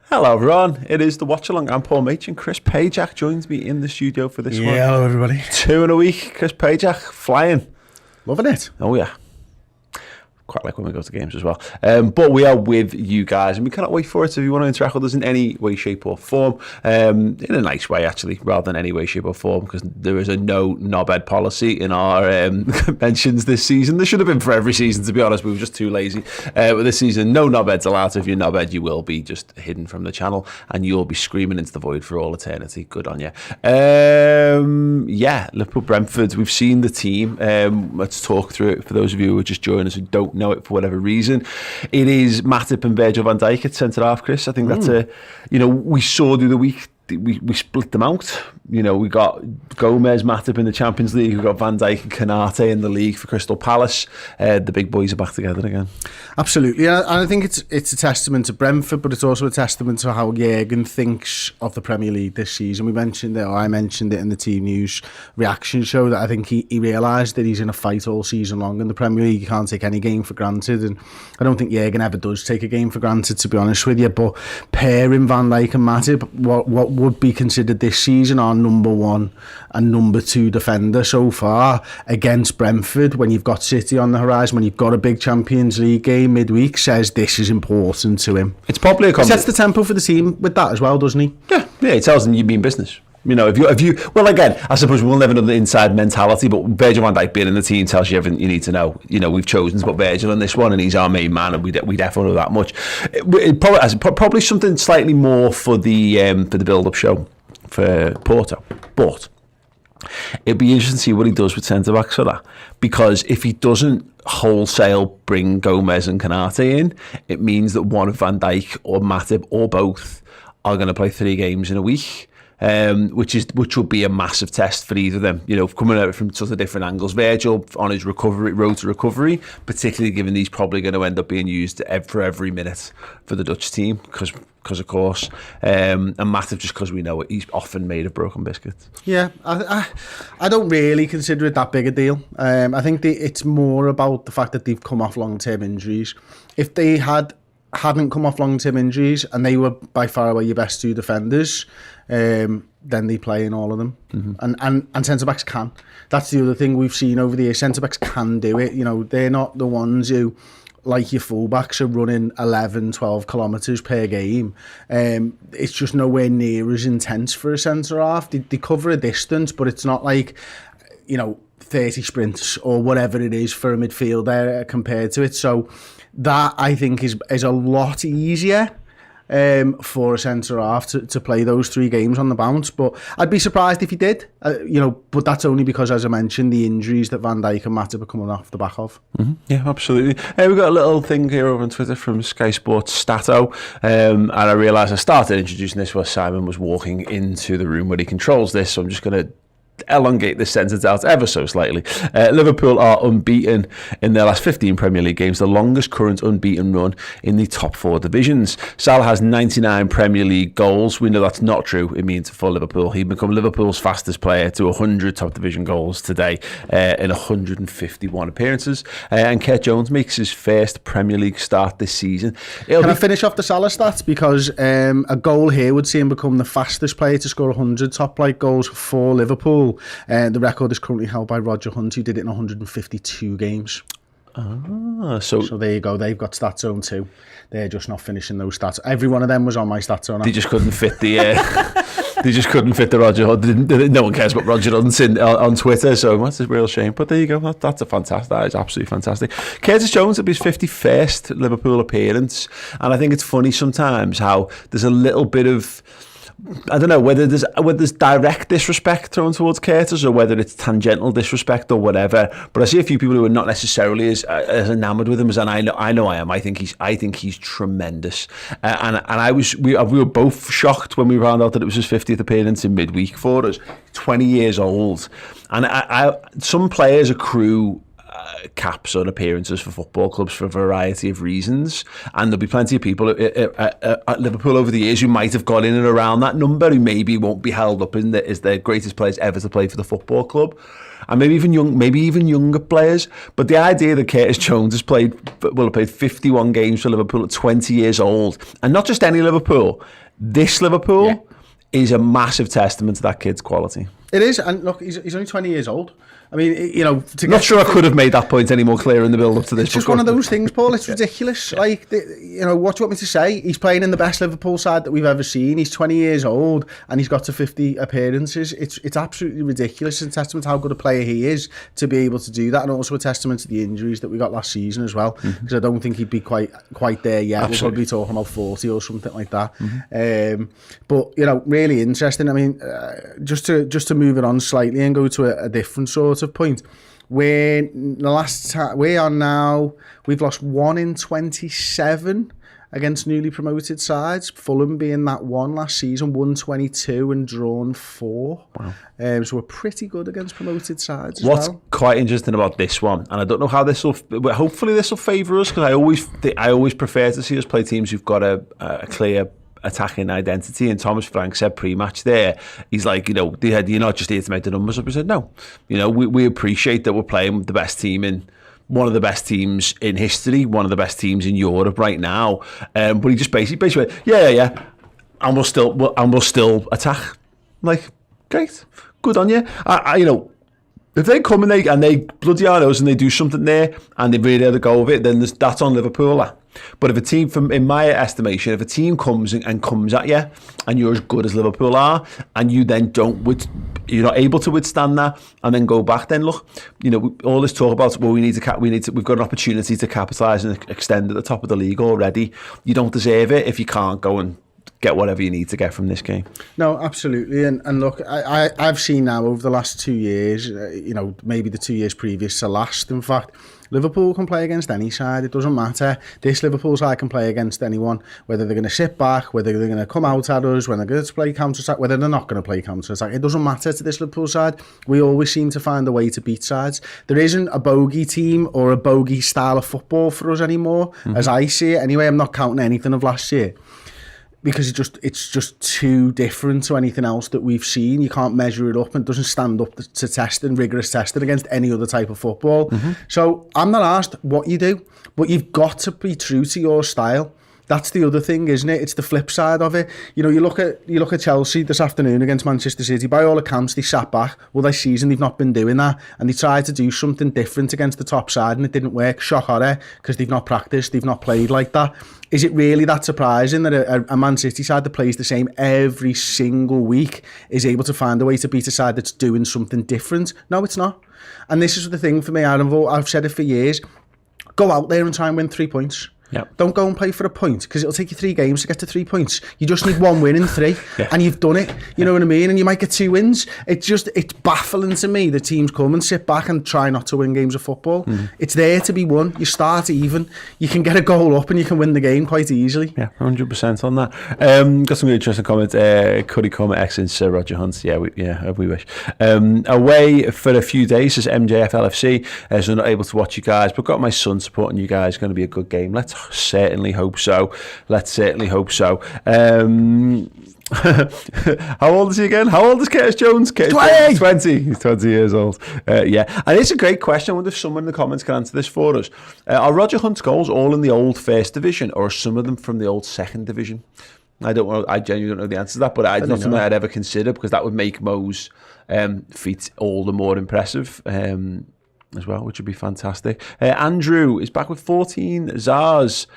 Hello everyone, it is the Watchalong. I'm Paul Machin. Chris Pajak joins me in the studio for this one. Yeah, hello everybody. 2 in a week, Chris Pajak, flying. Loving it. Oh yeah. Quite like when we go to games as well. But we are with you guys and we cannot wait for it. So if you want to interact with us in any way, shape or form, in a nice way actually, rather than any way, shape or form, because there is a no knobhead policy in our mentions this season. There should have been for every season, to be honest. We were just too lazy. But this season, no knobheads allowed. So if you're knobhead, you will be just hidden from the channel and you'll be screaming into the void for all eternity. Good on you. Yeah, Liverpool Brentford. We've seen the team. Let's talk through it for those of you who are just joining us who don't know it for whatever reason. It is Matip and Virgil van Dijk at centre half, Chris. I think that's we saw through the week. We split them out. We got Gomez, Matip in the Champions League. We got Van Dijk and Konate in the league for Crystal Palace. The big boys are back together again. Absolutely, and I think it's a testament to Brentford, but it's also a testament to how Jurgen thinks of the Premier League this season. I mentioned it in the team news reaction show that I think he realised that he's in a fight all season long in the Premier League. You can't take any game for granted, and I don't think Jurgen ever does take a game for granted, to be honest with you. But pairing Van Dijk and Matip, what would be considered this season our number one and number two defender so far against Brentford, when you've got City on the horizon, when you've got a big Champions League game midweek, says this is important to him. It's probably He sets the tempo for the team with that as well, doesn't he? Yeah, it tells them you mean business. If you well, again, I suppose we'll never know the inside mentality, but Virgil van Dijk being in the team tells you everything you need to know. We've chosen to put Virgil in this one, and he's our main man, and we definitely know that much. Probably something slightly more for the build-up show for Porto, but it'd be interesting to see what he does with centre backs for that, because if he doesn't wholesale bring Gomez and Konate in, it means that one of Van Dijk or Matip or both are going to play 3 games in a week. Which will be a massive test for either of them. Coming at it from sort of different angles. Virgil on his road to recovery, particularly given he's probably going to end up being used for every minute for the Dutch team, because of course, and Matip just because we know it, he's often made of broken biscuits. Yeah, I don't really consider it that big a deal. I think it's more about the fact that they've come off long-term injuries. If they hadn't come off long-term injuries and they were by far away your best 2 defenders, then they play in all of them. Mm-hmm. And centre-backs can. That's the other thing we've seen over the years. Centre-backs can do it. They're not the ones who, like your full-backs, are running 11, 12 kilometres per game. It's just nowhere near as intense for a centre-half. They cover a distance, but it's not like, 30 sprints or whatever it is for a midfielder compared to it. So that, I think, is a lot easier for a centre-half to play those 3 games on the bounce. But I'd be surprised if he did, but that's only because, as I mentioned, the injuries that Van Dijk and Matip are coming off the back of. Mm-hmm. Yeah, absolutely. We've got a little thing here over on Twitter from Sky Sports Stato, and I realised I started introducing this while Simon was walking into the room where he controls this, so I'm just going to elongate this sentence out ever so slightly. Liverpool are unbeaten in their last 15 Premier League games, the longest current unbeaten run in the top 4 divisions. Salah has 99 Premier League goals. We know that's not true. It means for Liverpool, he became Liverpool's fastest player to 100 top division goals today in 151 appearances. And Kurt Jones makes his first Premier League start this season. Can I finish off the Salah stats? Because a goal here would see him become the fastest player to score 100 top flight goals for Liverpool. The record is currently held by Roger Hunt, who did it in 152 games. So there you go. They've got Stat Zone too. They're just not finishing those stats. Every one of them was on my Stat Zone. They just couldn't fit the. They just couldn't fit the Roger Hunt. No one cares about Roger Hunt on Twitter, so that's a real shame. But there you go. That's a fantastic. That is absolutely fantastic. Curtis Jones will be his 51st Liverpool appearance, and I think it's funny sometimes how there's a little bit of, I don't know whether there's direct disrespect thrown towards Curtis or whether it's tangential disrespect or whatever. But I see a few people who are not necessarily as enamoured with him as I know I am. I think he's tremendous. We were both shocked when we found out that it was his 50th appearance in midweek for us. 20 years old, and some players accrue caps on appearances for football clubs for a variety of reasons, and there'll be plenty of people at Liverpool over the years who might have got in and around that number who maybe won't be held up as the greatest players ever to play for the football club. and maybe even younger players. But the idea that Curtis Jones has played 51 games for Liverpool at 20 years old, and not just any Liverpool, this Liverpool is a massive testament to that kid's quality. It is, and look, he's only 20 years old. I mean, you know, not sure I could have made that point any more clear in the build-up to this. It's just one of those things, Paul. It's ridiculous. Like, you know, what do you want me to say? He's playing in the best Liverpool side that we've ever seen. He's 20 years old, and he's got to 50 appearances. It's absolutely ridiculous. It's a testament to how good a player he is to be able to do that, and also a testament to the injuries that we got last season as well. Because I don't think he'd be quite there yet. Absolutely. We'll probably be talking about 40 or something like that. But you know, really interesting. I mean, just to move it on slightly and go to a different sort of point. When the last time we are now, we've lost 1 in 27 against newly promoted sides. Fulham being that one last season, 122 and drawn 4. Wow. So we're pretty good against promoted sides. What's quite interesting about this one, and I don't know how this will. Hopefully, this will favour us, because I always prefer to see us play teams who've got a clear attacking identity. And Thomas Frank said pre-match there, he's like, you know, you're not just here to make the numbers up. I said, no, you know, we appreciate that we're playing with the best team in one of the best teams in history, one of the best teams in Europe right now. But he just basically went, yeah, and we'll still attack. I'm like, great, good on you. You know, if they come and they bloody hard us and they do something there and they really had a go of it, then that's on Liverpool. But if a team, in my estimation, if a team comes and comes at you and you're as good as Liverpool are, and you then you're not able to withstand that and then go back, then look, you know, all this talk about, well, we've got an opportunity to capitalise and extend at the top of the league already. You don't deserve it if you can't go and get whatever you need to get from this game. No, absolutely. And look, I've seen now over the last 2 years, you know, maybe the 2 years previous to last, in fact, Liverpool can play against any side. It doesn't matter. This Liverpool side can play against anyone, whether they're going to sit back, whether they're going to come out at us, when they're going to play counter-attack, whether they're not going to play counter-attack. It doesn't matter to this Liverpool side. We always seem to find a way to beat sides. There isn't a bogey team or a bogey style of football for us anymore, as I see it. Anyway, I'm not counting anything of last year, because it's just too different to anything else that we've seen. You can't measure it up, and it doesn't stand up to testing, rigorous testing against any other type of football. So I'm not asked what you do, but you've got to be true to your style. That's the other thing, isn't it? It's the flip side of it. You know, you look at Chelsea this afternoon against Manchester City. By all accounts, they sat back. Well, this season they've not been doing that, and they tried to do something different against the top side, and it didn't work. Shock horror, because they've not practiced, they've not played like that. Is it really that surprising that a Man City side that plays the same every single week is able to find a way to beat a side that's doing something different? No, it's not. And this is the thing for me, I've said it for years. Go out there and try and win 3 points. Yep. Don't go and play for a point, because it'll take you 3 games to get to 3 points. You just need 1 win in 3, and you've done it. You know what I mean? And you might get 2 wins. It's baffling to me that teams come and sit back and try not to win games of football. It's there to be won. You start even. You can get a goal up and you can win the game quite easily. Yeah, 100% on that. Got some really interesting comments. Could he come excellent, Sir Roger Hunt? Yeah, we wish. Away for a few days, says MJF LFC. So I'm not able to watch you guys, but got my son supporting you guys. Going to be a good game. Let's certainly hope so. How old is he again? How old is Curtis Jones? 20. He's 20 years old. Yeah, and it's a great question. I wonder if someone in the comments can answer this for us. Are Roger Hunt's goals all in the old first division, or are some of them from the old second division? I genuinely don't know the answer to that, but it's not something I'd ever consider, because that would make Mo's feat all the more impressive. As well, which would be fantastic. Andrew is back with 14 Zars.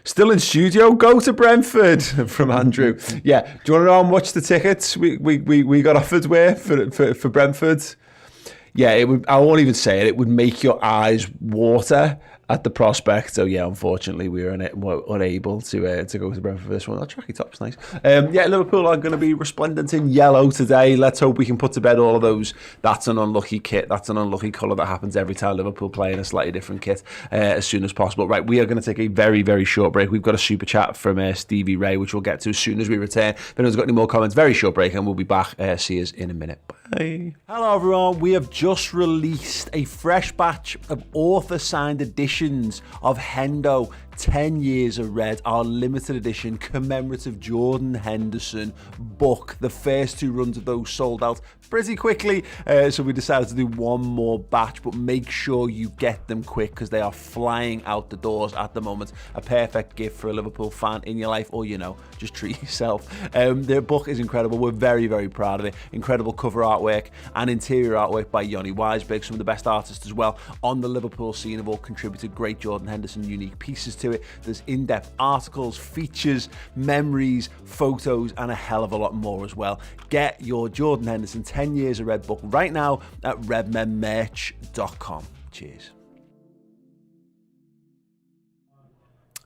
Still in studio. Go to Brentford from Andrew. Yeah. Do you want to know how much the tickets we got offered were for Brentford? Yeah, it would. I won't even say it. It would make your eyes water at the prospect. So yeah, unfortunately, we were unable to go to Brentford for this one. That tracky top's nice. Yeah, Liverpool are going to be resplendent in yellow today. Let's hope we can put to bed all of those. That's an unlucky kit. That's an unlucky colour that happens every time Liverpool play in a slightly different kit as soon as possible. Right, we are going to take a very, very short break. We've got a super chat from Stevie Ray, which we'll get to as soon as we return. If anyone's got any more comments, very short break, and we'll be back. See you in a minute. Bye. Hello everyone, we have just released a fresh batch of author-signed editions of Hendo 10 Years of Red, our limited edition commemorative Jordan Henderson book. The first 2 runs of those sold out pretty quickly, so we decided to do one more batch, but make sure you get them quick because they are flying out the doors at the moment. A perfect gift for a Liverpool fan in your life, or, you know, just treat yourself. Their book is incredible. We're very, very proud of it. Incredible cover artwork and interior artwork by Yoni Weisberg, some of the best artists as well on the Liverpool scene have all contributed great Jordan Henderson unique pieces to it. There's in-depth articles, features, memories, photos, and a hell of a lot more as well. Get your Jordan Henderson 10 Years of Red book right now at redmenmerch.com. Cheers.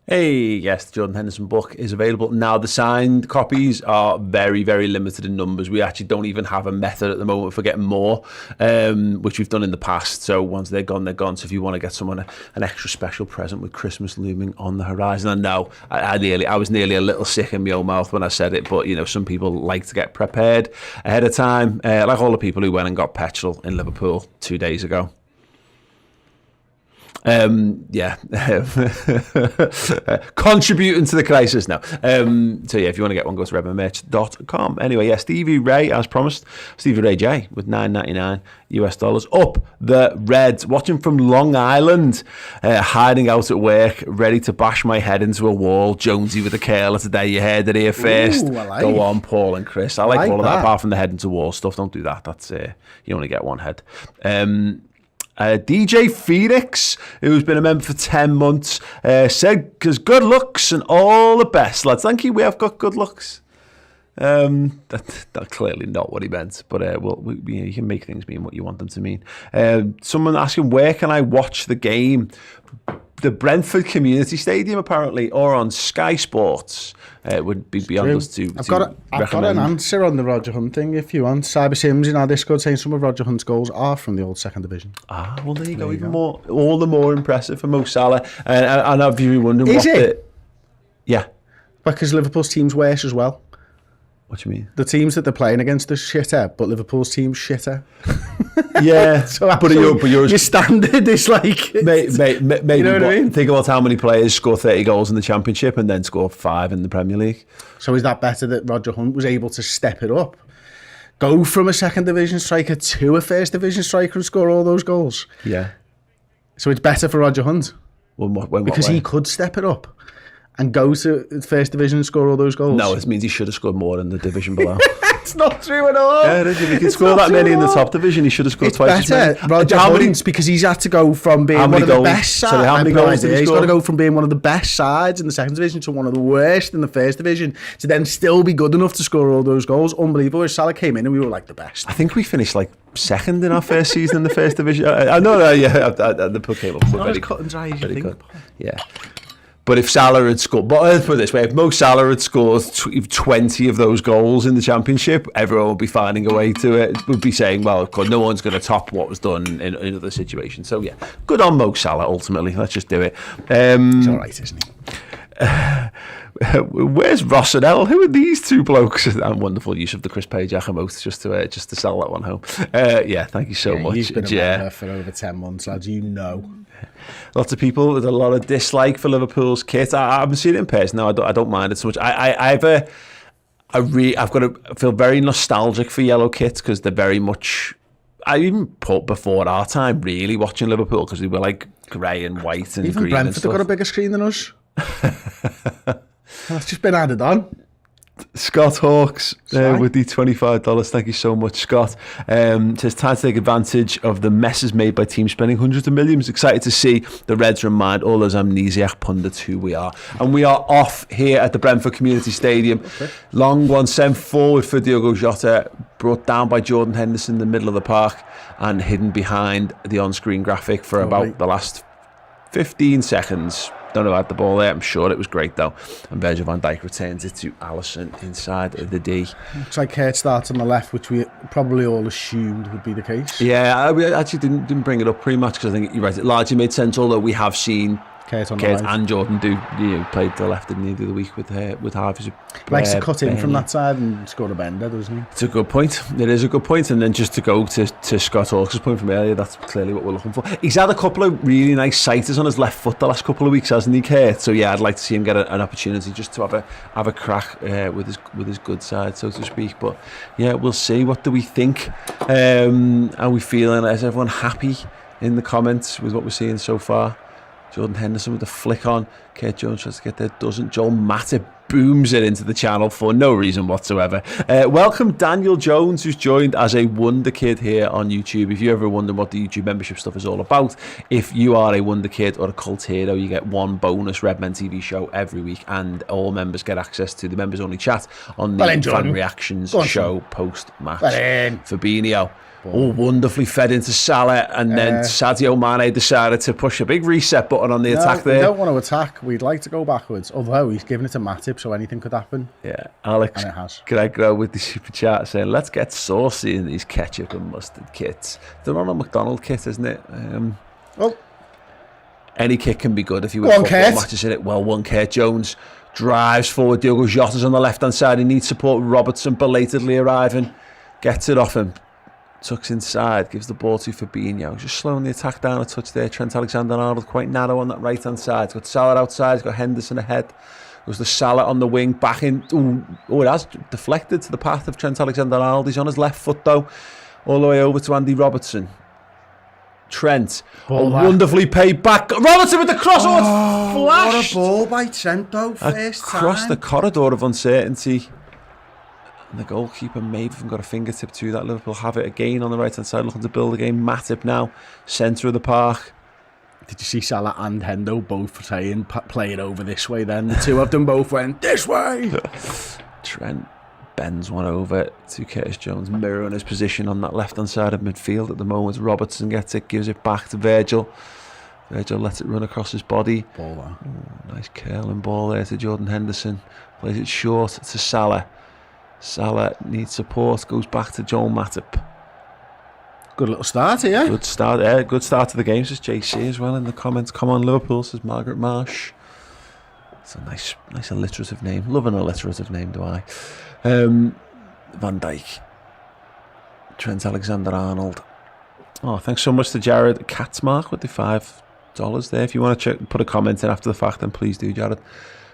Hey, yes, the Jordan Henderson book is available now. The signed copies are very, very limited in numbers. We actually don't even have a method at the moment for getting more, which we've done in the past. So once they're gone, they're gone. So if you want to get someone an extra special present with Christmas looming on the horizon, I know I was nearly a little sick in my own mouth when I said it, but, you know, some people like to get prepared ahead of time, like all the people who went and got petrol in Liverpool 2 days ago. Contributing to the crisis now. So yeah, if you want to get one, go to redmenmerch.com. Anyway, yeah, Stevie Ray, as promised, Stevie Ray J with $9.99 US up the Reds, watching from Long Island, hiding out at work, ready to bash my head into a wall. Jonesy with a curler today. You heard it here first. Go on, Paul and Chris. I like all of that, apart from the head into wall stuff. Don't do that. That's you only get one head. DJ Phoenix, who's been a member for 10 months, said, because good looks and all the best, lads. Thank you, we have got good looks. That's clearly not what he meant, but you can make things mean what you want them to mean. Someone asking, where can I watch the game? The Brentford Community Stadium, apparently, or on Sky Sports. Would be beyond us to I've got an answer on the Roger Hunt thing if you want. Cyber Sims in our Discord saying some of Roger Hunt's goals are from the old second division. Well, there you go. Even more, all the more impressive for Mo Salah. And I've been wondering Is it? Yeah. Because Liverpool's team's worse as well. What do you mean? The teams that they're playing against are shitter, but Liverpool's team's shitter. Yeah, so but your standard is like... Maybe, you know what I mean? Think about how many players score 30 goals in the Championship and then score 5 in the Premier League. So is that better that Roger Hunt was able to step it up? Go from a second division striker to a first division striker and score all those goals? Yeah. So it's better for Roger Hunt? Because he could step it up and go to first division and score all those goals? No, it means he should have scored more in the division below. It's not true at all. Yeah, if he could score that many in the top division, he should have scored twice as many. Roger Hunt, because he's had to go from being one of the best sides. How many goals did he He's score? got to go from being one of the best sides in the second division to one of the worst in the first division to then still be good enough to score all those goals. Unbelievable. Salah came in and we were like the best. I think we finished like second in our first season in the first division. I know, yeah, the book came up. It's not as cut and dry as you think. Yeah. But if Salah had scored, but let's put it this way, if Mo Salah had scored 20 of those goals in the Championship, everyone would be finding a way to it. Would be saying, well, of course, no one's going to top what was done in other situations. So, yeah, good on Mo Salah, ultimately. Let's just do it. He's all right, isn't he? Where's Rossonell? Who are these two blokes? And wonderful use of the Chris Page emote just to sell that one home. Yeah, thank you so much. You've been a member for over 10 months, lads. You know. Lots of people with a lot of dislike for Liverpool's kit. I haven't seen it in person now. I don't mind it so much. I've got to feel very nostalgic for yellow kits because they're very much. I even put before our time really watching Liverpool because we were like grey and white and even green. Brentford have got a bigger screen than us. That's just been added on. Scott Hawks with the $25. Thank you so much, Scott. Says time to take advantage of the messes made by teams spending hundreds of millions. Excited to see the Reds remind all those amnesiac pundits who we are. And we are off here at the Brentford Community Stadium. Okay. Long one sent forward for Diogo Jota, brought down by Jordan Henderson in the middle of the park and hidden behind the on-screen graphic for about the last 15 seconds. Don't know about the ball there. I'm sure it was great though. And Virgil van Dijk returns it to Alisson inside of the D. Looks like Kurt starts on the left, which we probably all assumed would be the case. Yeah, I actually didn't bring it up pre-match because I think you're right. It largely made sense, although we have seen Kurt on the Kurt right. and Jordan played the left, didn't he, the other week with Harvey's. Likes to cut in from that side and score a bender, doesn't he? It's a good point. It is a good point. And then just to go to Scott Hawkes' point from earlier, that's clearly what we're looking for. He's had a couple of really nice sighters on his left foot the last couple of weeks, hasn't he, Kurt? So yeah, I'd like to see him get an opportunity just to have a crack with his good side, so to speak. But yeah, we'll see. What do we think? Are we feeling? Is everyone happy in the comments with what we're seeing so far? Jordan Henderson with the flick on. Kurt Jones tries to get there, doesn't. Joel Matip booms it into the channel for no reason whatsoever. Welcome Daniel Jones, who's joined as a Wonder Kid here on YouTube. If you ever wonder what the YouTube membership stuff is all about, if you are a Wonder Kid or a cult hero, you get one bonus Redmen TV show every week, and all members get access to the members only chat on the fan reactions show post match. Fabinho. Oh, wonderfully fed into Salah, and then Sadio Mane decided to push a big reset button on the attack there. We don't want to attack. We'd like to go backwards. Although he's given it to Matip, so anything could happen. Yeah, Alex Gregor with the super chat saying, let's get saucy in these ketchup and mustard kits. They're on a McDonald's kit, isn't it? Any kit can be good if you win football matches in it. Well, one Kurt Jones drives forward. Diogo Jota's on the left-hand side. He needs support. Robertson belatedly arriving. Gets it off him. Tucks inside, gives the ball to Fabinho. Just slowing the attack down a touch there. Trent Alexander-Arnold quite narrow on that right-hand side. He's got Salah outside, he's got Henderson ahead. Goes the Salah on the wing, back in. Oh, it has deflected to the path of Trent Alexander-Arnold. He's on his left foot though. All the way over to Andy Robertson. Trent, wonderfully paid back. Robertson with the cross. Oh, it's flashed. What a ball by Trent though, first time. Across the corridor of uncertainty. And the goalkeeper may have even got a fingertip to that. Liverpool have it again on the right-hand side, looking to build the game. Matip now, centre of the park. Did you see Salah and Hendo both saying, play it over this way then? The two of them both went, this way! Trent bends one over to Curtis Jones, mirroring his position on that left-hand side of midfield at the moment. Robertson gets it, gives it back to Virgil. Virgil lets it run across his body. Ball there. Nice curling ball there to Jordan Henderson. Plays it short to Salah. Salah needs support, goes back to Joel Matip. Good little start here. Good start, good start to the game, says JC as well in the comments. Come on Liverpool, says Margaret Marsh. It's a nice alliterative name. Love an alliterative name, do I? Van Dijk. Trent Alexander-Arnold. Oh, thanks so much to Jared Katzmark with the $5 there. If you want to put a comment in after the fact, then please do, Jared.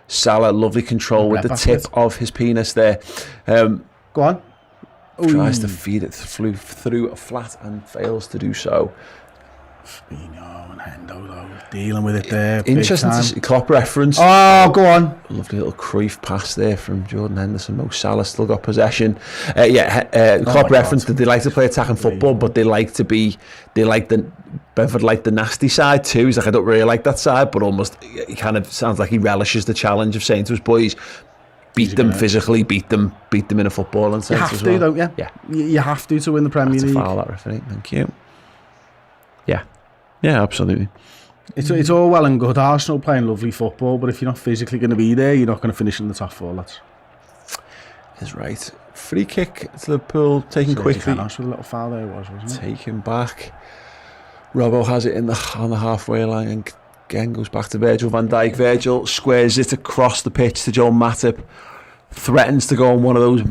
Salah, lovely control with the tip of his penis there. Go on. Tries to feed it through flat and fails to do so. Fabinho and Hendo though, dealing with it there. Interesting to see Klopp reference. Oh, go on. Lovely little Cruyff pass there from Jordan Henderson. Mo Salah still got possession. Klopp reference that they like to play attacking football, but Brentford like the nasty side too. He's like, I don't really like that side, but almost he kind of sounds like he relishes the challenge of saying to his boys, beat them physically, beat them in a footballing sense. You have as to, well. don't you? Yeah. You have to win the Premier League. Foul that referee. Thank you. Yeah, absolutely. It's all well and good, Arsenal playing lovely football, but if you're not physically going to be there, you're not going to finish in the top four, lads. That's right. Free kick to Liverpool, taken quickly. With a little foul there wasn't it? Taken back. Robbo has it on the halfway line and again goes back to Virgil van Dijk. Virgil squares it across the pitch to Joel Matip. Threatens to go on one of those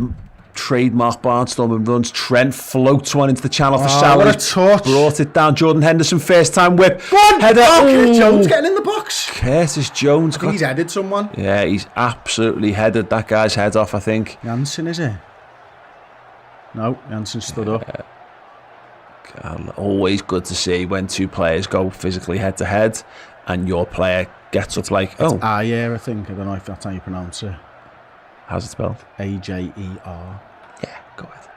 trademark barnstorming runs. Trent floats one into the channel for Salah. What a touch. Brought it down. Jordan Henderson, first time whip. Header. Curtis Jones getting in the box. Curtis Jones. He's headed someone. Yeah, he's absolutely headed that guy's head off, I think. Janssen, is it? No, Janssen stood up. Always good to see when two players go physically head to head and your player gets up like, Ajer, I think. I don't know if that's how you pronounce it. How's it spelled? Ajer. Yeah, go ahead.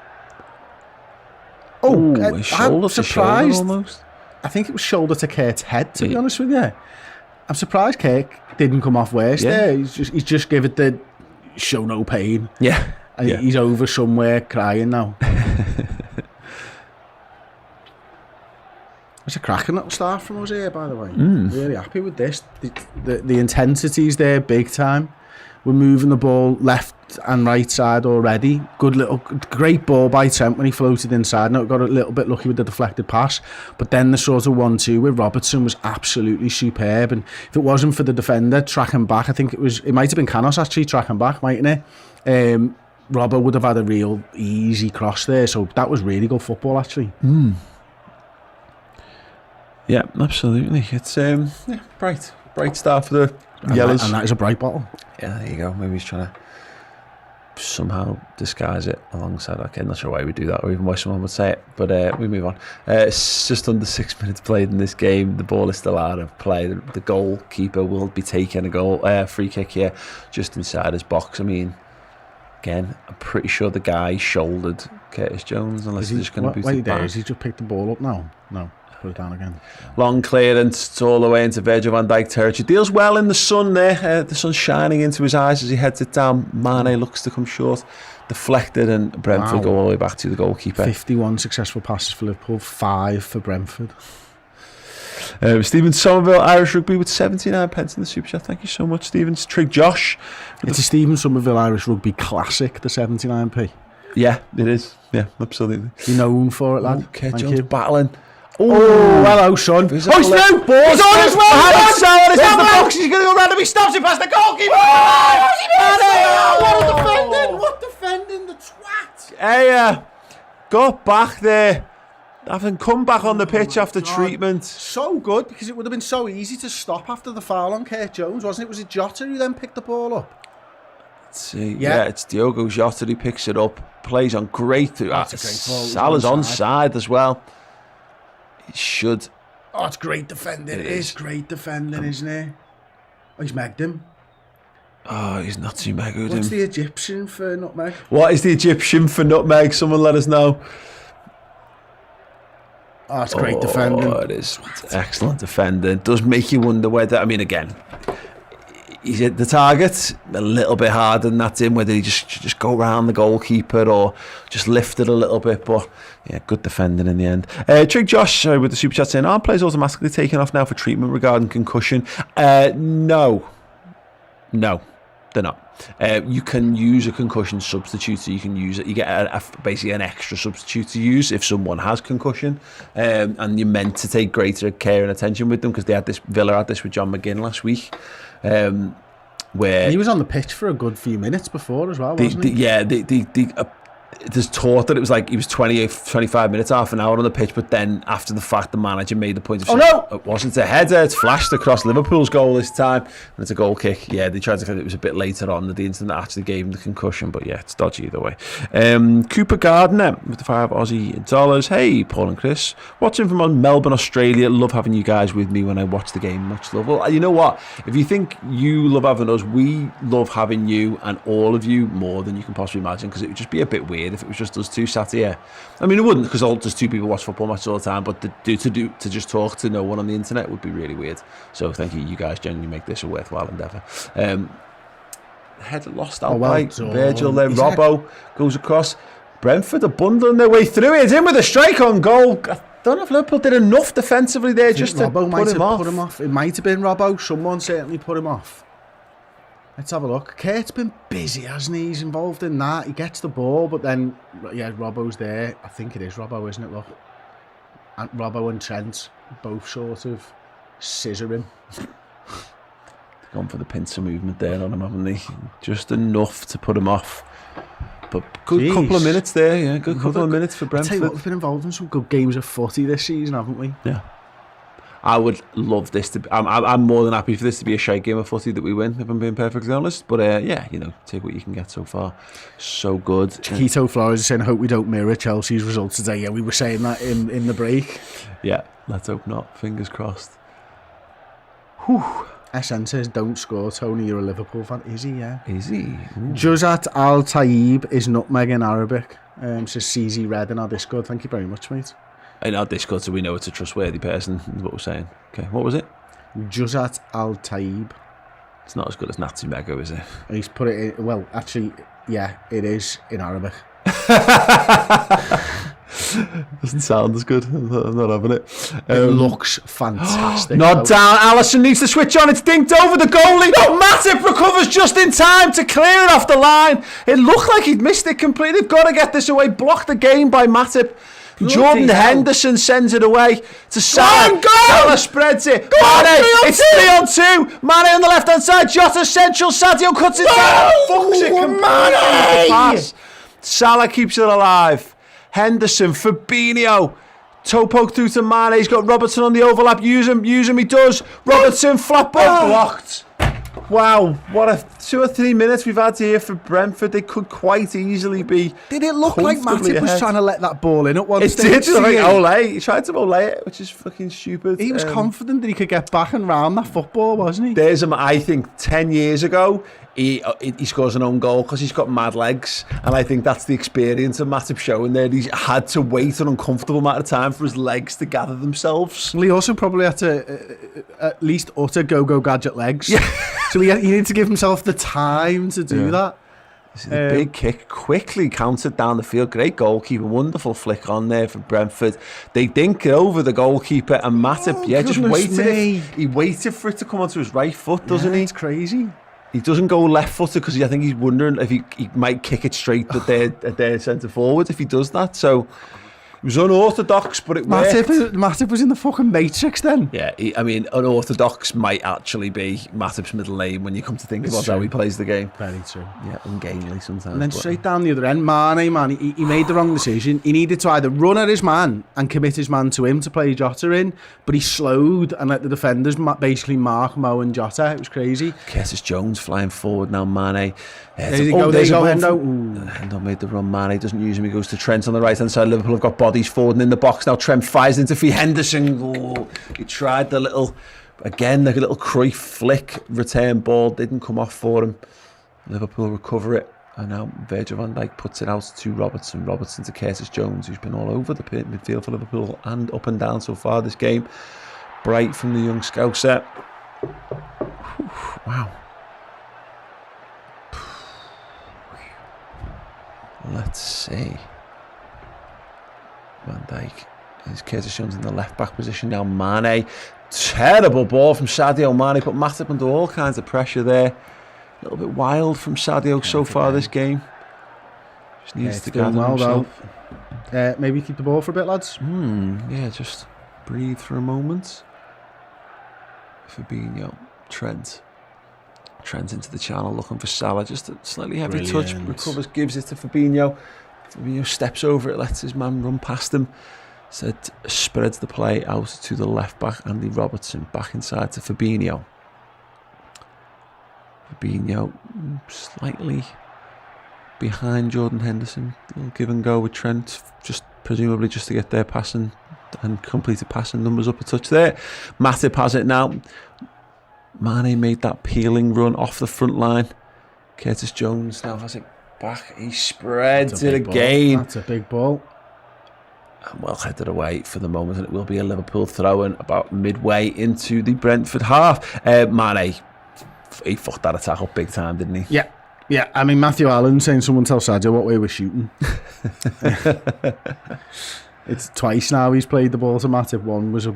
I'm shoulder surprised. to shoulder almost. I think it was shoulder to Kurt's head, to be honest with you. I'm surprised Kurt didn't come off worse there. He's just give it the show no pain. Yeah. And he's over somewhere crying now. It's a cracking little start from us here, by the way. Really happy with this. The intensity's there big time. We're moving the ball left and right side already. Great ball by Trent when he floated inside. Now got a little bit lucky with the deflected pass, but then the sort of 1-2 with Robertson was absolutely superb. And if it wasn't for the defender tracking back, I think it might have been Canos actually tracking back, mightn't it? Robbo would have had a real easy cross there. So that was really good football actually. Yeah, absolutely. It's bright start for the Yellows. And that is a bright bottle. Yeah, there you go. Maybe he's trying to somehow disguise it alongside. Okay, I'm not sure why we do that or even why someone would say it, but we move on. It's just under 6 minutes played in this game. The ball is still out of play. The goalkeeper will be taking a free kick here just inside his box. I mean, again, I'm pretty sure the guy shouldered Curtis Jones, unless he's just going to boot it back. Has he just picked the ball up now? No. Put it down again. Long clearance, it's all the way into Virgil van Dijk territory. Deals well in the sun there. The sun's shining into his eyes as he heads it down. Mane looks to come short. Deflected, and Brentford go all the way back to the goalkeeper. 51 successful passes for Liverpool, 5 for Brentford. Stephen Somerville, Irish Rugby with 79 pence in the super chat. Thank you so much, Stephen. Trig Josh. It's a Stephen Somerville Irish Rugby classic, the 79p. Yeah, it is. Yeah, absolutely. You're known for it, lad. Okay, Jones battling. Oh, hello, son. He's on as well. He's He's in the box. He's going to go round him. He stops it past the goalkeeper. What defending? The twat. Hey, got back there. Having come back on the pitch after treatment. So good, because it would have been so easy to stop after the foul on Kurt Jones, wasn't it? Was it Jota who then picked the ball up? Let's see. Yeah, it's Diogo Jota who picks it up. Plays on great. Salah's onside as well. It should. Oh, it's great defending. It is great defending, isn't it? Oh, he's megged him. Oh, he's not too megged him. What's the Egyptian for nutmeg? What is the Egyptian for nutmeg? Someone let us know. Oh, it's great defending. Oh, it is excellent defending. It does make you wonder whether, I mean, again, he's hit the target a little bit harder than that's in, whether he just go around the goalkeeper or just lift it a little bit, but yeah, good defending in the end. Trig Josh with the super chat saying, aren't players automatically taken off now for treatment regarding concussion? No, they're not. You can use a concussion substitute, so you can use it. You get basically an extra substitute to use if someone has concussion, and you're meant to take greater care and attention with them, because Villa had this with John McGinn last week. Where he was on the pitch for a good few minutes before as well, wasn't he? There's talk that it was like he was 25 minutes, half an hour on the pitch, but then after the fact, the manager made the point of saying, it wasn't a header, it's flashed across Liverpool's goal this time, and it's a goal kick. Yeah, they tried to say it was a bit later on that the incident that actually gave him the concussion, but yeah, it's dodgy either way. Cooper Gardner with the $5 Aussie. Hey, Paul and Chris, watching from Melbourne, Australia. Love having you guys with me when I watch the game. Much love. Well, you know what? If you think you love having us, we love having you and all of you more than you can possibly imagine, because it would just be a bit weird if it was just us two sat here. I mean, it wouldn't, because just two people watch football matches all the time, but to just talk to no one on the internet would be really weird. So thank you. You guys genuinely make this a worthwhile endeavour. Head lost out by Virgil there. Robbo goes across. Brentford are bundling their way through it. It's in with a strike on goal. I don't know if Liverpool did enough defensively there just to put him off. It might have been Robbo. Someone certainly put him off. Let's have a look. Kurt's been busy, hasn't he? He's involved in that. He gets the ball, but then, yeah, Robbo's there. I think it is Robbo, isn't it? Look. And Robbo and Trent both sort of scissor him. Gone for the pincer movement there on him, haven't they? Just enough to put him off. But good couple of minutes there, yeah. Good couple of minutes for Brentford. I'll tell you what, we've been involved in some good games of footy this season, haven't we? Yeah. I would love this to be, I'm more than happy for this to be a shite game of footy that we win, if I'm being perfectly honest. But yeah, take what you can get so far. So good. Chiquito Flores is saying, I hope we don't mirror Chelsea's results today. Yeah, we were saying that in the break. Yeah, let's hope not. Fingers crossed. Whew. SN says, don't score, Tony, you're a Liverpool fan. Is he, yeah? Is he? Ooh. Juzat Al-Taib is nutmeg in Arabic. Says CZ Red in our Discord. Thank you very much, mate. In our Discord, so we know it's a trustworthy person, is what we're saying. Okay, what was it? Juzat Al-Taib. It's not as good as Nazi Mego, is it? He's put it in, well, actually, yeah, it is in Arabic. Doesn't sound as good. I'm not having it. It looks fantastic. Not down. Allison needs to switch on. It's dinked over the goalie. No, Matip recovers just in time to clear it off the line. It looked like he'd missed it completely. They've got to get this away. Blocked the game by Matip. Jordan Henderson sends it away to Salah. Salah spreads it. Mane, it's 3-on-2. Mane on the left hand side. Jota central. Sadio cuts it down. Fucks it completely with the pass. Salah keeps it alive. Henderson, Fabinho. Toe poke through to Mane. He's got Robertson on the overlap. Use him. He does. Robertson, flat ball blocked. Wow, what a 2 or 3 minutes we've had here for Brentford. They could quite easily be. Did it look like Matip was trying to let that ball in at one stage? It did. Like Ole. He tried to Ole it, which is fucking stupid. He was confident that he could get back and round that football, wasn't he? There's him. I think 10 years ago, he scores an own goal because he's got mad legs, and I think that's the experience of Matip showing there. He's had to wait an uncomfortable amount of time for his legs to gather themselves. Well, he also probably had to at least utter go-go gadget legs. Yeah. So he needed to give himself the time to do that. This is a big kick, quickly counted down the field. Great goalkeeper, wonderful flick on there for Brentford. They dink it over the goalkeeper, and Matip, just waited. He waited for it to come onto his right foot, doesn't he? It's crazy. He doesn't go left-footed because I think he's wondering if he might kick it straight at their centre forward if he does that. So it was unorthodox, but it worked. Matip was in the fucking Matrix then. Yeah, unorthodox might actually be Matip's middle name when you come to think about how he plays the game. Very true. Yeah, ungainly sometimes. And then straight down the other end, Mane, he made the wrong decision. He needed to either run at his man and commit his man to him to play Jota in, but he slowed and let the defenders basically mark Mo and Jota. It was crazy. Curtis Jones flying forward now, Mane. There you go, Hendo. Hendo made the run. Mane doesn't use him. He goes to Trent on the right hand side. Liverpool have got bodies forward and in the box now. Trent fires into Henderson. Oh, he tried the little Cruyff flick return ball. Didn't come off for him. Liverpool recover it. And now Virgil van Dijk puts it out to Robertson. Robertson to Curtis Jones, who's been all over the midfield for Liverpool and up and down so far this game. Bright from the young Scouser. Wow. Let's see. Van Dijk. There's Curtis Jones in the left back position now. Mane. Terrible ball from Sadio Mane. Put Matip under all kinds of pressure there. A little bit wild from Sadio so far this game. Just needs to gather himself. Maybe keep the ball for a bit, lads. Yeah, just breathe for a moment. Fabinho. Trent into the channel looking for Salah. Just a slightly heavy touch. Recovers, gives it to Fabinho. Fabinho steps over it, lets his man run past him. Spreads the play out to the left back, Andy Robertson. Back inside to Fabinho. Fabinho slightly behind Jordan Henderson. A little give and go with Trent, presumably just to get their passing and completed passing numbers up a touch there. Matip has it now. Mane made that peeling run off the front line. Curtis Jones now has it back. He spreads it again. That's a big ball. And well headed away for the moment, and it will be a Liverpool throw-in about midway into the Brentford half. Mane, he fucked that attack up big time, didn't he? Yeah. I mean, Matthew Allen saying someone tell Sadio what way we're shooting. It's twice now he's played the ball to Matip. One was a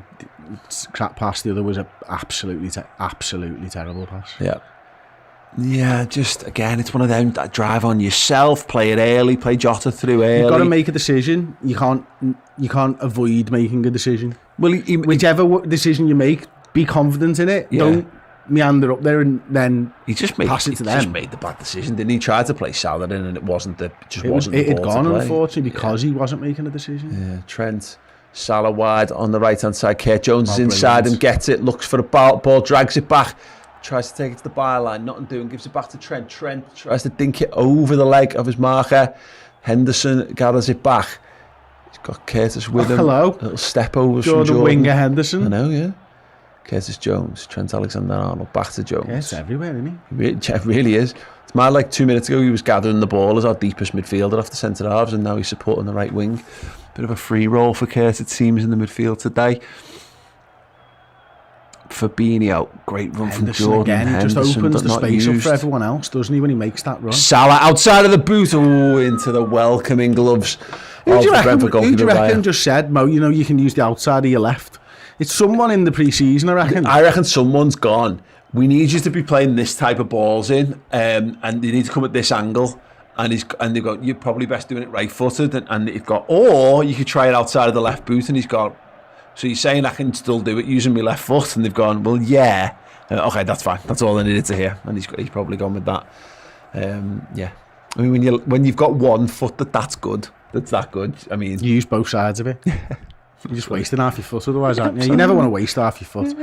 crap pass, the other was a absolutely terrible pass. Yeah, just again, it's one of them that drive on yourself, play it early, play Jota through early. You've got to make a decision. You can't avoid making a decision. Well, whichever decision you make, be confident in it. Don't meander up there and then pass it to them. He just made the bad decision, didn't he? Tried to play Salah in, and it wasn't the it had gone, unfortunately, because he wasn't making a decision. Yeah, Trent, Salah wide on the right hand side. Kurt Jones is inside and gets it. Looks for the ball, drags it back. Tries to take it to the byline, nothing doing, gives it back to Trent. Trent tries to dink it over the leg of his marker. Henderson gathers it back. He's got Curtis with him. Hello. A little step over from Jordan Winger Henderson. I know, yeah. Curtis Jones, Trent Alexander-Arnold, back to Jones. Yeah, it's everywhere, isn't he? It really is. It's mad, like 2 minutes ago he was gathering the ball as our deepest midfielder off the centre halves, and now he's supporting the right wing. Bit of a free roll for Curtis, it seems, in the midfield today. Fabinho, great run from Jordan again, Henderson, just opens the space up for everyone else, doesn't he, when he makes that run? Salah outside of the boot, into the welcoming gloves Who do you reckon, goalkeeper just said, Mo, you know, you can use the outside of your left? It's someone in the pre-season, I reckon. I reckon someone's gone, we need you to be playing this type of balls in, and you need to come at this angle. And they've got, you're probably best doing it right-footed, and they've got, or you could try it outside of the left boot, and he's got, so you're saying I can still do it using my left foot, and they've gone, well, yeah, okay, that's fine, that's all I needed to hear, and he's probably gone with that. Yeah, I mean, when you've got one foot that's good, that's that good. I mean, you use both sides of it. You're just wasting half your foot, otherwise, aren't you? You never want to waste half your foot.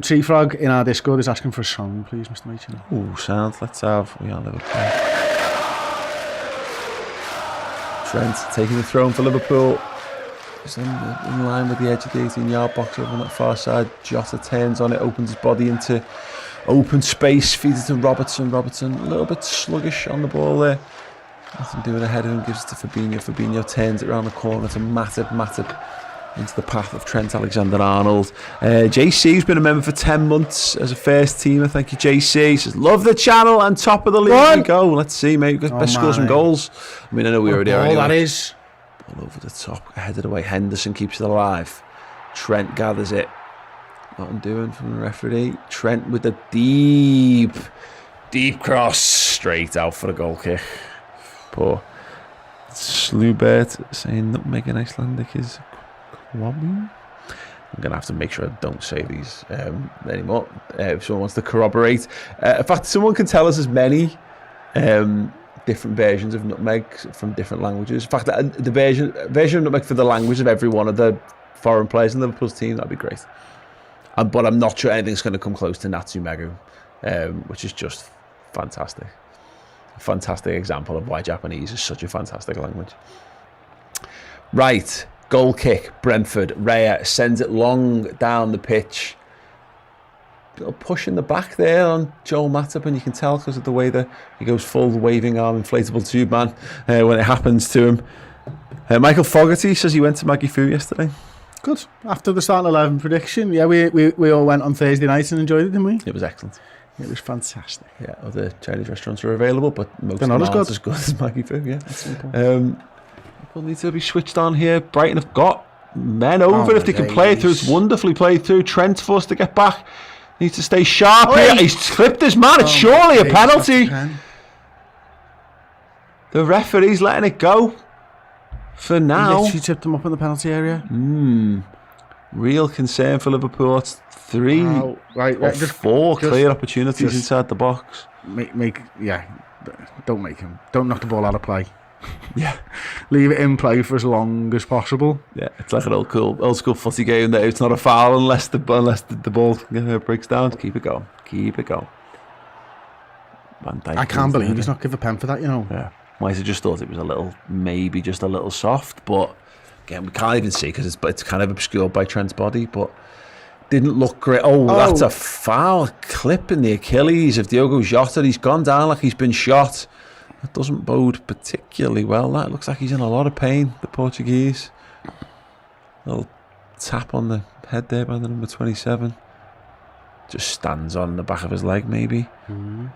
Tree Frog in our Discord is asking for a song, please, Mr. Machin. Oh, sound. Let's have We Are Liverpool. Trent taking the throne for Liverpool. He's in line with the edge of the 18-yard box over on that far side. Jota turns on it, opens his body into open space, feeds it to Robertson. Robertson a little bit sluggish on the ball there. Nothing doing ahead of him, gives it to Fabinho. Fabinho turns it around the corner to Matip into the path of Trent Alexander-Arnold. JC, who's been a member for 10 months as a first teamer. Thank you, JC. He says, love the channel and top of the league we go. Let's see, mate. We've got best score some goals. I mean, I know we already are. That is. All over the top, headed away. Henderson keeps it alive. Trent gathers it. Nothing doing from the referee. Trent with a deep cross. Straight out for a goal kick. Poor Slubert saying nutmeg in Icelandic is I'm going to have to make sure I don't say these anymore. If someone wants to corroborate. In fact, someone can tell us as many different versions of nutmeg from different languages. In fact, the version of nutmeg for the language of every one of the foreign players in Liverpool's team, that'd be great. But I'm not sure anything's going to come close to Natsumegu, which is just fantastic. A fantastic example of why Japanese is such a fantastic language. Right. Goal kick, Brentford. Raya sends it long down the pitch. Little push in the back there on Joel Matip, and you can tell because of the way that he goes full waving arm, inflatable tube man when it happens to him. Michael Fogarty says he went to Maggie Fu yesterday. Good. After the starting 11 prediction, yeah, we all went on Thursday night and enjoyed it, didn't we? It was excellent. It was fantastic. Yeah, other Chinese restaurants are available, but most they're not as good as Maggie Fu. Yeah. People need to be switched on here. Brighton have got men over if they can play it through. It's wonderfully played through. Trent's forced to get back. Needs to stay sharp here. He's clipped his man. It's surely a penalty. The referee's letting it go for now. He literally tipped him up in the penalty area. Real concern for Liverpool. It's 3 just 4 clear opportunities inside the box. Don't make him. Don't knock the ball out of play. Yeah, leave it in play for as long as possible. Yeah, it's like an old school footy game that it's not a foul unless the ball breaks down. Keep it going. I can't believe he's not give a pen for that. You know. Yeah, might have just thought it was maybe just a little soft, but again we can't even see because it's kind of obscured by Trent's body, but. Didn't look great. That's a foul clip in the Achilles of Diogo Jota. He's gone down like he's been shot. That doesn't bode particularly well. That looks like he's in a lot of pain, the Portuguese. Little tap on the head there by the number 27. Just stands on the back of his leg, maybe. And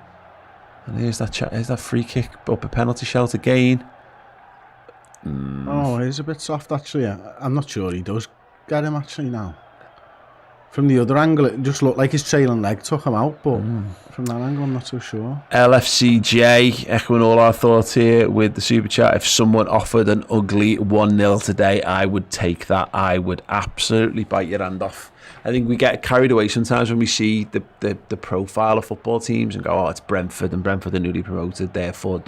here's that free kick up a penalty shout again. He's a bit soft, actually. I'm not sure he does get him, actually, now. From the other angle, it just looked like his trailing leg took him out, but from that angle, I'm not so sure. LFCJ, echoing all our thoughts here with the super chat. If someone offered an ugly 1-0 today, I would take that. I would absolutely bite your hand off. I think we get carried away sometimes when we see the profile of football teams and go, it's Brentford, and Brentford are newly promoted, therefore ...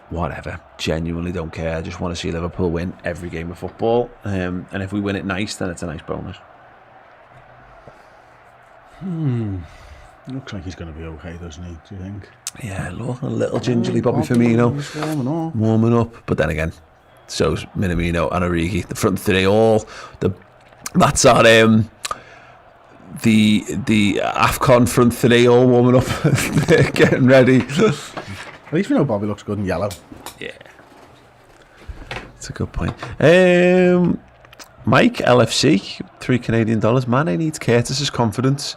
Whatever, genuinely don't care. I just want to see Liverpool win every game of football, and if we win it nice, then it's a nice bonus. Looks like he's going to be okay, doesn't he? Do you think? Yeah, looking a little gingerly Bobby Firmino, warming up. But then again, so's Minamino and Origi, the front three, that's our the AFCON front three, all warming up, getting ready. At least we know Bobby looks good in yellow. Yeah. That's a good point. Mike, LFC, $3 Canadian. Mane needs Curtis's confidence.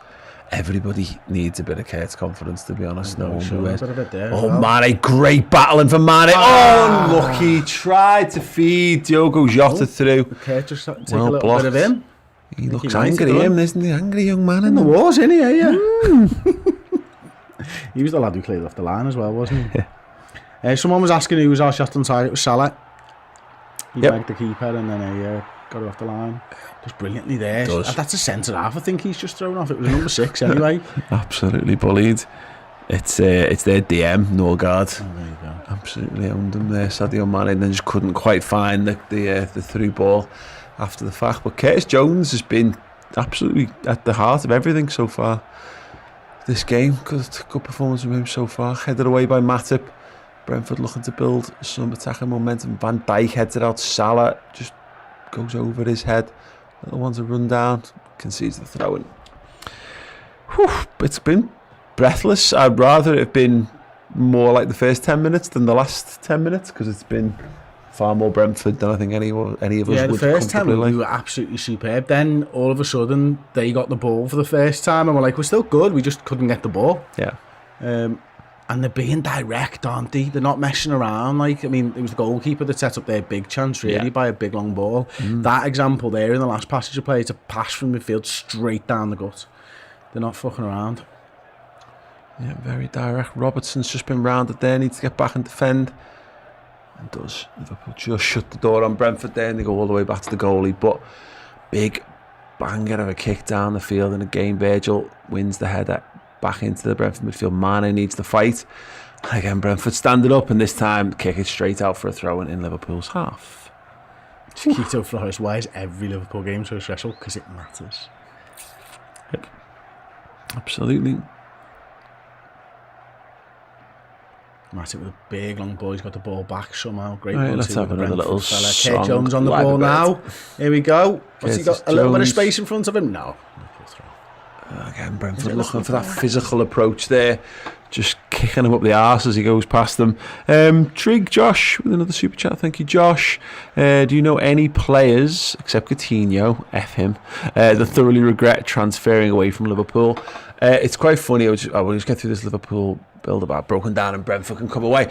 Everybody needs a bit of Kurt's confidence, to be honest. No one sure, will. a bit of it there. Oh, Mane, great battling for Mane. Oh, unlucky. Tried to feed Diogo Jota through. Kurt just take Well a little blocked. bit of him. He looks angry, isn't he? Angry young man. In the wars, isn't he? Yeah. He was the lad who cleared off the line as well, wasn't he? Someone was asking who was our shot on target. It was Salah. He bagged the keeper and then he got it off the line. Just brilliantly there. That's a centre half. I think he's just thrown off. It was number 6 anyway. Absolutely bullied. It's their DM, Norgard. Oh, there you go. Absolutely owned him there, Sadio Mane, and then just couldn't quite find the through ball after the fact. But Curtis Jones has been absolutely at the heart of everything so far. This game, good performance from him so far. Headed away by Matip. Brentford looking to build some attacking momentum. Van Dijk heads it out. Salah just goes over his head. Little ones to run down. Concedes the throw-in. It's been breathless. I'd rather it have been more like the first 10 minutes than the last 10 minutes, because it's been far more Brentford than I think any of us would. Yeah, the first time like. we were absolutely superb. Then all of a sudden they got the ball for the first time and we're like, we're still good, we just couldn't get the ball. Yeah. And they're being direct, aren't they? They're not messing around. Like, I mean, it was the goalkeeper that set up their big chance, really, by a big long ball. That example there in the last passage of play, it's a pass from midfield straight down the gut. They're not fucking around. Yeah, very direct. Robertson's just been rounded there, needs to get back and defend. And does. Liverpool just shut the door on Brentford there and they go all the way back to the goalie. But big banger of a kick down the field in a game. Virgil wins the header back into the Brentford midfield. Mane needs to fight. And again, Brentford standing up, and this time kick it straight out for a throw in Liverpool's half. Chiquito Flores, why is every Liverpool game so stressful? Because it matters. Yep. Absolutely. Matip with a big long ball. He's got the ball back somehow. Great. Right, let's have another little fella. Kurt Jones on the ball now. Here we go. What's he got? A little bit of space in front of him? No. Again, Brentford looking for that physical approach there, just kicking him up the arse as he goes past them. Trig Josh with another super chat. Thank you, Josh. Do you know any players except Coutinho, F him, that thoroughly regret transferring away from Liverpool? It's quite funny. I will just get through this Liverpool build about broken down and Brentford can come away.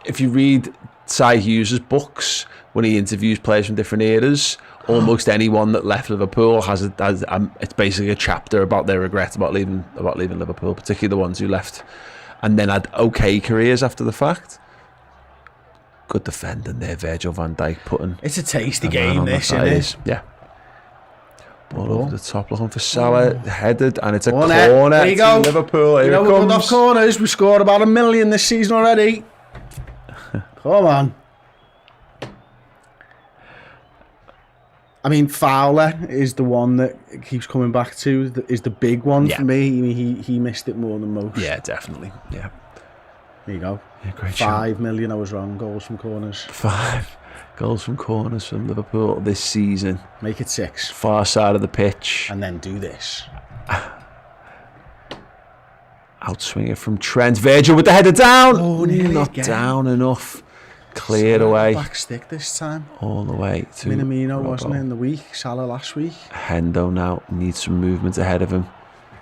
If you read Cy Hughes' books when he interviews players from different eras, almost anyone that left Liverpool has it's basically a chapter about their regrets about leaving Liverpool, particularly the ones who left and then had okay careers after the fact. Good defending there, Virgil van Dijk putting. It's a tasty game, this, isn't it? Yeah. Ball over the top, looking for Salah, headed, and it's a corner. There you go. Liverpool. Here it we're comes. good off corners. We scored about 1 million this season already. Come on. I mean, Fowler is the one that keeps coming back to, is the big one for me. I mean, he missed it more than most. Yeah, definitely. Yeah. There you go. Yeah, great 5 million, I was wrong, goals from corners. 5 goals from corners from Liverpool this season. Make it 6. Far side of the pitch. And then do this. Outswing it from Trent. Virgil with the header down. Oh, not again. Down enough. Cleared away. Back stick this time. All the way to Minamino, Robbo. wasn't it, in the week? Salah last week. Hendo now needs some movement ahead of him.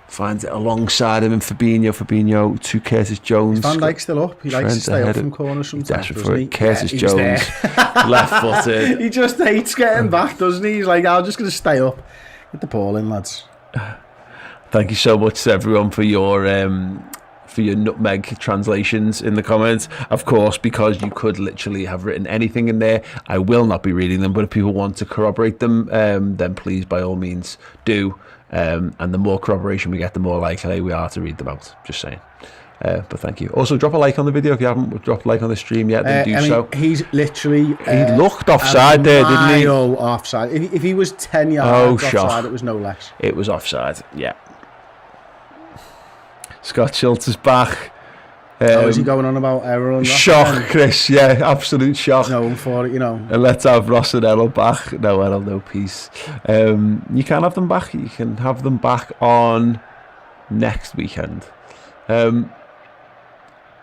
Finds it alongside him and Fabinho to Curtis Jones. Is Van Dijk still up? He likes to stay up from corners sometimes, doesn't he? Curtis Jones, left-footed. He just hates getting back, doesn't he? He's like, I'm just going to stay up. Get the ball in, lads. Thank you so much to everyone for your nutmeg translations in the comments. Of course, because you could literally have written anything in there, I will not be reading them, but if people want to corroborate them, then please by all means do. And the more corroboration we get, the more likely we are to read them out. Just saying. But thank you. Also, drop a like on the video if you haven't dropped a like on the stream yet. Then do so. He's literally he looked offside there, didn't he? Offside. If he was 10 yards offside, it was no less. It was offside. Yeah. Scott Schultz is back. Is he going on about error and shock, Chris? Yeah, absolute shock. No one for it, you know. And let's have Ross and Errol back. No Errol, no peace. You can have them back. You can have them back on next weekend.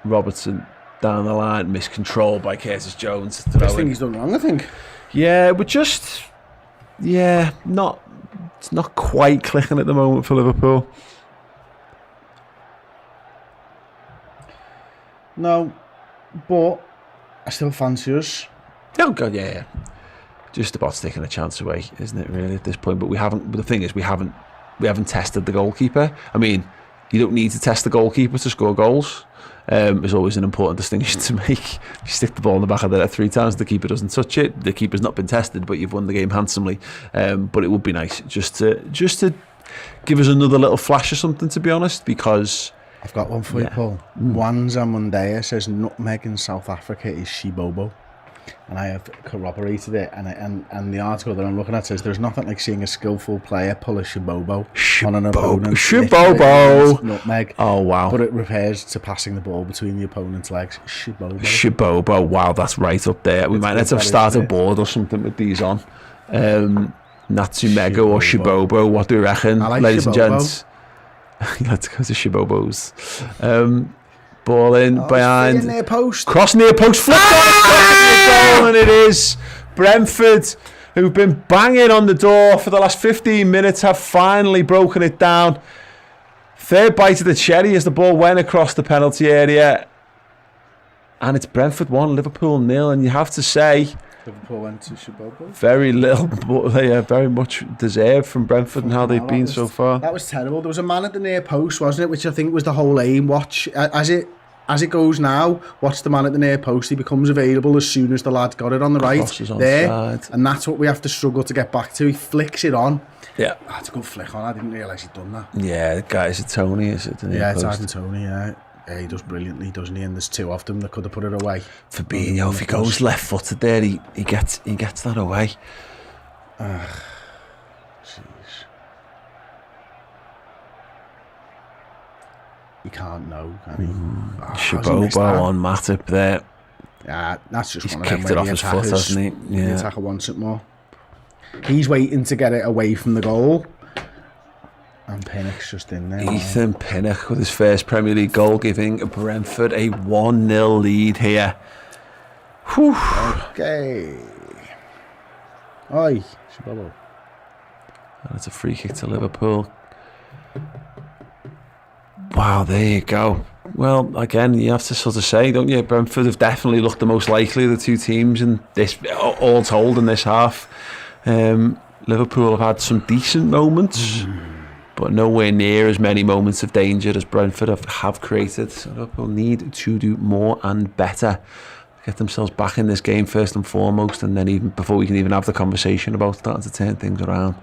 Robertson down the line, miscontrolled by Curtis Jones. Best thing he's done wrong, I think. Yeah, but it's not quite clicking at the moment for Liverpool. No, but I still fancy us. Oh God, yeah. Just about taking a chance away, isn't it? Really at this point, but we haven't. But the thing is, we haven't tested the goalkeeper. I mean, you don't need to test the goalkeeper to score goals. There's always an important distinction to make. You stick the ball in the back of the net 3 times, the keeper doesn't touch it. The keeper's not been tested, but you've won the game handsomely. But it would be nice just to give us another little flash or something. To be honest, because I've got one for you, Paul. Wanza Mundaya says nutmeg in South Africa is shibobo. And I have corroborated it, and the article that I'm looking at says there's nothing like seeing a skillful player pull a shibobo on an opponent. Shibobo! Nutmeg. Oh, wow. But it repairs to passing the ball between the opponent's legs. Shibobo. Shibobo, wow, that's right up there. We might have to start a board or something with these on. Natsumego or Shibobo, what do you reckon, ladies and gents? Let's go to Shibobos. Ball in behind. Near post. Cross near post. Flipped on goal, and it is Brentford, who've been banging on the door for the last 15 minutes, have finally broken it down. Third bite of the cherry as the ball went across the penalty area. And it's Brentford 1, Liverpool 0. And you have to say, Liverpool went to Shibobo. Very little, but they are very much deserved from Brentford and how they've been so far. That was terrible. There was a man at the near post, wasn't it? Which I think was the whole aim. Watch as it goes now. Watch the man at the near post. He becomes available as soon as the lad got it on the right there, and that's what we have to struggle to get back to. He flicks it on. Yeah, that's a good flick on. I didn't realise he'd done that. Yeah, the guy is it Tony? Is it? Yeah, it's Ivan Tony. Yeah. Yeah, he does brilliantly, doesn't he? And there's 2 of them that could have put it away. Fabinho, if he goes left-footed there, he gets that away. Jeez. You can't know, can he? Shibobo on Matip there. Yeah, that's just He's one of them. Kicked it off his foot, hasn't he? Yeah. The attacker wants it more. He's waiting to get it away from the goal. And Pinnock's just in there. Ethan Pinnock with his first Premier League goal, giving Brentford a 1-0 lead here. Whew. Okay. Oi, Shibobo. And it's a free kick to Liverpool. Wow, there you go. Well, again, you have to sort of say, don't you? Brentford have definitely looked the most likely of the 2 teams in this, all told, in this half. Liverpool have had some decent moments. But nowhere near as many moments of danger as Brentford have created. So Liverpool need to do more and better. Get themselves back in this game first and foremost, and then even before we can even have the conversation about starting to turn things around.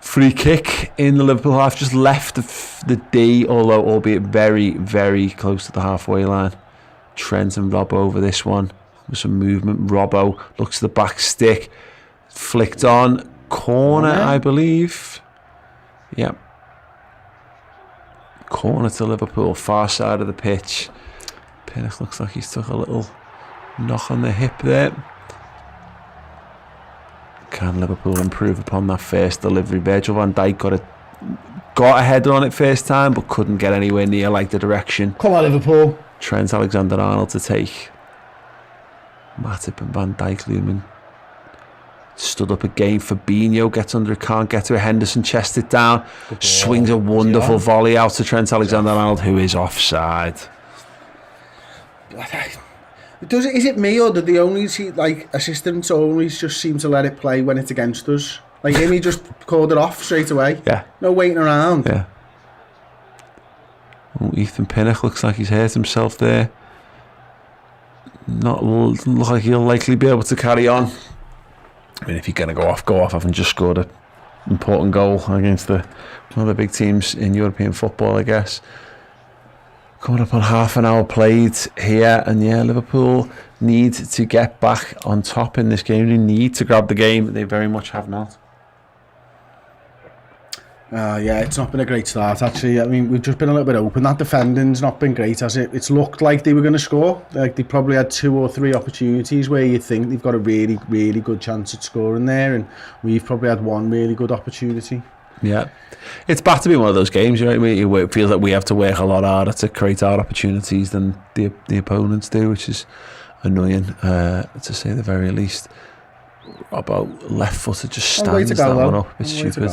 Free kick in the Liverpool half, just left the D, although albeit very, very close to the halfway line. Trent and Robbo over this one with some movement. Robbo looks to the back stick, flicked on, corner, I believe. Yep. Corner to Liverpool, far side of the pitch. Pinnock looks like he's took a little knock on the hip there. Can Liverpool improve upon that first delivery? Virgil van Dijk got a header on it first time, but couldn't get anywhere near like the direction. Come on, Liverpool. Trent Alexander-Arnold to take. Matip and Van Dijk looming. Stood up again. Fabinho gets under it, can't get to it. Henderson chests it down, swings a wonderful volley out to Trent Alexander-Arnold, who is offside. Is it me, or do the only assistants always just seem to let it play when it's against us? Like him, he just called it off straight away. Yeah. No waiting around. Yeah. Oh, Ethan Pinnock looks like he's hurt himself there. Not look like he'll likely be able to carry on. I mean, if you're going to go off, having just scored an important goal against one of the big teams in European football, I guess. Coming up on half an hour played here, and yeah, Liverpool need to get back on top in this game. They need to grab the game. They very much have not. Yeah, it's not been a great start, actually. I mean, we've just been a little bit open. That defending's not been great, has it? It's looked like they were going to score. Like they probably had 2 or 3 opportunities where you think they've got a really, really good chance at scoring there, and we've probably had 1 really good opportunity. Yeah, it's back to be one of those games, you know what I mean? It feels like we have to work a lot harder to create our opportunities than the opponents do, which is annoying, to say the very least. Robbo left footed just stands that one up. It's stupid.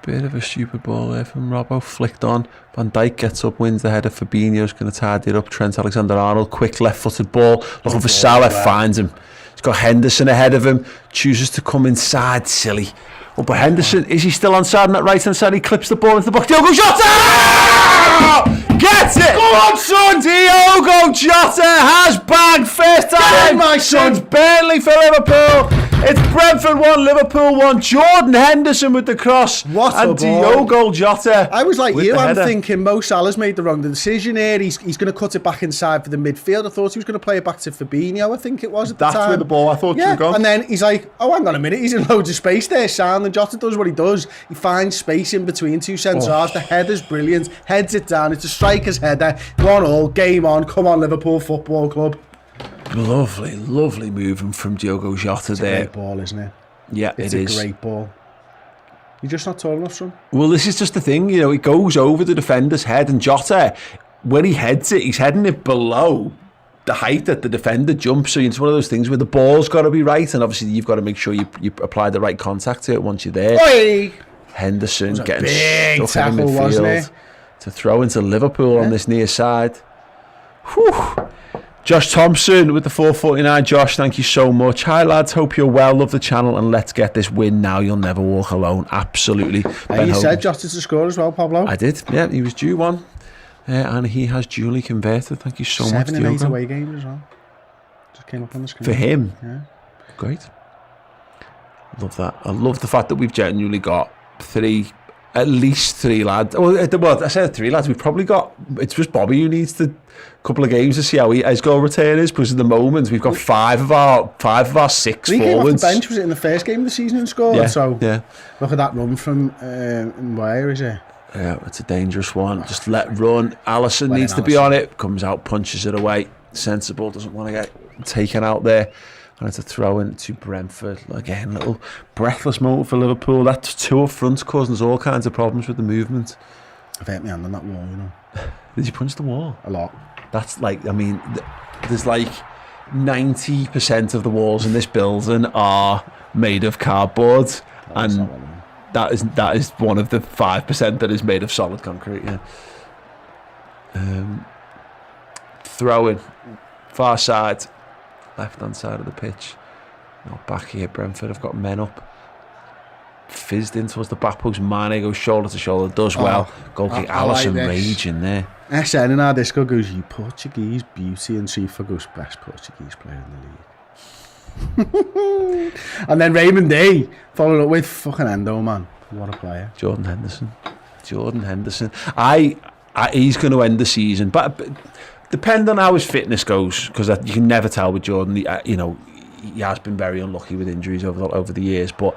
Bit of a stupid ball there from Robbo, flicked on. Van Dijk gets up, wins the header. Fabinho's going to tidy it up. Trent Alexander-Arnold, quick left-footed ball, looking for Salah, finds him. He's got Henderson ahead of him, chooses to come inside, silly. Oh, but Henderson, is he still onside on that right-hand side? He clips the ball into the box. Diogo Jota! Gets it! Go on, son! Diogo Jota has bagged first time my son. since Burnley for Liverpool. It's Brentford 1, Liverpool 1. Jordan Henderson with the cross. What and a ball. Diogo Jota. I was like with you, the I'm header. thinking Mo Salah's made the wrong decision here. He's going to cut it back inside for the midfield. I thought he was going to play it back to Fabinho, I think it was at the time. That's where the ball I thought should have gone. And then he's like, oh, hang on a minute, he's in loads of space there, sound. And Jota does what he does. He finds space in between two centre-halves. The header's brilliant. Heads it down. It's a striker's header. 1-1, game on. Come on, Liverpool Football Club. Lovely, lovely moving from Diogo Jota It's there. a great ball, isn't it? Yeah, It's it a is. great ball. You're just not tall enough, son. Well, this is just the thing, you know, it goes over the defender's head, and Jota, when he heads it, he's heading it below the height that the defender jumps. So it's one of those things where the ball's got to be right, and obviously you've got to make sure you apply the right contact to it once you're there. Oi! Henderson getting big stuck in the tackle, wasn't midfield it? to throw into Liverpool on this near side. Whew. Josh Thompson with the 449. Josh, thank you so much. Hi lads, hope you're well. Love the channel, and let's get this win now. You'll never walk alone. Absolutely. Hey, you said Jota to score as well, Pablo. I did. Yeah, he was due one, and he has duly converted. Thank you so much, 7 and 8 Diogo. away games as well. Just came up on the screen. For him. Yeah. Great. Love that. I love the fact that we've genuinely got at least three lads. Well, I said three lads. We've probably got, it's just Bobby who needs the couple of games to see how his goal return is, because at the moment we've got five of our six He came off the forwards. bench, was it in the first game of the season and scored? Yeah, So yeah. look at that run from where is it? Yeah, it's a dangerous one. Just let run. Allison Well, needs to be on it. Comes out, punches it away. Sensible, doesn't want to get taken out there. And it's a throw in to Brentford. Again, little breathless moment for Liverpool. That two up front causing us all kinds of problems with the movement. I've hit my hand on that wall, you know. Did you punch the wall? A lot. That's like, I mean, there's like 90% of the walls in this building are made of cardboard, and that is one of the 5% that is made of solid concrete. Yeah. Throwing, far side, left hand side of the pitch. Not back here. Brentford have got men up. Fizzed in towards the back post. Mane goes shoulder to shoulder, does well. Goal kick. Allison like raging there. SN in our disco goes, you Portuguese beauty, and Chifa goes, best Portuguese player in the league. And then Raymond D followed up with fucking Endo, man. What a player. Jordan Henderson. He's going to end the season, but depending on how his fitness goes, because you can never tell with Jordan. He has been very unlucky with injuries over the years, but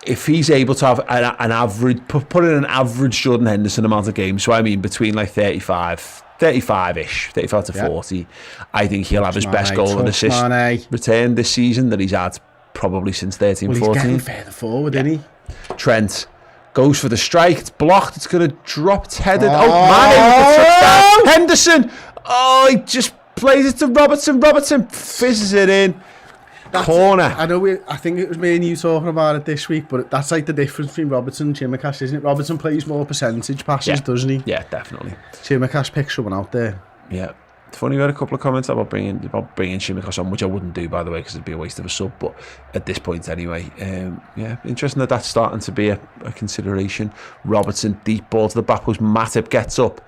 if he's able to have an average, put in an average Jordan Henderson amount of games, so I mean between like 35-ish, 35 to 40, I think he'll have his best goal and assist return this season that he's had probably since 13-14. Well, he's getting further forward, isn't he? Trent goes for the strike. It's blocked. It's going to drop. It's headed. Mane with the touchdown. Henderson. Oh, he just plays it to Robertson. Robertson fizzes it in. Corner. I know. I think it was me and you talking about it this week, but that's like the difference between Robertson and Chimikas, isn't it? Robertson plays more percentage passes, doesn't he? Yeah, definitely. Chimikas picks someone out there. Yeah. It's funny, we had a couple of comments about bringing Chimikas on, which I wouldn't do, by the way, because it'd be a waste of a sub, but at this point anyway. Interesting that that's starting to be a consideration. Robertson, deep ball to the back post. Matip gets up.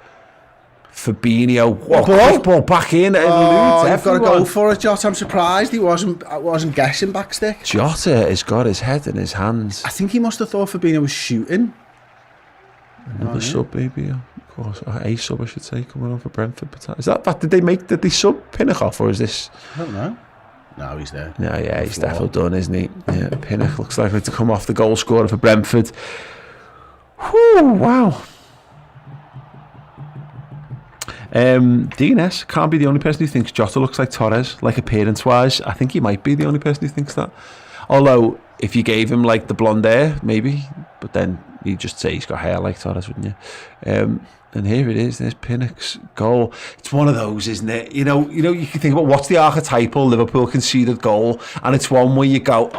Fabinho, quick ball back in. You've got to go for it, Jota. I'm surprised he wasn't guessing backstick. Jota has got his head in his hands. I think he must have thought Fabinho was shooting. Another sub, maybe. Of course, a sub, I should say, coming on for Brentford. Is that did they sub Pinnock off, or is this? I don't know. No, he's there. No, yeah, he's definitely done, isn't he? Yeah, Pinnock looks likely to come off the goal scorer for Brentford. Whew, wow. DNS can't be the only person who thinks Jota looks like Torres, like appearance-wise. I think he might be the only person who thinks that. Although, if you gave him like the blonde hair, maybe, but then you'd just say he's got hair like Torres, wouldn't you? And here it is. There's Pinnock's goal. It's one of those, isn't it? You can think about what's the archetypal Liverpool conceded goal, and it's one where you go,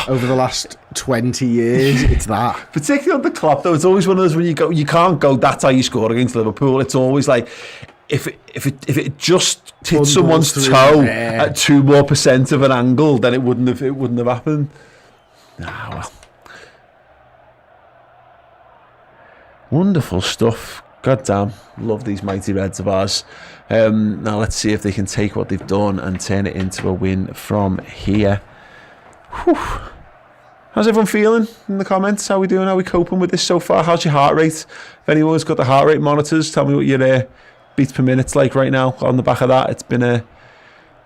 Over the last 20 years, it's that. Particularly on the Klopp, though, it's always one of those when you can't go, that's how you score against Liverpool. It's always like, if it just hit someone's toe at 2% more of an angle, then it wouldn't have happened. Well. Wonderful stuff. God damn, love these mighty Reds of ours. Now let's see if they can take what they've done and turn it into a win from here. Whew. How's everyone feeling in the comments? How are we doing? How are we coping with this so far? How's your heart rate? If anyone's got the heart rate monitors, tell me what your beats per minute's like right now. On the back of that, it's been an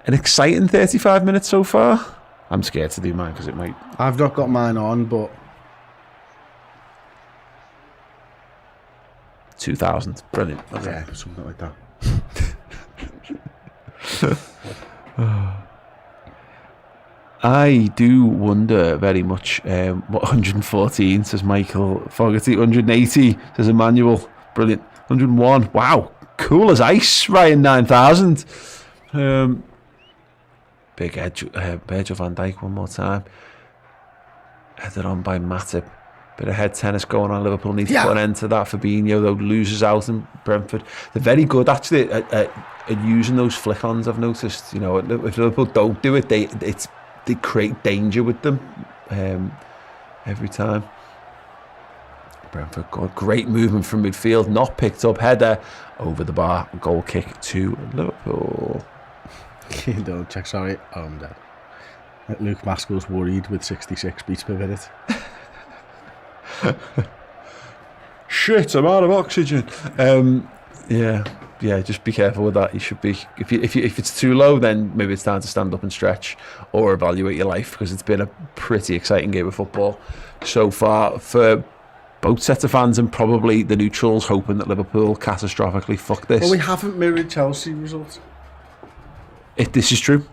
exciting 35 minutes so far. I'm scared to do mine because it might... I've not got mine on, but... 2,000. Brilliant. Okay. Yeah, something like that. I do wonder very much what 114 says Michael Fogarty. 180 says Emmanuel. Brilliant. 101. Wow. Cool as ice. Ryan 9,000. Big edge. Virgil van Dijk one more time. Headed on by Matip. Bit of head tennis going on. Liverpool need to put an end to that. Fabinho, though, loses out in Brentford. They're very good, actually, at using those flick-ons, I've noticed. You know, if Liverpool don't do it, they create danger with them every time. Brentford, good. Great movement from midfield. Not picked up. Header over the bar. Goal kick to Liverpool. Don't check, sorry. Oh, I'm dead. Luke Maskell's worried with 66 beats per minute. Shit, I'm out of oxygen. Yeah, just be careful with that. You should be, if it's too low, then maybe it's time to stand up and stretch or evaluate your life, because it's been a pretty exciting game of football so far for both sets of fans and probably the neutrals, hoping that Liverpool catastrophically fuck this. Well, we haven't mirrored Chelsea results. This is true.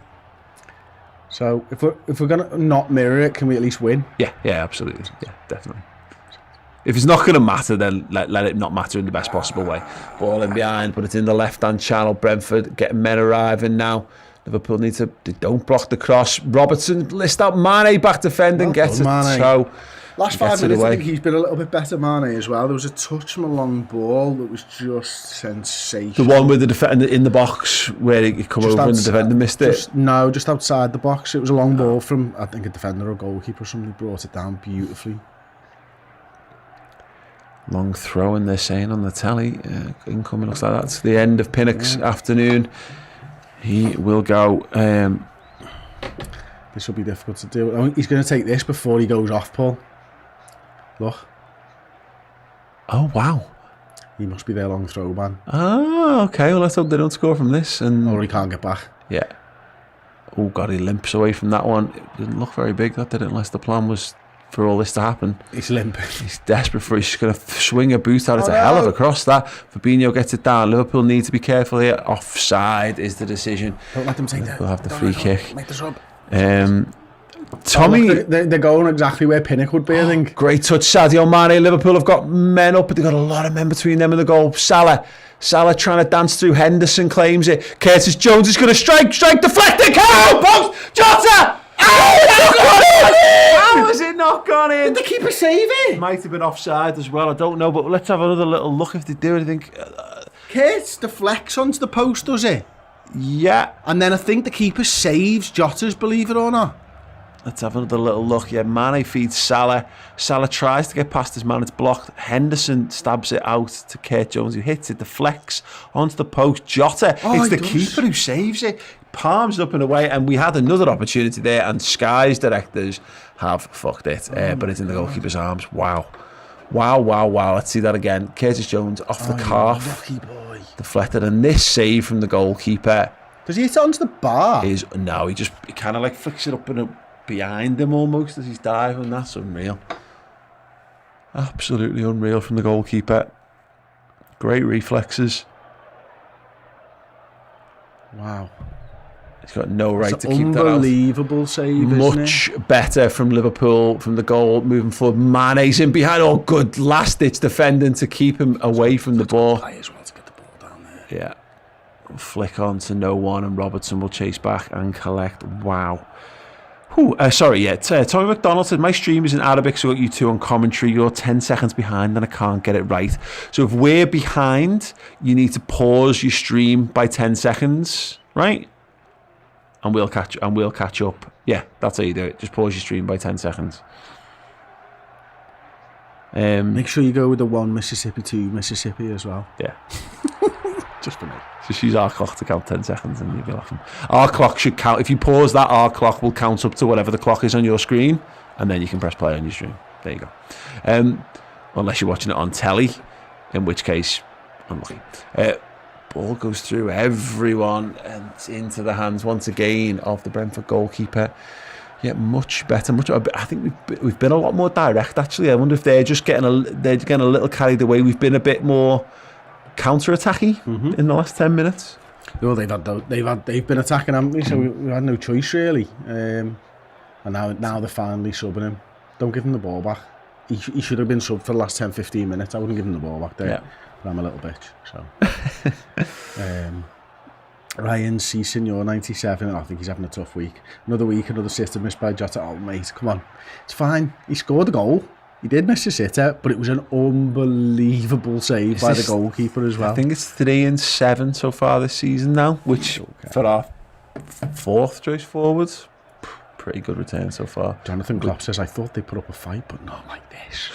So if we're gonna not mirror it, can we at least win? Yeah, absolutely. Yeah, definitely. If it's not going to matter, then let it not matter in the best possible way. Ball in behind, but it's in the left-hand channel. Brentford getting men arriving now. Liverpool need to... They don't block the cross. Robertson list out. Mane back defending, gets it. So last 5 minutes, I think he's been a little bit better, Mane, as well. There was a touch from a long ball that was just sensational. The one with the defender in the box where it come over and the defender missed it? Just outside the box. It was a long ball from, I think, a defender or goalkeeper. Somebody brought it down beautifully. Long throw, and they're saying on the telly, incoming. Looks like that's the end of Pinnock's afternoon. He will go. This will be difficult to do. I think he's going to take this before he goes off, Paul. Look. Oh, wow. He must be their long throw man. Oh, okay. Well, let's hope they don't score from this. Or he can't get back. Yeah. Oh, God, he limps away from that one. It didn't look very big, that did it, unless the plan was for all this to happen. He's limping. He's desperate for it. He's going to swing a boot out. It's a hell of a cross, that. Fabinho gets it down. Liverpool need to be careful here. Offside is the decision. Don't let them take that. We'll have the free kick. Make the sub. Tommy... They're going exactly where Pinnock would be, I think. Great touch, Sadio Mane. Liverpool have got men up, but they've got a lot of men between them and the goal. Salah trying to dance through. Henderson claims it. Curtis Jones is going to strike deflecting. Post! Jota! How has it not gone in? Did the keeper save it? Might have been offside as well, I don't know, but let's have another little look if they do anything. Kurt deflects onto the post, does it? Yeah. And then I think the keeper saves Jota's, believe it or not. Let's have another little look. Yeah, Mane feeds Salah. Salah tries to get past his man. It's blocked. Henderson stabs it out to Kurt Jones, who hits it, deflects onto the post. Jota, it's the keeper who saves it. Palms up and away, and we had another opportunity there, and Sky's directors have fucked it. But it's in the goalkeeper's arms. Wow. Let's see that again. Curtis Jones off the calf. Lucky boy. Deflected, and this save from the goalkeeper. Does he hit it onto the bar? He kind of like flicks it up and behind him almost as he's diving. That's unreal. Absolutely unreal from the goalkeeper. Great reflexes. Wow. He's got no right It's to keep that out. Unbelievable save, isn't Much better from Liverpool, from the goal, moving forward. Mane's in behind. Oh, good last-ditch defending to keep him away from the ball. Play as well to get the ball down there. Yeah. Flick on to no one, and Robertson will chase back and collect. Wow. Tommy McDonald said, my stream is in Arabic, so you two on commentary. You're 10 seconds behind and I can't get it right. So if we're behind, you need to pause your stream by 10 seconds, right? And we'll catch up. Yeah, that's how you do it. Just pause your stream by 10 seconds. Make sure you go with the 1 Mississippi, 2 Mississippi as well. Yeah. Just for me. Just use our clock to count 10 seconds and you'll be laughing. Our clock should count. If you pause that, our clock will count up to whatever the clock is on your screen, and then you can press play on your stream. There you go. Unless you're watching it on telly, in which case, unlucky. Ball goes through everyone and into the hands once again of the Brentford goalkeeper. Yeah, much better. I think we've been a lot more direct, actually. I wonder if they're just getting a little carried away. We've been a bit more counter-attacky in the last 10 minutes. Well, they've been attacking, haven't they? So we had no choice really. And now they're finally subbing him. Don't give him the ball back. He should have been subbed for the last 10-15 minutes. I wouldn't give him the ball back there. Yeah. But I'm a little bitch. So Ryan C. Senior 97. I think he's having a tough week. Another week, another sitter missed by Jota. Oh mate, come on, it's fine. He scored a goal. He did miss a sitter, but it was an unbelievable save by the goalkeeper as well. I think it's 3-7 so far this season now, which for our 4th choice forwards, pretty good return so far. Jonathan Klopp says, I thought they put up a fight, but not like this.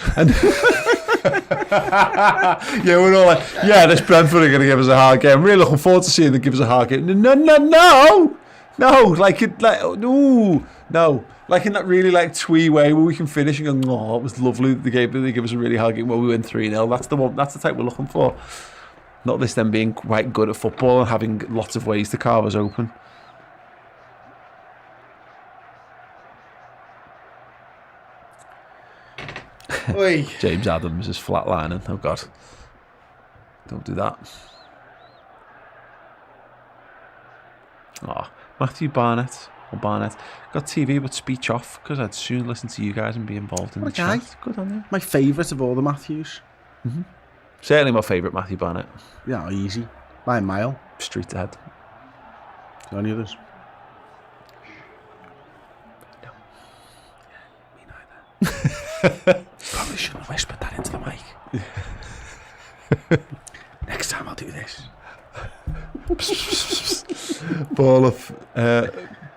Yeah, we're all like, yeah, this Brentford are going to give us a hard game. I'm really looking forward to seeing them give us a hard game. No, like in that really like twee way where we can finish and go, oh, it was lovely the game, but they give us a really hard game where we win 3-0. That's the one. That's the type we're looking for. Not this them being quite good at football and having lots of ways to carve us open. Oi. James Adams is flatlining. Oh God, don't do that. Oh, Matthew Barnett got TV but speech off because I'd soon listen to you guys and be involved in the chat. Good on you. My favourite of all the Matthews. Certainly my favourite Matthew Barnett. Yeah, easy. By a mile. Street ahead. Any others? No. Me neither. Probably shouldn't have whispered that into the mic. Next time I'll do this. Ball of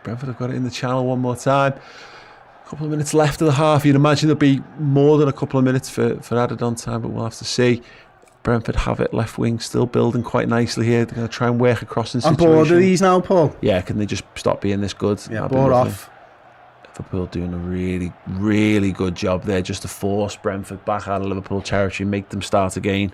Brentford have got it in the channel one more time. A couple of minutes left of the half. You'd imagine there'll be more than a couple of minutes for added on time, but we'll have to see. Brentford have it left wing, still building quite nicely here. They're going to try and work across in situation. I'm bored of these now, Paul. Yeah, can they just stop being this good? Yeah, board off. Liverpool doing a really, really good job there just to force Brentford back out of Liverpool territory, make them start again.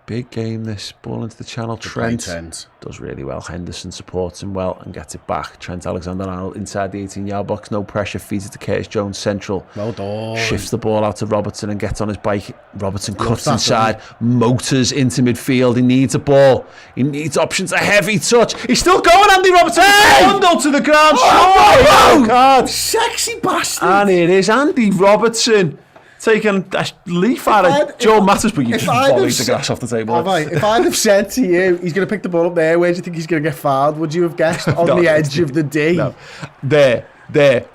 Big game this, ball into the channel. Trent does really well. Henderson supports him well and gets it back. Trent Alexander-Arnold inside the 18-yard box, no pressure, feeds it to Curtis Jones central. Well done. Shifts the ball out to Robertson and gets on his bike. Robertson cuts inside, motors into midfield. He needs a ball. He needs options. A heavy touch. He's still going, Andy Robertson. Bundle to the ground. Oh, sexy bastard. And it is Andy Robertson taking a leaf out of Joe Matters, but you just volleyed the glass off the table. If I'd have said to you, he's going to pick the ball up there, where do you think he's going to get fouled? Would you have guessed on the edge of the D? No. There,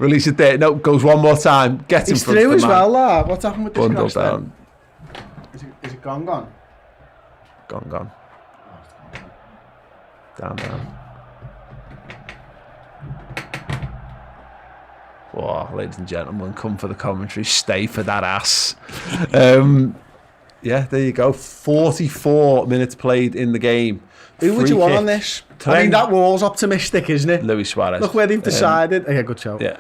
release it there. No, goes one more time. Gets in front of the man. He's through as well, lad. What's happened with this Bundle down. Is it gone? Gone. Down. Oh, ladies and gentlemen, come for the commentary, stay for that ass. Yeah, there you go. 44 minutes played in the game. Who would you want on this? I mean, that wall's optimistic, isn't it? Luis Suarez. Look where they've decided. Yeah, good show. Yeah.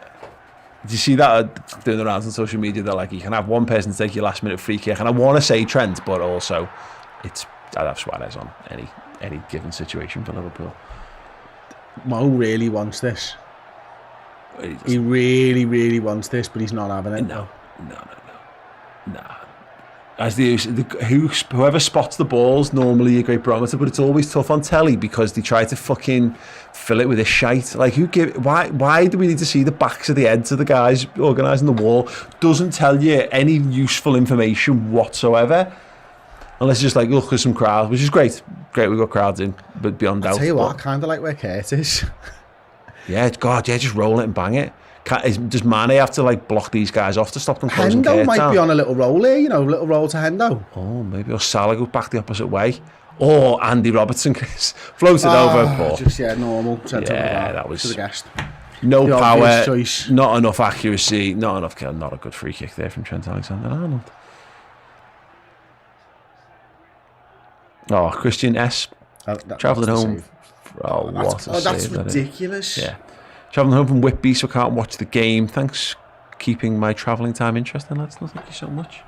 Did you see that doing the rounds on social media? They're like, you can have one person take your last minute free kick, and I want to say Trent, but also I'd have Suarez on any given situation for Liverpool. Mo really wants this. He really, really wants this, but he's not having it. No. as whoever spots the ball's normally a great barometer, but it's always tough on telly because they try to fucking fill it with a shite. Like, why do we need to see the backs of the heads of the guys organising the wall? Doesn't tell you any useful information whatsoever. Unless it's just like, look, there's some crowds, which is great. Great, we've got crowds in, but beyond doubt. I'll tell you what, I kind of like where Kurt is. Yeah, God, yeah, just roll it and bang it. Does Mane have to like block these guys off to stop them closing Hendo Kurt might down? be on a little roll here, little roll to Hendo. Oh, maybe. Or Salah goes back the opposite way. Or Andy Robertson floats it over. But Just, normal. That was to the guest. no The power, obvious choice. not enough accuracy, not a good free kick there from Trent Alexander-Arnold. Oh, Christian S. Travelling home. Oh, that's ridiculous. Yeah. Travelling home from Whitby, so I can't watch the game. Thanks keeping my travelling time interesting, lads. No, thank you so much.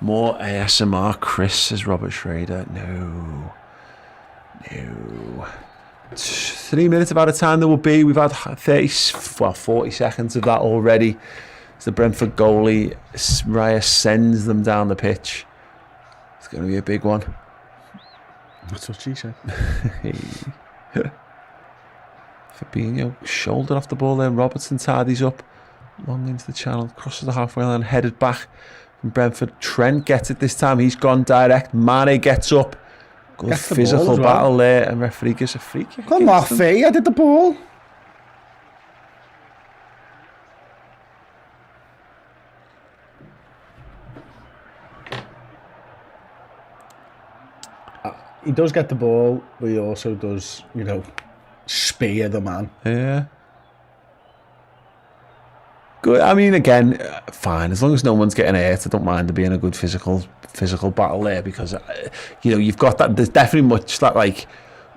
More ASMR, Chris, says Robert Schrader. No. 3 minutes about the time there will be. We've had 40 seconds of that already. It's the Brentford goalie. Raya sends them down the pitch. It's going to be a big one. That's what she said. Fabinho shouldered off the ball there. Robertson tidies up. Long into the channel. Crosses the halfway line. Headed back from Brentford. Trent gets it this time. He's gone direct. Mane gets up. Good physical battle there. And referee gives a free kick. Come off, I did the ball. He does get the ball, but he also does, spear the man. Yeah. Good. I mean, again, fine. As long as no one's getting hurt, I don't mind there being a good physical battle there because, you've got that. There's definitely much that, like,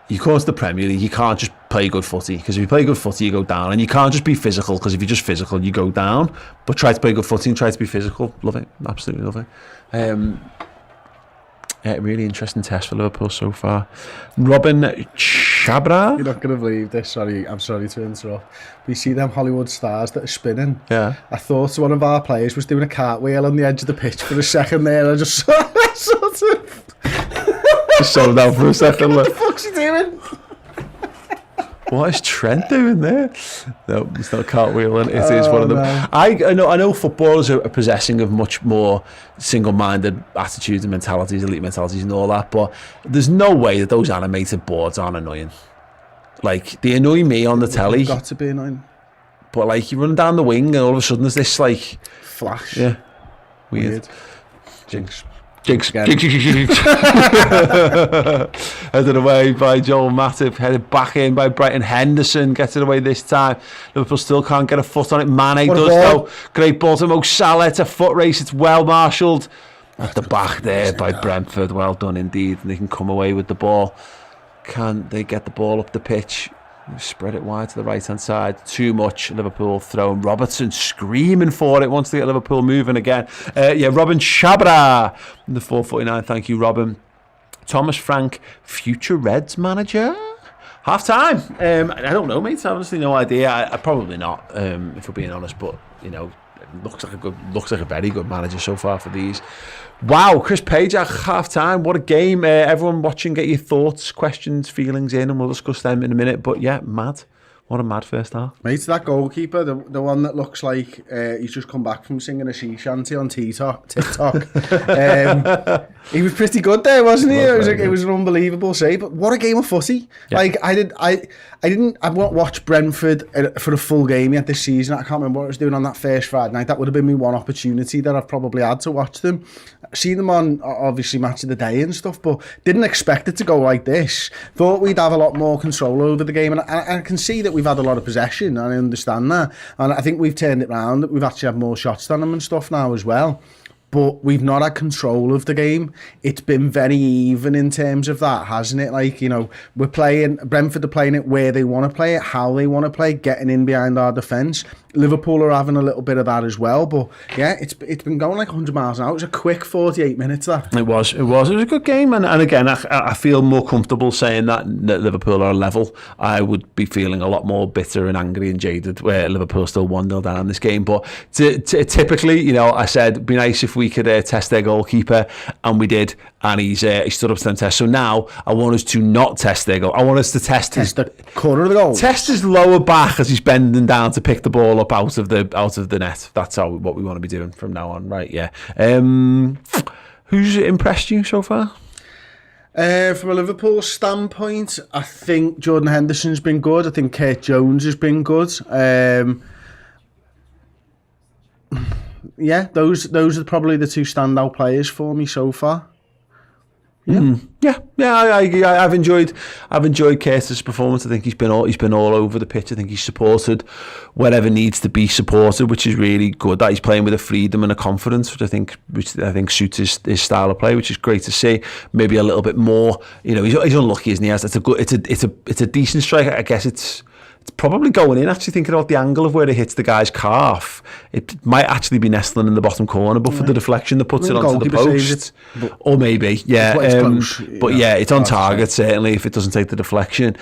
you come to the Premier League, you can't just play good footy because if you play good footy, you go down. And you can't just be physical because if you're just physical, you go down. But try to play good footy and try to be physical. Love it. Absolutely love it. Yeah, really interesting test for Liverpool so far. Robin Chabra. You're not going to believe this. Sorry, I'm sorry to interrupt. We see them Hollywood stars that are spinning. Yeah. I thought one of our players was doing a cartwheel on the edge of the pitch for a second there. I just sort of... Just slowed down for a second. What the fuck's he doing? What is Trent doing there? No, it's not cartwheeling. It is one of them. No. I know footballers are possessing of much more single-minded attitudes and mentalities, elite mentalities and all that, but there's no way that those animated boards aren't annoying. Like, they annoy me on the telly. They've got to be annoying. But, like, you run down the wing and all of a sudden there's this, like... Flash. Yeah. Weird. Jinx. Headed away by Joel Matip, headed back in by Brighton. Henderson gets it away this time. Liverpool still can't get a foot on it. Mane does though. Great ball to Mo Salah. It's a foot race. It's well marshalled at the back there by Brentford. Well done indeed. And they can come away with the ball. Can they get the ball up the pitch? Spread it wide to the right hand side. Too much. Liverpool throwing. Robertson screaming for it. Wants to get Liverpool moving again. Robin Chabra the 449. Thank you, Robin. Thomas Frank, future Reds manager. Half time. I don't know, mate. I honestly no idea. I probably not. If we're being honest, but looks like a very good manager so far for these. Wow, Chris Page at half time. What a game. Everyone watching, get your thoughts, questions, feelings in, and we'll discuss them in a minute. But yeah, mad. What a mad first half. Mate, that goalkeeper, the one that looks like he's just come back from singing a sea shanty on TikTok. He was pretty good there, wasn't he? It was an unbelievable save. But what a game of footy! Yeah. Like I won't watch Brentford for a full game yet this season. I can't remember what I was doing on that first Friday night. That would have been my one opportunity that I've probably had to watch them. Seen them on obviously Match of the Day and stuff, but didn't expect it to go like this. Thought we'd have a lot more control over the game, and I can see that we've had a lot of possession, and I understand that, and I think we've turned it around. We've actually had more shots than them and stuff now as well. But we've not had control of the game. It's been very even in terms of that, hasn't it? Like, we're playing, Brentford are playing it where they want to play it, how they want to play, getting in behind our defence. Liverpool are having a little bit of that as well. But yeah, it's been going like 100 miles an hour. It was a quick 48 minutes that. It was a good game. And again, I feel more comfortable saying that Liverpool are level. I would be feeling a lot more bitter and angry and jaded where Liverpool still 1-0 down in this game. But typically, I said it'd be nice if we we could test their goalkeeper, and we did, and he stood up to them test. So now I want us to not test their goal. I want us to test the corner of the goal. Test his lower back as he's bending down to pick the ball up out of the net. That's what we want to be doing from now on, right? Yeah. Who's impressed you so far? From a Liverpool standpoint, I think Jordan Henderson's been good. I think Kurt Jones has been good. Yeah, those are probably the two standout players for me so far. Yeah, I've enjoyed Curtis' performance. I think he's been all over the pitch. I think he's supported wherever needs to be supported, which is really good. That he's playing with a freedom and a confidence, which I think suits his style of play, which is great to see. Maybe a little bit more. You know, he's unlucky, isn't he? It's a decent strike. I guess it's probably going in, actually thinking about the angle of where it hits the guy's calf. It might actually be nestling in the bottom corner, but for the deflection that puts it onto the post. Or maybe, yeah. But yeah, it's on target, certainly, if it doesn't take the deflection.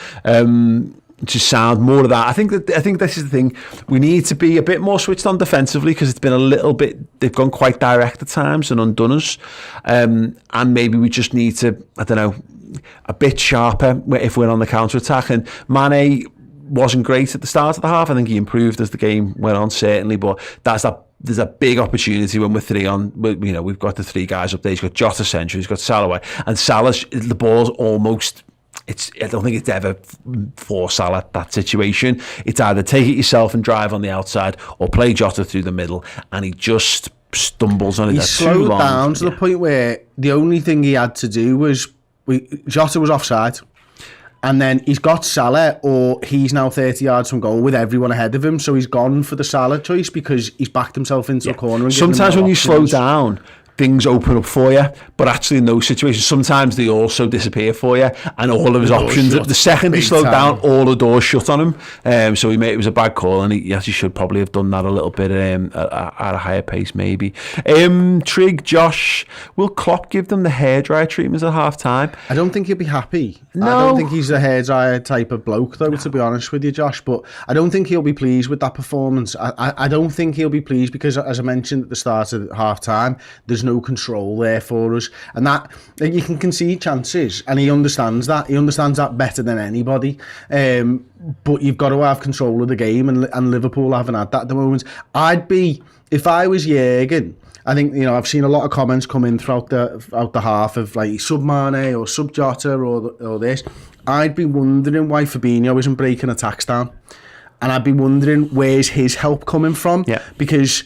Just sound more of that. I think this is the thing. We need to be a bit more switched on defensively, because it's been a little bit, they've gone quite direct at times and undone us. And maybe we just need to, I don't know, a bit sharper if we're on the counter-attack. And Mane wasn't great at the start of the half. I think he improved as the game went on, certainly, but there's a big opportunity when we're three on. You know, we've got the three guys up there. He's got Jota central, he's got Salah away, and Salah's, the ball's almost, I don't think it's ever for Salah, that situation. It's either take it yourself and drive on the outside, or play Jota through the middle, and he just stumbles on it. He slowed down to the point where the only thing he had to do was, Jota was offside. And then he's got Salah, or he's now 30 yards from goal with everyone ahead of him. So he's gone for the Salah choice because he's backed himself into a corner. And sometimes when you slow down, things open up for you. But actually in those situations, sometimes they also disappear for you. And all of his options, the second he slowed down, all the doors shut on him. So it was a bad call, and he actually should probably have done that a little bit at a higher pace, maybe. Trig, Josh, will Klopp give them the hairdryer treatments at half-time? I don't think he'll be happy. No. I don't think he's a hairdryer type of bloke, though, to be honest with you, Josh. But I don't think he'll be pleased with that performance. I don't think he'll be pleased because, as I mentioned at the start of half-time, there's no control there for us, and that you can concede chances, and he understands that better than anybody, but you've got to have control of the game, and Liverpool haven't had that at the moment. If I was Jürgen, I think, you know, I've seen a lot of comments come in throughout the half of like sub Mane or sub Jota or this. I'd be wondering why Fabinho isn't breaking attacks down, and I'd be wondering where's his help coming from, because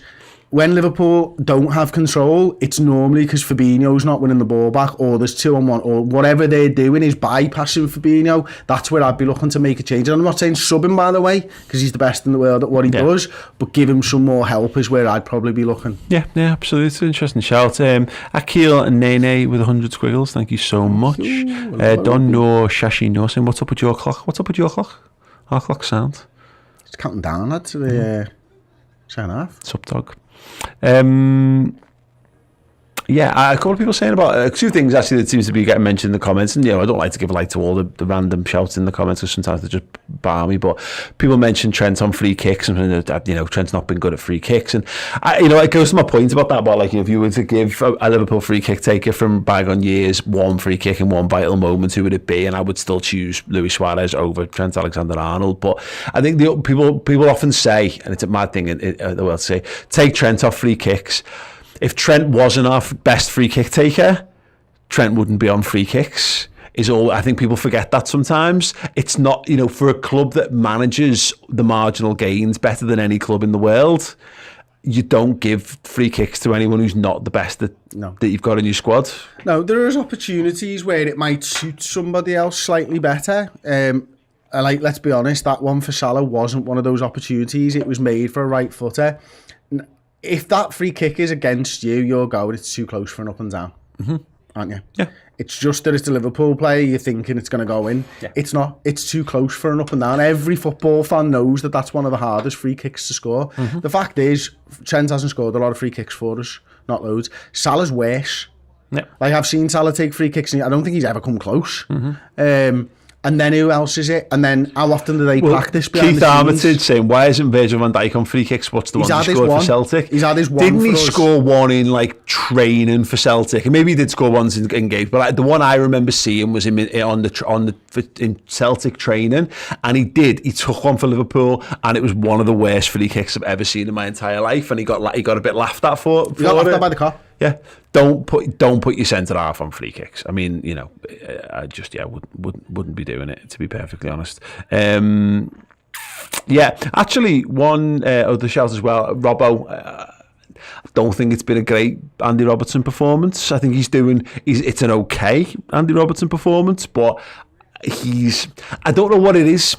when Liverpool don't have control, it's normally because Fabinho's not winning the ball back, or there's 2-on-1, or whatever they're doing is bypassing Fabinho. That's where I'd be looking to make a change. And I'm not saying sub him, by the way, because he's the best in the world at what he does, but give him some more help is where I'd probably be looking. Yeah, absolutely. It's an interesting shout. Akil and Nene with 100 squiggles, thank you so much. Don No Shashi No saying, what's up with your clock? Our clock sound. It's counting down, lad, to the second half. Sup, dog. A couple of people saying about two things actually that seems to be getting mentioned in the comments, and you know, I don't like to give a like to all the random shouts in the comments because sometimes they just bar me, but people mention Trent on free kicks, and you know, Trent's not been good at free kicks, and it goes to my point about that, about like, if you were to give a Liverpool free kick taker from bygone years one free kick in one vital moment, who would it be? And I would still choose Luis Suarez over Trent Alexander-Arnold. But I think the people often say, and it's a mad thing in the world to say, take Trent off free kicks. If Trent wasn't our best free kick taker, Trent wouldn't be on free kicks. I think people forget that sometimes. It's not, you know, for a club that manages the marginal gains better than any club in the world, you don't give free kicks to anyone who's not the best that you've got in your squad. No, there is opportunities where it might suit somebody else slightly better. Like, let's be honest, that one for Salah wasn't one of those opportunities. It was made for a right footer. If that free kick is against you, you're going, it's too close for an up and down, aren't you? Yeah. It's just that it's a Liverpool player, you're thinking it's going to go in. Yeah. It's not. It's too close for an up and down. Every football fan knows that that's one of the hardest free kicks to score. The fact is, Trent hasn't scored a lot of free kicks for us, not loads. Salah's worse. Yeah. Like, I've seen Salah take free kicks, and I don't think he's ever come close. And then who else is it? And then how often do they practice behind Keith the scenes? Armitage saying, why isn't Virgil van Dijk on free kicks? What's the one he scored for Celtic? He's had his one. Didn't he for us. score one in like training for Celtic? And maybe he did score ones in games, but the one I remember seeing was him in Celtic training, and he took one for Liverpool, and it was one of the worst free kicks I've ever seen in my entire life, and he got a bit laughed at for He got laughed at by the cop. Yeah, don't put your centre half on free kicks. I mean, you know, I just wouldn't be doing it, to be perfectly honest. Yeah, actually, one other shout as well, Robbo. I don't think it's been a great Andy Robertson performance. I think it's an okay Andy Robertson performance, but I don't know what it is.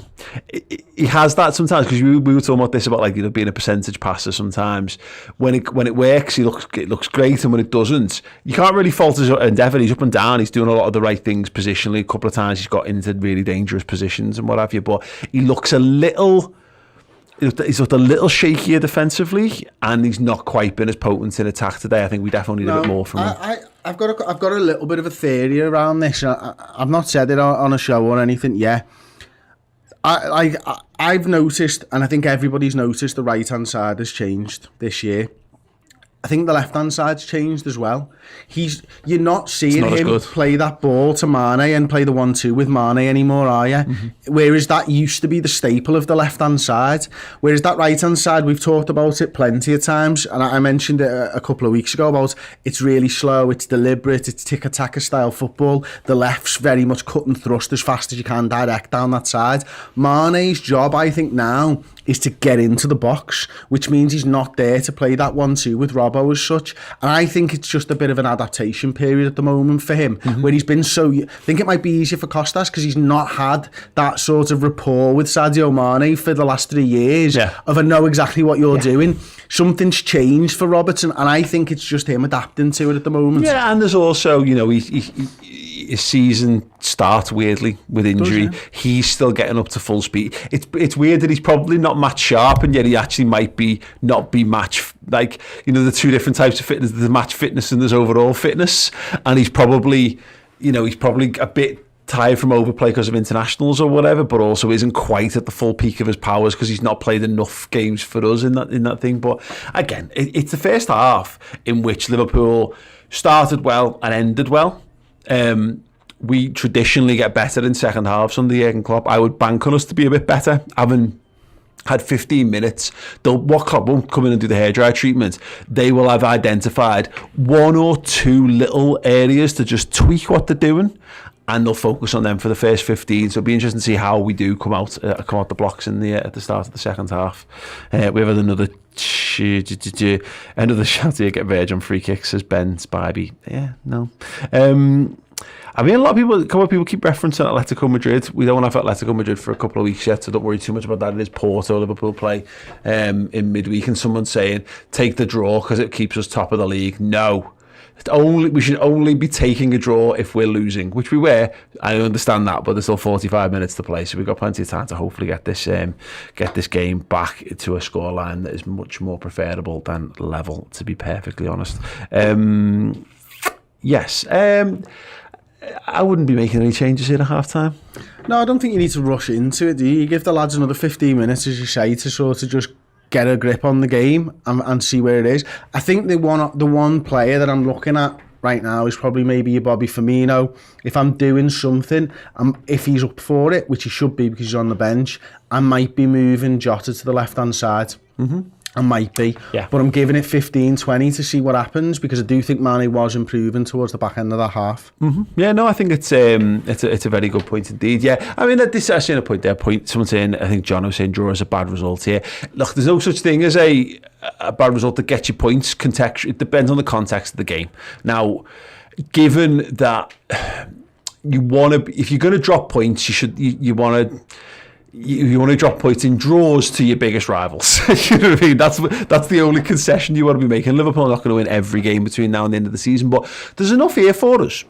He has that sometimes, because we were talking about this, about like, you know, being a percentage passer sometimes. When it works, it looks great, and when it doesn't, you can't really fault his endeavour. He's up and down, he's doing a lot of the right things positionally. A couple of times he's got into really dangerous positions and what have you, but he looks he's looked a little shakier defensively, and he's not quite been as potent in attack today. I think we definitely need a bit more from him. I've got a little bit of a theory around this. I've not said it on a show or anything yet. I've noticed, and I think everybody's noticed, the right-hand side has changed this year. I think the left-hand side's changed as well. You're not seeing him play that ball to Mane and play the 1-2 with Mane anymore, are you? Mm-hmm. Whereas that used to be the staple of the left-hand side. Whereas that right-hand side, we've talked about it plenty of times, and I mentioned it a couple of weeks ago about it's really slow, it's deliberate, it's tick-a-tacker style football. The left's very much cut and thrust as fast as you can, direct down that side. Mane's job, I think, now is to get into the box, which means he's not there to play that 1-2 with Robbo as such. And I think it's just a bit of an adaptation period at the moment for him, where he's been I think it might be easier for Costas because he's not had that sort of rapport with Sadio Mane for the last 3 years of I know exactly what you're doing. Something's changed for Robertson, and I think it's just him adapting to it at the moment. Yeah, and there's also, you know, his season starts weirdly with injury. He's still getting up to full speed. It's weird that he's probably not match sharp, and yet he actually might not be match, like, you know, the two different types of fitness. There's match fitness and there's overall fitness, and he's probably a bit tired from overplay because of internationals or whatever, but also isn't quite at the full peak of his powers because he's not played enough games for us in that thing. But again, it's the first half in which Liverpool started well and ended well. We traditionally get better in second halves under Jurgen Klopp. I would bank on us to be a bit better, having had 15 minutes. What Klopp won't come in and do the hairdryer treatment. They will have identified 1 or 2 little areas to just tweak what they're doing, and they'll focus on them for the first 15. So it'll be interesting to see how we do come out the blocks in at the start of the second half. We have another shout here, get Virgil on free kicks, says Ben Spivey. Yeah, no. I mean, a couple of people keep referencing Atletico Madrid. We don't have Atletico Madrid for a couple of weeks yet, so don't worry too much about that. It is Porto, Liverpool play in midweek, and someone's saying, take the draw because it keeps us top of the league. No. We should only be taking a draw if we're losing, which we were. I understand that, but there's still 45 minutes to play, so we've got plenty of time to hopefully get this game back to a scoreline that is much more preferable than level, to be perfectly honest. Yes. I wouldn't be making any changes here at half-time. No, I don't think you need to rush into it, do you? You give the lads another 15 minutes, as you say, to sort of just get a grip on the game and see where it is. I think the one player that I'm looking at right now is probably maybe your Bobby Firmino. If I'm doing something, if he's up for it, which he should be because he's on the bench, I might be moving Jota to the left-hand side. Mm-hmm. I might be, but I'm giving it 15-20 to see what happens, because I do think Mane was improving towards the back end of that half. Mm-hmm. Yeah, no, I think it's a very good point indeed. Yeah, I mean, this actually a point there. Someone saying, I think John was saying, draw is a bad result here. Look, there's no such thing as a bad result that gets you points. It depends on the context of the game. Now, given that you want to, if you're going to drop points, you want to drop points in draws to your biggest rivals. You know what I mean? That's the only concession you want to be making. Liverpool are not going to win every game between now and the end of the season, but there's enough here for us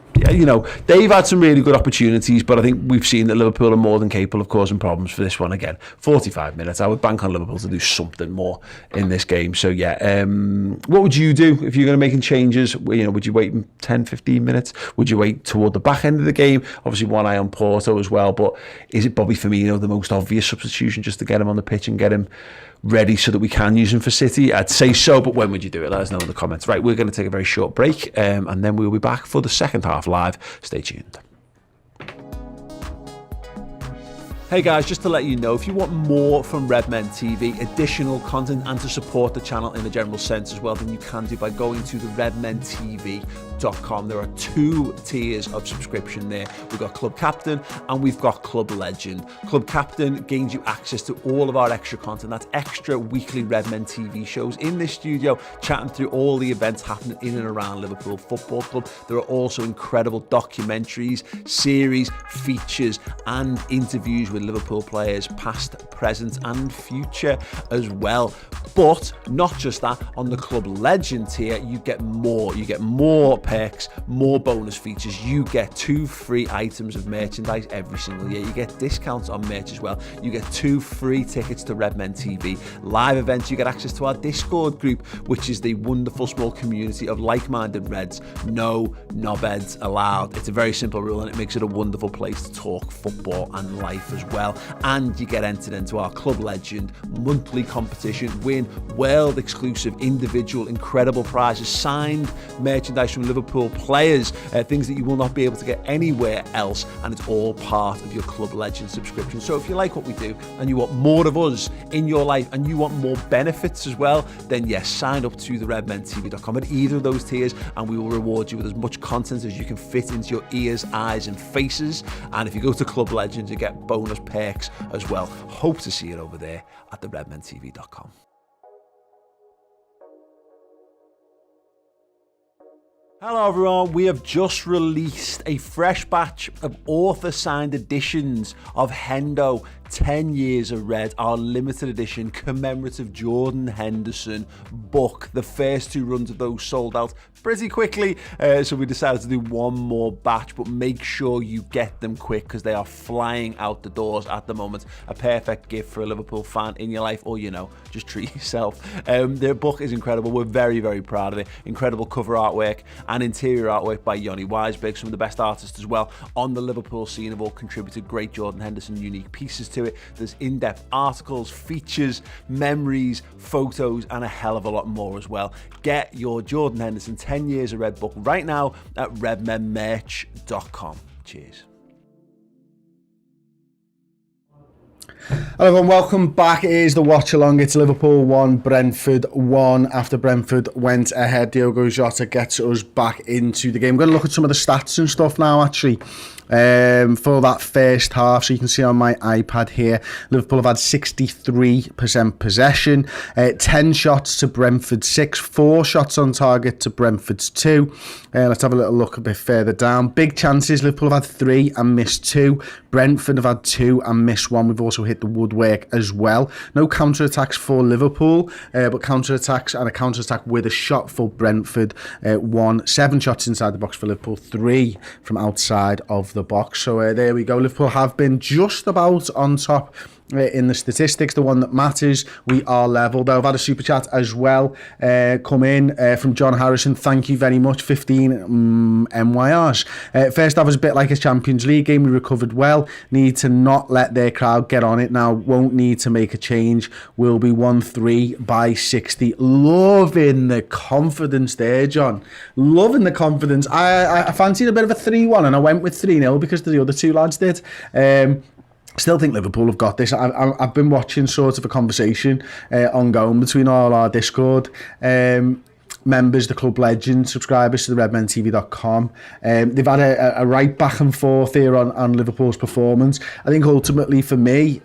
they've had some really good opportunities, but I think we've seen that Liverpool are more than capable of causing problems for this one again. 45 minutes. I would bank on Liverpool to do something more in this game. So what would you do if you're going to make changes? Would you wait 10, 15 minutes? Would you wait toward the back end of the game? Obviously, one eye on Porto as well. But is it Bobby Firmino the most obvious substitution just to get him on the pitch and get him ready so that we can use him for City? I'd say so, but when would you do it? Let us know in the comments. Right, we're going to take a very short break, and then we'll be back for the second half live. Stay tuned. Hey guys, just to let you know, if you want more from Redmen TV, additional content, and to support the channel in a general sense as well, then you can do by going to the redmentv.com. There are 2 tiers of subscription there. We've got Club Captain and we've got Club Legend. Club Captain gains you access to all of our extra content. That's extra weekly Redmen TV shows in this studio, chatting through all the events happening in and around Liverpool Football Club. There are also incredible documentaries, series, features, and interviews with Liverpool players, past, present, and future as well. But not just that, on the Club Legend tier, you get more. You get more perks, more bonus features. You get 2 free items of merchandise every single year. You get discounts on merch as well. You get 2 free tickets to Redmen TV. Live events, you get access to our Discord group, which is the wonderful small community of like-minded Reds. No knobheads allowed. It's a very simple rule, and it makes it a wonderful place to talk football and life as well. And you get entered into our Club Legend monthly competition, win world exclusive individual incredible prizes, signed merchandise from Liverpool players, things that you will not be able to get anywhere else, and it's all part of your Club Legend subscription. So if you like what we do and you want more of us in your life and you want more benefits as well, then yes, sign up to the redmentv.com at either of those tiers, and we will reward you with as much content as you can fit into your ears, eyes and faces. And if you go to Club Legends, you get bonus perks as well. Hope to see it over there at the redmentv.com. Hello everyone, we have just released a fresh batch of author signed editions of Hendo 10 Years of Red, our limited edition commemorative Jordan Henderson book. The first 2 runs of those sold out pretty quickly, so we decided to do one more batch, but make sure you get them quick because they are flying out the doors at the moment. A perfect gift for a Liverpool fan in your life, or just treat yourself. Their book is incredible. We're very, very proud of it. Incredible cover artwork and interior artwork by Jonny Weisberg, some of the best artists as well on the Liverpool scene have all contributed great Jordan Henderson unique pieces to it. There's in-depth articles, features, memories, photos, and a hell of a lot more as well. Get your Jordan Henderson 10 Years of Red book right now at redmenmerch.com. Cheers. Hello everyone, welcome back. It is the watch along. It's Liverpool 1, Brentford 1. After Brentford went ahead, Diogo Jota gets us back into the game. I'm going to look at some of the stats and stuff now actually for that first half. So you can see on my iPad here, Liverpool have had 63% possession, 10 shots to Brentford's 6, 4 shots on target to Brentford's 2. Let's have a little look a bit further down. Big chances, Liverpool have had 3 and missed 2. Brentford have had 2 and missed 1. We've also hit the woodwork as well. No counter-attacks for Liverpool, but counter-attacks and a counter-attack with a shot for Brentford. 7 shots inside the box for Liverpool, 3 from outside of the box. So there we go. Liverpool have been just about on top in the statistics, the one that matters. We are level. Though I've had a super chat as well come in from John Harrison. Thank you very much. 15 MYRs. First half was a bit like a Champions League game. We recovered well. Need to not let their crowd get on it now. Won't need to make a change. We'll be 1-3 by 60. Loving the confidence there, John. Loving the confidence. I fancied a bit of a 3-1 and I went with 3-0 because the other 2 lads did. Still think Liverpool have got this. I've been watching sort of a conversation ongoing between all our Discord members, the Club Legend subscribers to the redmentv.com. They've had a right back and forth here on Liverpool's performance. I think ultimately for me,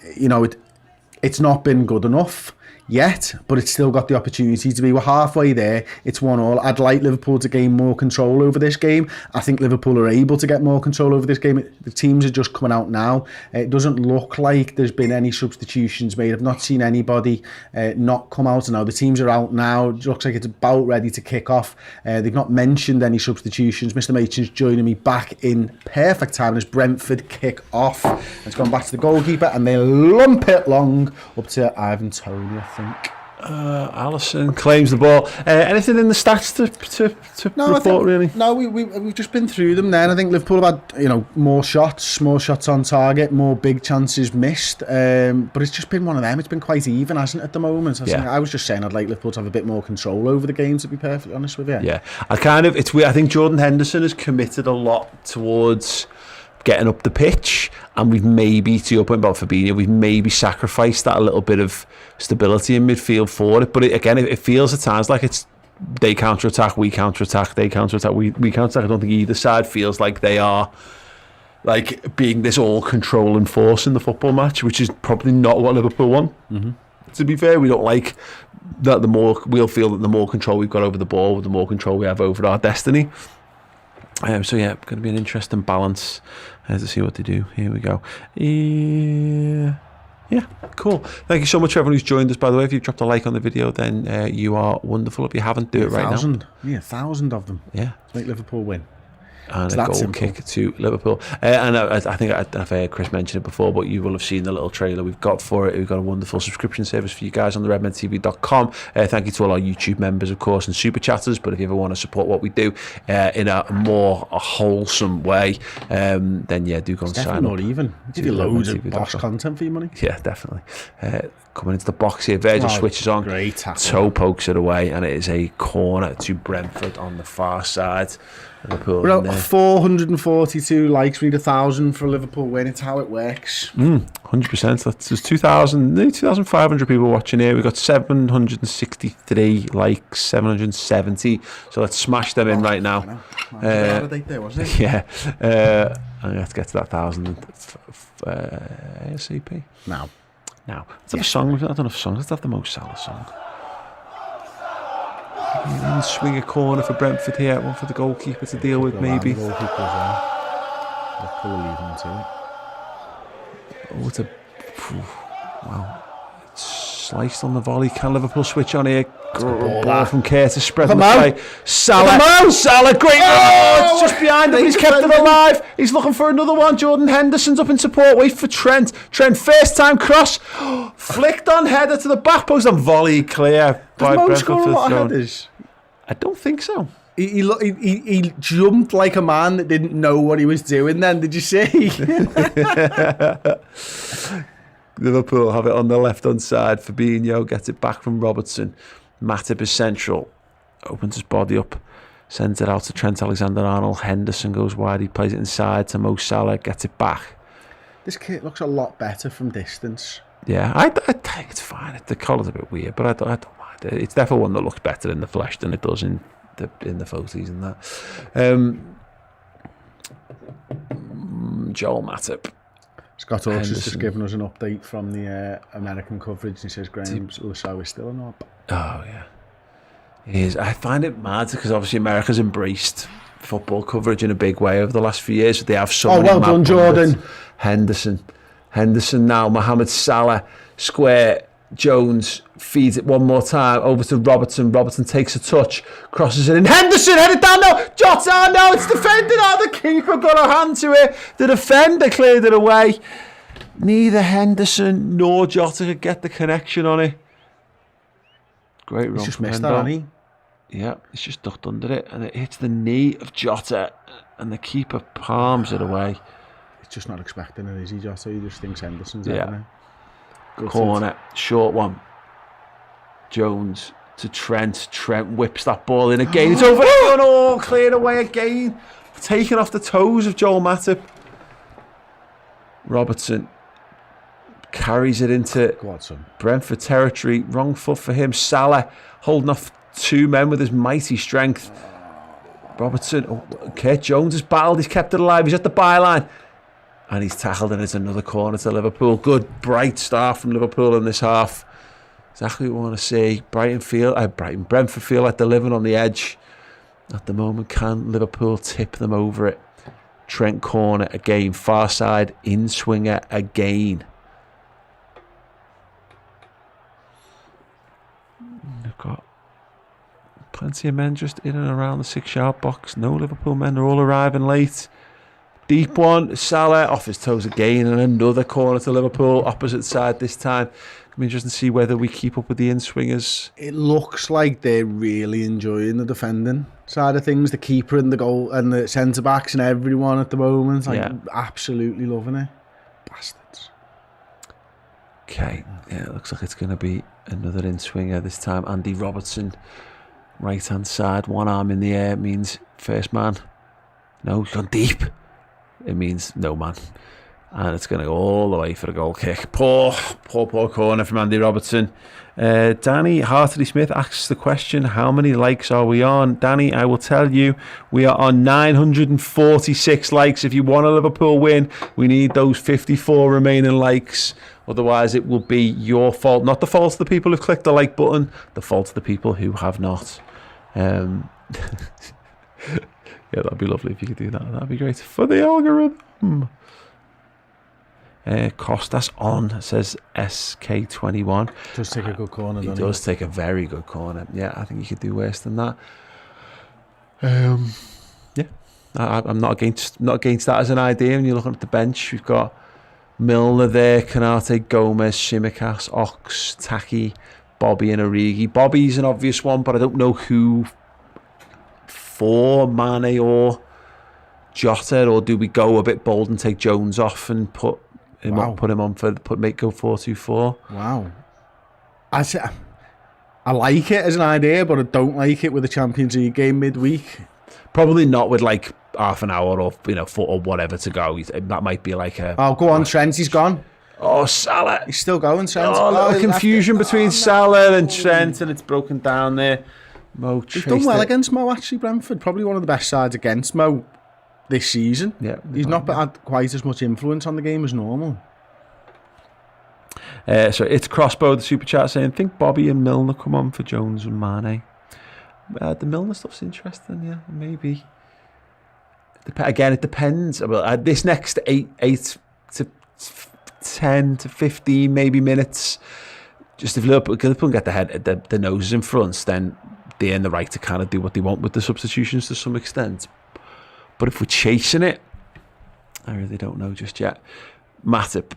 it's not been good enough. yet, but it's still got the opportunity to be. We're halfway there. It's 1-1. I'd like Liverpool to gain more control over this game. I think Liverpool are able to get more control over this game. The teams are just coming out now. It doesn't look like there's been any substitutions made. I've not seen anybody not come out now. The teams are out now. It looks like it's about ready to kick off. They've not mentioned any substitutions. Mr. Machin's joining me back in perfect time as Brentford kick off. It's gone back to the goalkeeper and they lump it long up to Ivan Toney, I think. Alisson claims the ball. Anything in the stats to report, really? No, we've just been through them then. I think Liverpool have had, more shots on target, more big chances missed. But it's just been one of them. It's been quite even, hasn't it, at the moment? I was just saying I'd like Liverpool to have a bit more control over the game, to be perfectly honest with you. Yeah, it's weird. I think Jordan Henderson has committed a lot towards getting up the pitch, and we've maybe, to your point about Fabinho, we've maybe sacrificed that a little bit of stability in midfield for it. But it feels at times like it's they counter-attack, we counter-attack, they counter-attack, we counter-attack. I don't think either side feels like they are like being this all-controlling force in the football match, which is probably not what Liverpool want. Mm-hmm. To be fair, we don't like that. We'll feel that the more control we've got over the ball, the more control we have over our destiny. So yeah, going to be an interesting balance to see what they do. Here we go. Yeah, cool. Thank you so much for everyone who's joined us, by the way. If you've dropped a like on the video, then you are wonderful. If you haven't, do it right now. Yeah, 1,000 of them. Yeah. To make Liverpool win. And a goal kick to Liverpool. And I think I've heard Chris mention it before, but you will have seen the little trailer we've got for it. We've got a wonderful subscription service for you guys on the redmentv.com. Thank you to all our YouTube members, of course, and super chatters. But if you ever want to support what we do in a more wholesome way, then yeah, do go and sign up. Not even. Give you loads of boss content for your money. Yeah, definitely. Coming into the box here, Virgil switches on. Great tackle. Toe pokes it away, and it is a corner to Brentford on the far side. We're at 442 likes, read 1,000 for a Liverpool win. It's how it works. 100%. There's 2,500 people watching here. We've got 763 likes, 770. So let's smash them in right now. Wasn't it? Yeah. I'm going to get to that 1,000 ASAP. Now. Let's have a song. I don't know if songs. Let's have the Mo Salah song. Swing a corner for Brentford here, one for the goalkeeper to deal with, maybe. Wow, it's sliced on the volley. Can Liverpool switch on here? Ball from Curtis, spread the play. Salah, great! It's just behind him, but he's kept it alive. He's looking for another one. Jordan Henderson's up in support. Wait for Trent. First time cross, flicked on header to the back post and volley clear by Brentford for the throne. I don't think so. He jumped like a man that didn't know what he was doing then, did you see? Liverpool have it on the left-hand side. Fabinho gets it back from Robertson. Matip is central. Opens his body up. Sends it out to Trent Alexander-Arnold. Henderson goes wide. He plays it inside to Mo Salah. Gets it back. This kit looks a lot better from distance. Yeah, I think it's fine. The collar's a bit weird, but I don't mind. It's definitely one that looks better in the flesh than it does in the photos and that. Joel Matip. Scott Hawks has just given us an update from the American coverage. He says Graham Lasso is still on up. Oh, yeah. He is. I find it mad because obviously America's embraced football coverage in a big way over the last few years. They have so many. Well done, Jordan. Henderson now. Mohamed Salah. Square. Jones feeds it one more time over to Robertson. Robertson takes a touch, crosses it in. Henderson headed down now. Jota, no, it's defended. The keeper got a hand to it. The defender cleared it away. Neither Henderson nor Jota could get the connection on it. Great run. He's just missed that, hasn't he? Yeah, he's just ducked under it, and it hits the knee of Jota, and the keeper palms it away. He's just not expecting it, is he, Jota? He just thinks Henderson's out. Corner, short one. Jones to Trent. Trent whips that ball in again. It's over. Cleared away again. Taken off the toes of Joel Matip. Robertson carries it into Brentford territory. Wrong foot for him. Salah holding off two men with his mighty strength. Robertson. Kurt Jones has battled. He's kept it alive. He's at the byline. And he's tackled, and it's another corner to Liverpool. Good, bright start from Liverpool in this half. Exactly what we want to see. Brentford feel like they're living on the edge at the moment. Can Liverpool tip them over it? Trent corner again. Far side in swinger again. They've got plenty of men just in and around the 6-yard box. No Liverpool men. They're all arriving late. Deep one. Salah off his toes again. And another corner to Liverpool. Opposite side this time. It'll be interesting to see whether we keep up with the in-swingers. It looks like they're really enjoying the defending side of things. The keeper and the goal and the centre-backs and everyone at the moment. Absolutely loving it. Bastards. Okay. Yeah, it looks like it's going to be another in-swinger this time. Andy Robertson, right-hand side. One arm in the air means first man. No, he's gone deep. It means no man. And it's going to go all the way for a goal kick. Poor corner from Andy Robertson. Danny Hartley-Smith asks the question, how many likes are we on? Danny, I will tell you, we are on 946 likes. If you want a Liverpool win, we need those 54 remaining likes. Otherwise, it will be your fault. Not the fault of the people who've clicked the like button, the fault of the people who have not. Yeah, that'd be lovely if you could do that. That'd be great for the algorithm. Costas on, says SK21. Does take a good corner. He does take a very good corner. Yeah, I think he could do worse than that. Yeah, I'm not against that as an idea. When you're looking at the bench, we've got Milner there, Kanate, Gomez, Shimikas, Ox, Taki, Bobby, and Origi. Bobby's an obvious one, but I don't know who for Mane or Jota, or do we go a bit bold and take Jones off and put him on for go 4-2-4? Wow. I like it as an idea, but I don't like it with a Champions League game midweek. Probably not with like half an hour or foot or whatever to go. That might be like a. Oh, go on, Trent. He's gone. Oh, Salah. He's still going, Trent. Oh, a little confusion between Salah and Trent, and it's broken down there. Mo He's done well against Mo, actually, Brentford. Probably one of the best sides against Mo this season. Yeah, he's not had quite as much influence on the game as normal. So it's Crossbow, the super chat, saying, think Bobby and Milner come on for Jones and Mane. The Milner stuff's interesting, yeah, maybe. Again, it depends. This next 8 to 10 to 15 maybe minutes, just if Liverpool can get the noses in front, then they earn the right to kind of do what they want with the substitutions to some extent. But if we're chasing it, I really don't know just yet. Matip,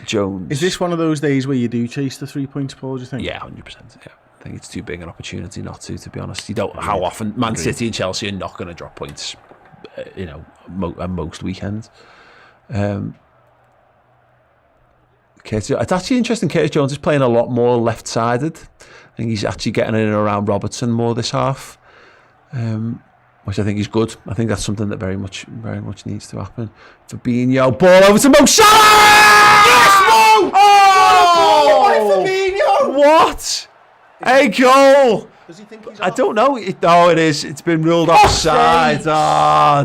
Jones. Is this one of those days where you do chase the 3 points, Paul, do you think? Yeah, 100%. Yeah. I think it's too big an opportunity not to be honest. You don't. How often Man City and Chelsea are not going to drop points, most weekends. It's actually interesting. Curtis Jones is playing a lot more left-sided. I think he's actually getting in and around Robertson more this half, which I think is good. I think that's something that very much needs to happen. Fabinho, ball over to Mo Salah! Yes, Mo! Oh! Fabinho! What? A goal! Does he think he's I don't know. It is. It's been ruled offside.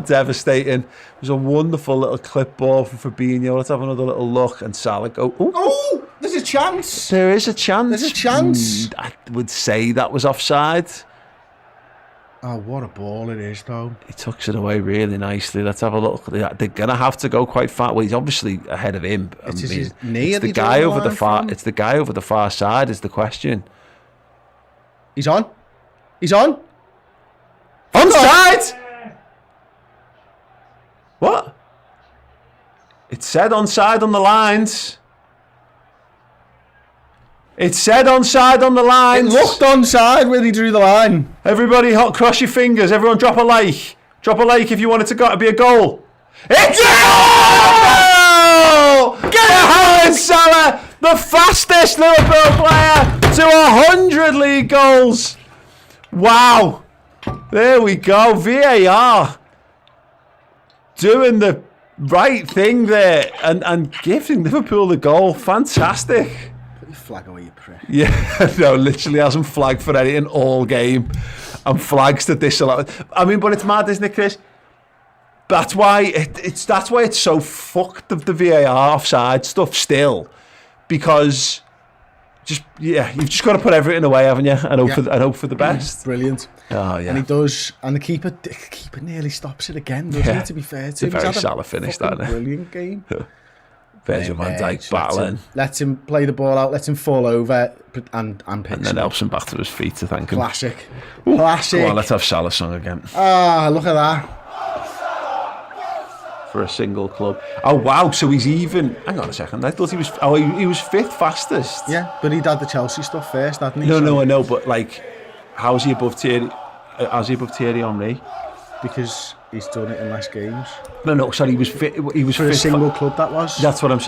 Devastating. It was a wonderful little clip ball from Fabinho. Let's have another little look. And Salah go. Oh, there's a chance. There is a chance. There's a chance. I would say that was offside. Oh, what a ball it is, though. He tucks it away really nicely. Let's have a look. They're going to have to go quite far. Well, he's obviously ahead of him. It's his knee. It's the guy over the far. It's the guy over the far side. Is the question. He's on. He's on. Onside! What? It said onside on the lines. It said onside on the lines. It looked onside when he drew the line. Everybody cross your fingers. Everyone drop a like. Drop a like if you want it to be a goal. It's a goal! Get Mohamed Salah, the fastest Liverpool player to 100 league goals. Wow. There we go. VAR doing the right thing there and giving Liverpool the goal. Fantastic. Put your flag away, you prick. Yeah, no, literally hasn't flagged for anything all game and flags to disallow. I mean, but it's mad, isn't it, Chris? That's why it's so fucked of the VAR offside stuff still, because Brilliant. you've just got to put everything away, haven't you? And hope for the best. Brilliant. Oh yeah, And he does, and the keeper nearly stops it again, doesn't he? To be fair to him, it's a very Salah finish, that. Brilliant game. Virgil van Dijk battling. Lets him play the ball out, lets him fall over, and picks And then helps him back to his feet to thank him. Classic. Classic. Come on, let's have Salah song again. Ah, look at that. For a single club. Oh wow, so he's even. Hang on a second. I thought he was. Oh, he was fifth fastest. Yeah, but he'd had the Chelsea stuff first, hadn't he? No, I know, but like, how's he above Thierry? How's he above Thierry Henry? Because he's done it in less games. No, sorry, he was fit. He was For a single club, that was. That's what I'm.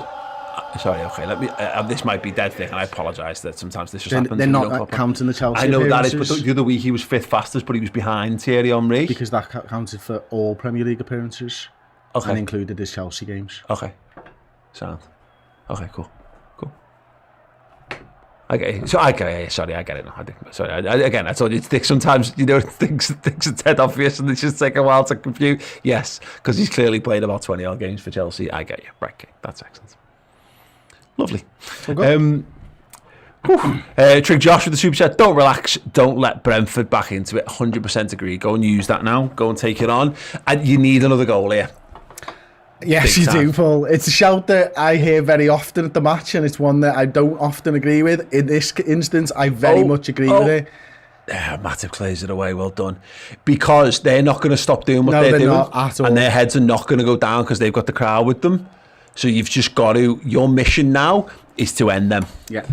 Sorry, okay. Let me. This might be dead thick, and I apologise that sometimes this just happens. They're not counting the Chelsea. I know that is, but the other week he was fifth fastest, but he was behind Thierry Henry because that counted for all Premier League appearances. Okay. And included his Chelsea games. Okay. Sound. Okay, cool. Okay, so I get it. Sorry, I get it now. I told you, sometimes, things are dead obvious and they just take a while to compute. Yes, because he's clearly played about 20 odd games for Chelsea. I get you. Right, okay, that's excellent. Lovely. Trig Josh with the super chat. Don't relax. Don't let Brentford back into it. 100% agree. Go and use that now. Go and take it on. And you need another goal here. Yes, you do, Paul. It's a shout that I hear very often at the match, and it's one that I don't often agree with. In this instance, I very much agree with it. Yeah, Matip clears it away. Well done. Because they're not going to stop doing what they're doing. Not at all. And their heads are not going to go down because they've got the crowd with them. So you've just got to... Your mission now is to end them. Yeah.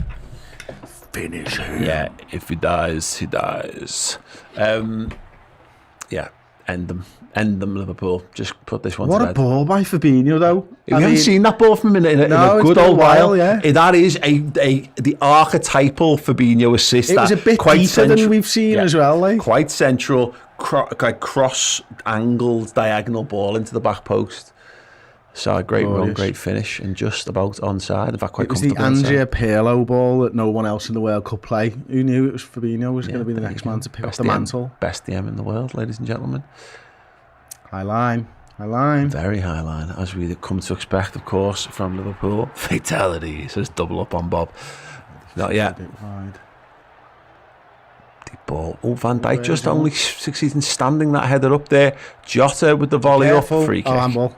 Finish him. Yeah, if he dies, he dies. Yeah, end them. End them, Liverpool. Just put this one to bed. What a ball by Fabinho, though. We haven't seen that ball from him in a good old while. Yeah. That is the archetypal Fabinho assist. It was a bit quite deeper than we've seen as well. Like. Quite central, cross-angled, diagonal ball into the back post. So a great run, great finish, and just about onside. In fact, quite comfortable. It was the Andrea Pirlo ball that no one else in the world could play. Who knew it was Fabinho was going to be the next man to pick up the mantle? Best DM in the world, ladies and gentlemen. High line. Very high line, as we come to expect, of course, from Liverpool. Fatality, says double up on Bob. Not yet. Deep ball. Oh, Van Dijk just only succeeds in standing that header up there. Jota with the volley up. Free kick. Oh, handball.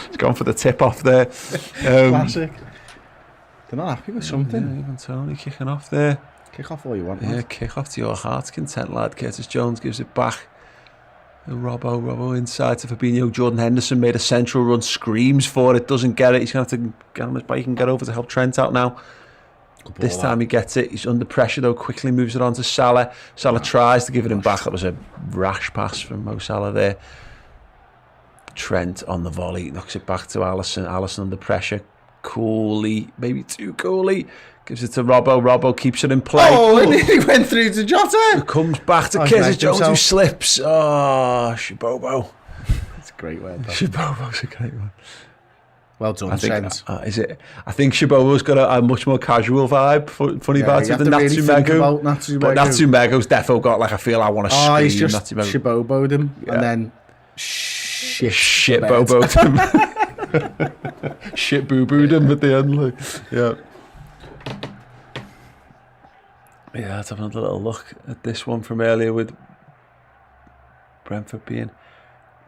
He's gone for the tip off there. Classic. They're not happy with something. Even Tony kicking off there. Kick off all you want. Yeah, kick off to your heart's content, lad. Curtis Jones gives it back. Robbo inside to Fabinho. Jordan Henderson made a central run, screams for it, doesn't get it. He's going to have to get on his bike and get over to help Trent out now. This time he gets it. He's under pressure though, quickly moves it on to Salah. Salah tries to give it him back. That was a rash pass from Mo Salah there. Trent on the volley, knocks it back to Alisson. Alisson under pressure. Coolly, maybe too coolly. Gives it to Robbo. Robbo keeps it in play. Oh, and he went through to Jota. It comes back to Curtis Jones, who slips. Oh, Shibobo. That's a great word. Shibobo's a great one. Well done, Trent. Is it? I think Shibobo's got a much more casual vibe, funny about it than Natsumego. But Natsumego's defo got like, I feel I want to scream. He's just Shibobo'd him and then shit-bobo'd him. Shit-boo-booed him at the end. Like. Yeah. Yeah, let's have another little look at this one from earlier with Brentford being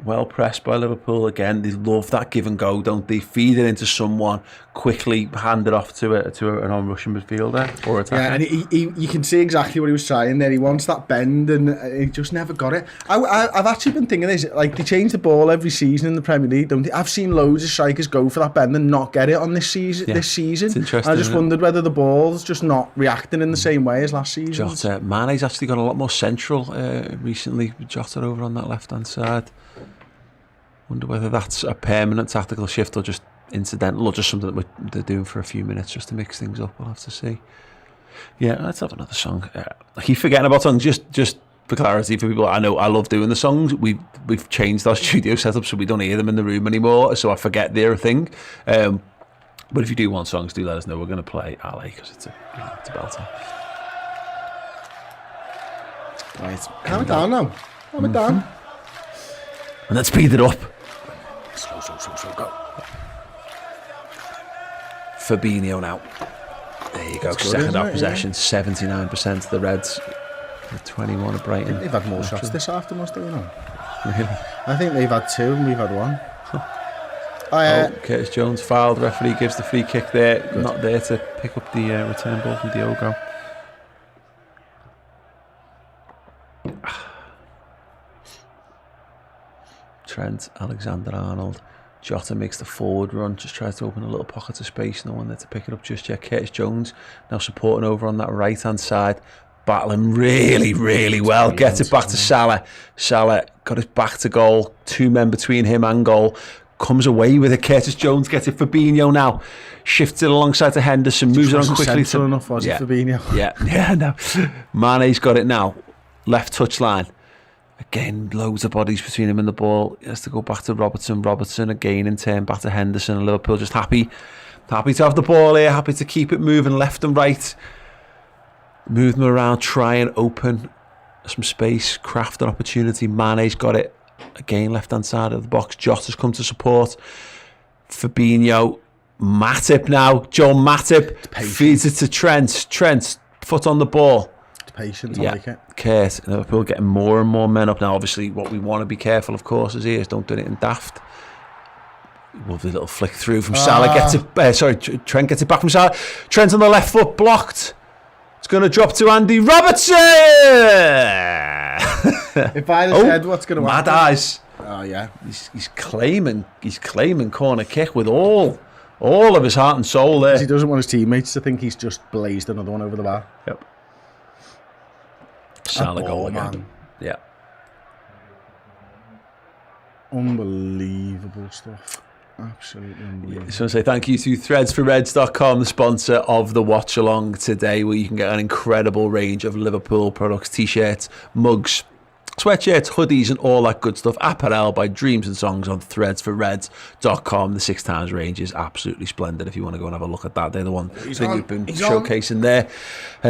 well pressed by Liverpool again. They love that give and go, don't they? Feed it into someone, quickly hand it off to an on-rushing midfielder or attacker. Yeah, and you can see exactly what he was trying there. He wants that bend and he just never got it. I've actually been thinking this, like they change the ball every season in the Premier League, don't they? I've seen loads of strikers go for that bend and not get it on this season. Yeah, it's interesting. I just wondered whether the ball's just not reacting in the same way as last season. Jota, Mane's actually got a lot more central recently with Jota over on that left-hand side. Wonder whether that's a permanent tactical shift or just incidental or just something that they're doing for a few minutes just to mix things up. We'll have to see. Yeah, let's have another song. I keep forgetting about songs. Just for clarity for people, I know I love doing the songs. We've changed our studio setup so we don't hear them in the room anymore, so I forget they're a thing. But if you do want songs, do let us know. We're going to play Ali because it's a belter. Right, calm it down now. Calm it down. And let's speed it up. Slow, go. Fabinho now. There you go. Good, Second half isn't it? possession, 79% of the Reds. 21 of Brighton. They've had more shots this after us, do you know? Really? I think they've had 2 and we've had 1. Curtis Jones fouled. Referee gives the free kick there. Good. Not there to pick up the return ball from Diogo. Trent, Alexander-Arnold. Jota makes the forward run, just tries to open a little pocket of space. No one there to pick it up just yet. Curtis Jones now supporting over on that right-hand side. Battling really, really well. Gets it back to Salah. Salah got his back to goal. 2 men between him and goal. Comes away with it. Curtis Jones gets it. Fabinho now shifts it alongside to Henderson. Moves it on quickly to enough, was it, Fabinho? Yeah, no. Mane's got it now. Left touchline. Again, loads of bodies between him and the ball. He has to go back to Robertson. Robertson again in turn back to Henderson. And Liverpool just happy to have the ball here. Happy to keep it moving left and right. Move them around. Try and open some space. Craft an opportunity. Mane's got it. Again, left-hand side of the box. Jota's come to support. Fabinho. Matip now. Joe Matip feeds it to Trent. Trent, foot on the ball. It's patient, I like it. Kurt. Liverpool getting more and more men up now. Obviously, what we want to be careful, of course, is don't do anything daft. Lovely little flick through from Salah. Gets it. Trent gets it back from Salah. Trent on the left foot, blocked. It's going to drop to Andy Robertson. If I had said what's going to happen. Mad eyes. Oh yeah. He's claiming corner kick with all of his heart and soul there. He doesn't want his teammates to think he's just blazed another one over the bar. Yep. Salah goal again. Man. Yeah. Unbelievable stuff. Absolutely unbelievable. I just want to say thank you to threadsforreds.com, the sponsor of the Watch Along today, where you can get an incredible range of Liverpool products, t-shirts, mugs, sweatshirts, hoodies and all that good stuff. Apparel by Dreams and Songs on threadsforreds.com. The 6x range is absolutely splendid if you want to go and have a look at that. They're the one thing we've been showcasing there.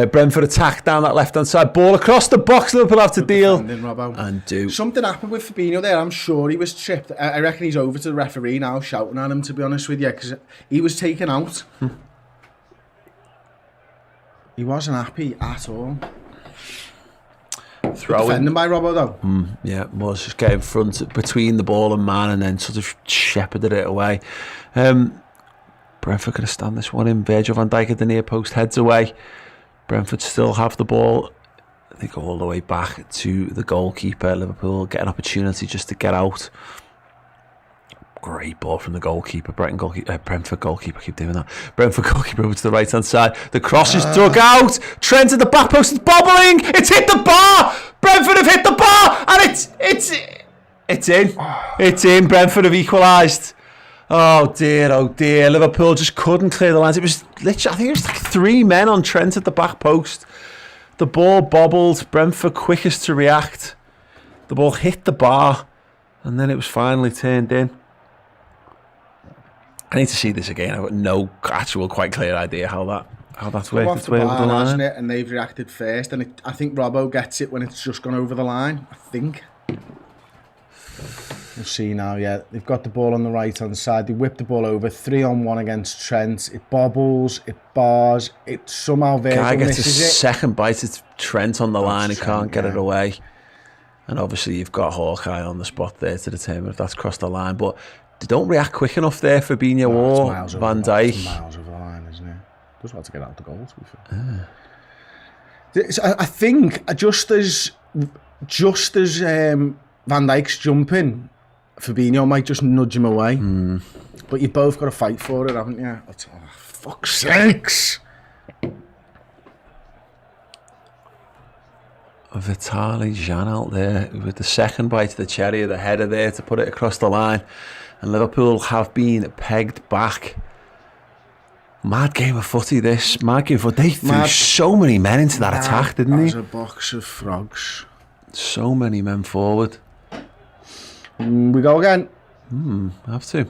Brentford attack down that left hand side, ball across the box. Liverpool have to deal and do. Something happened with Fabinho there. I'm sure he was tripped. I reckon he's over to the referee now shouting at him, to be honest with you, because he was taken out. He wasn't happy at all. Defending by Robbo though. Yeah, was just getting in front between the ball and man, and then sort of shepherded it away. Brentford could have stand this one in. Virgil van Dijk at the near post, heads away. Brentford still have the ball. They go all the way back to the goalkeeper. Liverpool get an opportunity just to get out. Great ball from the goalkeeper. Brentford goalkeeper, I keep doing that. Brentford goalkeeper over to the right hand side. The cross is dug out. Trent at the back post is bobbling. It's hit the bar. Brentford have hit the bar, and it's in. It's in. Brentford have equalised. Oh dear. Liverpool just couldn't clear the lines. It was literally, I think it was like 3 men on Trent at the back post. The ball bobbled. Brentford quickest to react. The ball hit the bar, and then it was finally turned in. I need to see this again. I've got no actual quite clear idea how that's worked its way over the line. It, and they've reacted first, and I think Robbo gets it when it's just gone over the line. I think. We'll see now. Yeah, they've got the ball on the right hand side. They whip the ball over 3-on-1 against Trent. It bobbles, it bars, it somehow Guy gets his misses it. second bite. It's Trent on the line. He can't get it away. And obviously you've got Hawkeye on the spot there to determine if that's crossed the line, but they don't react quick enough there, Fabinho or Van Dijk. Miles over the line, isn't it? Just want to get out the goal, to be fair. I think just as Van Dijk's jumping, Fabinho might just nudge him away. But you've both got to fight for it, haven't you? Oh, fuck's sakes! Vitaly Jan out there with the second bite of the cherry of the header there to put it across the line. And Liverpool have been pegged back. Mad game of footy this. Mad game of footy. They threw so many men into that attack, didn't they? As a box of frogs. So many men forward. We go again. Have to.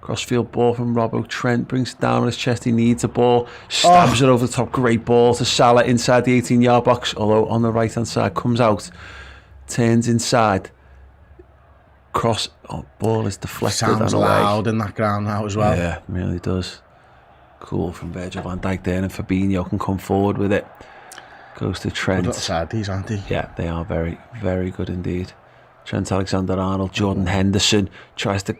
Crossfield ball from Robbo. Trent brings it down on his chest. He needs a ball. Stabs it over the top. Great ball to Salah inside the 18-yard box. Although on the right-hand side, comes out. Turns inside. Ball is deflected. Sounds loud in that ground now as well. Yeah, it really does. Cool from Virgil van Dijk there, and Fabinho can come forward with it. Goes to Trent. Good little side, these, aren't they? Yeah, they are very, very good indeed. Trent Alexander-Arnold, Jordan Henderson tries to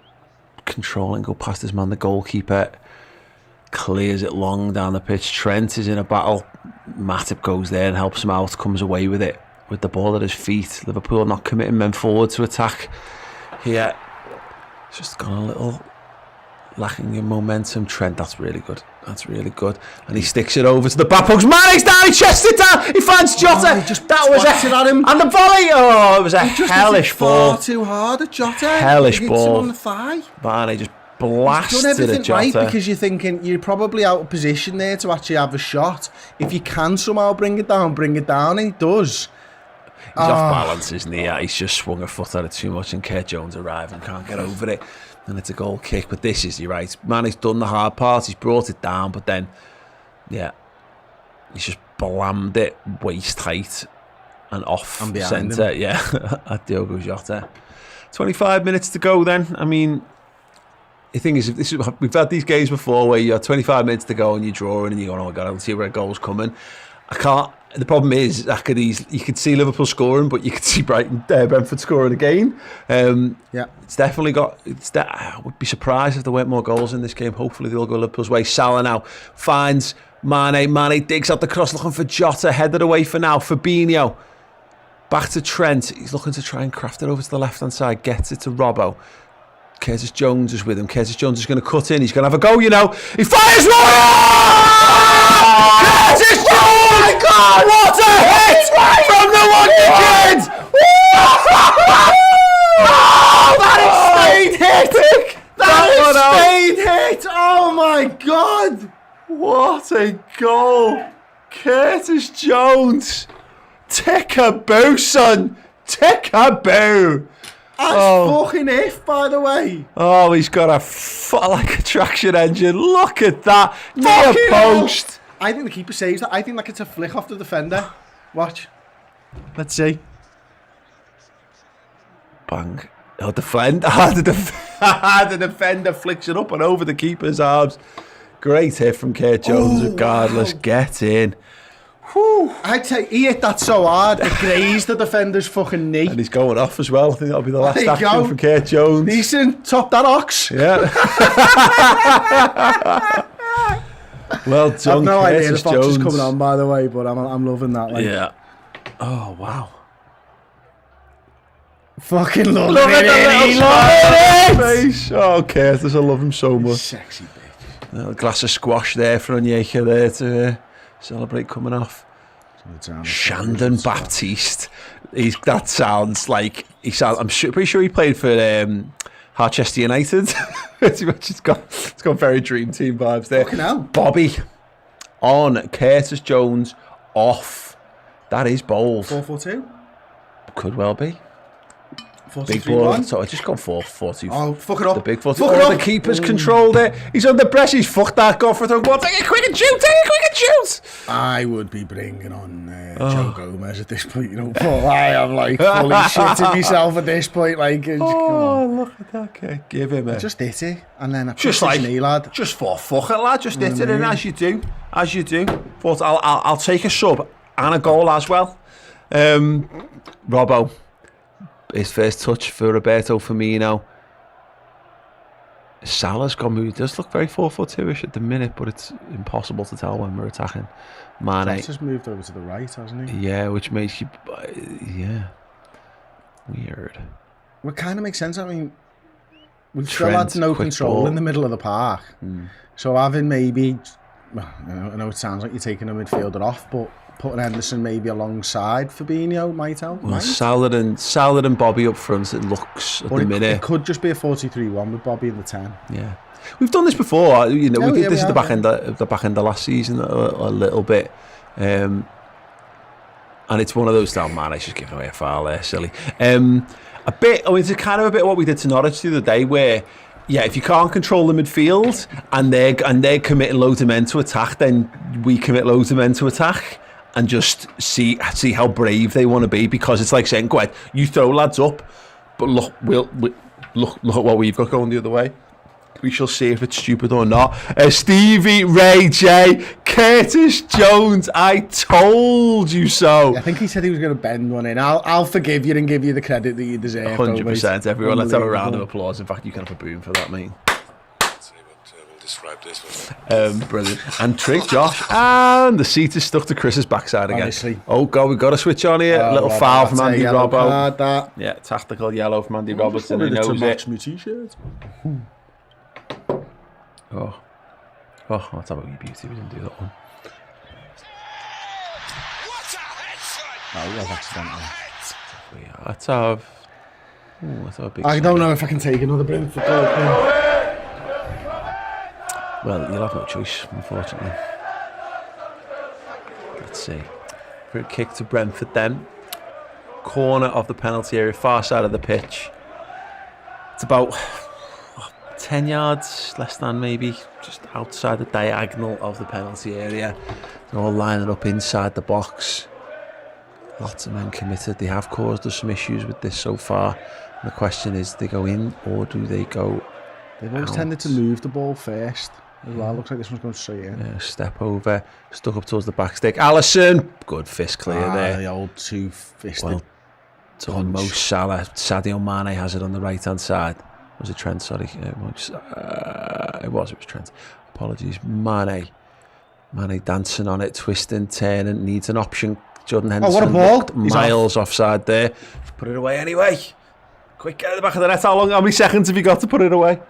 control and go past his man, the goalkeeper. Clears it long down the pitch. Trent is in a battle. Matip goes there and helps him out, comes away with it, with the ball at his feet. Liverpool not committing men forward to attack here. It's just gone a little lacking in momentum. Trent, that's really good. That's really good. And he sticks it over to the back post. Mane's down, he chests it down. He finds Jota. That was it at him. And the volley. Oh, it was a hellish ball. Far too hard at Jota. Hellish ball. On the thigh. Mane just blasted He's done everything at Jota. right, because you're thinking you're probably out of position there to actually have a shot. If you can somehow bring it down, and he does. He's off balance, isn't he? Yeah, he's just swung a foot at it too much, and Kurt Jones arrived and can't get over it. And it's a goal kick. But this is, you're right, Mane's done the hard part. He's brought it down, but then, yeah, he's just blammed it waist height and off centre. Yeah, at Diogo Jota. 25 minutes to go. Then, I mean, the thing is, we've had these games before where you have 25 minutes to go and you're drawing and you're going, oh my God, I don't see where a goal's coming. I can't. The problem is, you could see Liverpool scoring, but you could see Brentford scoring again. Yeah, it's definitely got. I would be surprised if there weren't more goals in this game. Hopefully they'll go Liverpool's way. Salah now finds Mane. Mane digs out the cross, looking for Jota. Headed away for now. Fabinho back to Trent. He's looking to try and craft it over to the left-hand side. Gets it to Robbo. Curtis Jones is with him. Curtis Jones is going to cut in. He's going to have a go, you know. He fires one! Curtis Jones! Oh my God! What a hit from the Wonder Kid! Oh, that is stayed hit! That is stayed hit! Oh my God! What a goal! Curtis Jones! Tick-a-boo, son! Tick-a-boo! That's fucking if, by the way. Oh, he's got a foot like a traction engine. Look at that. Near post. I think the keeper saves that. I think like it's a flick off the defender. Watch. Let's see. Bang. Oh, the defender flicks it up and over the keeper's arms. Great hit from Kurt Jones, regardless. Wow. Get in. Whew. I'd say he hit that so hard it grazed the defender's fucking knee. And he's going off as well. I think that'll be the last action for Kurt Jones. Decent. Top that ox. Yeah. Well done, I've no idea the fox Jones. is coming on, by the way, but I'm loving that. Like. Yeah. Oh, wow. Fucking love it. Oh, Curtis, I love him so much. Sexy bitch. A little glass of squash there for Onyeka there to celebrate coming off. Shandon Baptiste. That sounds like I'm pretty sure he played for Harchester United. It's got very dream team vibes there. Fucking hell. Bobby on Curtis Jones off. That is bold. 4-4-2. Could well be. 4-2-3-1. Big ball. So I just gone 4-4-2. Oh, fuck it up. The big 4-2. The keeper's controlled it. He's under pressure. He's fucked that. Go for it. Take it quick and shoot. I would be bringing on Joe Gomez at this point, you know. But I am like fully shitting myself at this point. Like, look at that. Okay. Give him a. Just hit it, and then just like knee, lad. Just for fuck it, lad. Just hit it in as you do. But I'll take a sub and a goal as well. Robbo. His first touch for Roberto Firmino. Salah's gone moved. It does look very 4-4-2-ish at the minute, but it's impossible to tell when we're attacking. Mane. He's just moved over to the right, hasn't he? Yeah, which makes you... Yeah. Weird. Well, it kind of makes sense. I mean, we've still had no control ball in the middle of the park. So having maybe... Well, I know it sounds like you're taking a midfielder off, but putting Henderson maybe alongside Fabinho might help. Well, Salah and Bobby up front, it looks at the minute. It could just be a 4-2-3-1 with Bobby in the 10. Yeah. We've done this before, you know. We did this at the back end of last season a little bit, and it's one of those down. Man, I just giving away a foul there, silly. A bit. I mean, it's kind of a bit what we did to Norwich the other day, where if you can't control the midfield and they're committing loads of men to attack, then we commit loads of men to attack. And just see how brave they want to be, because it's like saying, "Go ahead, you throw lads up, but look at what we've got going the other way." We shall see if it's stupid or not. Stevie, Ray J, Curtis Jones, I told you so. I think he said he was going to bend one in. I'll forgive you and give you the credit that you deserve. 100%, everyone. Let's have a round of applause. In fact, you can have a boom for that, mate. Brilliant. And trick Josh, and the seat is stuck to Chris's backside again. Honestly. Oh god, we've got a switch on here. Little foul from Andy Robbo. Yeah, tactical yellow from Andy Robertson. He knows it. My t-shirt. Oh, let's have a wee beauty. We didn't do that one. Oh, it was accidental. Let's have a big. I don't know if I can take another Brentford goal. Well, you'll have no choice, unfortunately. Let's see. Free kick to Brentford then. Corner of the penalty area, far side of the pitch. It's about 10 yards, less than maybe, just outside the diagonal of the penalty area. They're all lining up inside the box. Lots of men committed. They have caused us some issues with this so far. And the question is, do they go in or do they go They've always tended to move the ball first. As well. Looks like this one's going straight in. Step over, stuck up towards the back stick. Allison, good fist clear there. The old two-fisted. Well done, Mo Salah. Sadio Mane has it on the right-hand side. Was it Trent? Sorry, it was Trent. Apologies, Mane dancing on it, twisting, turning, needs an option. Jordan Henderson. Oh, what a ball! Miles offside there. Put it away anyway. Quick, get at the back of the net. How many seconds have you got to put it away?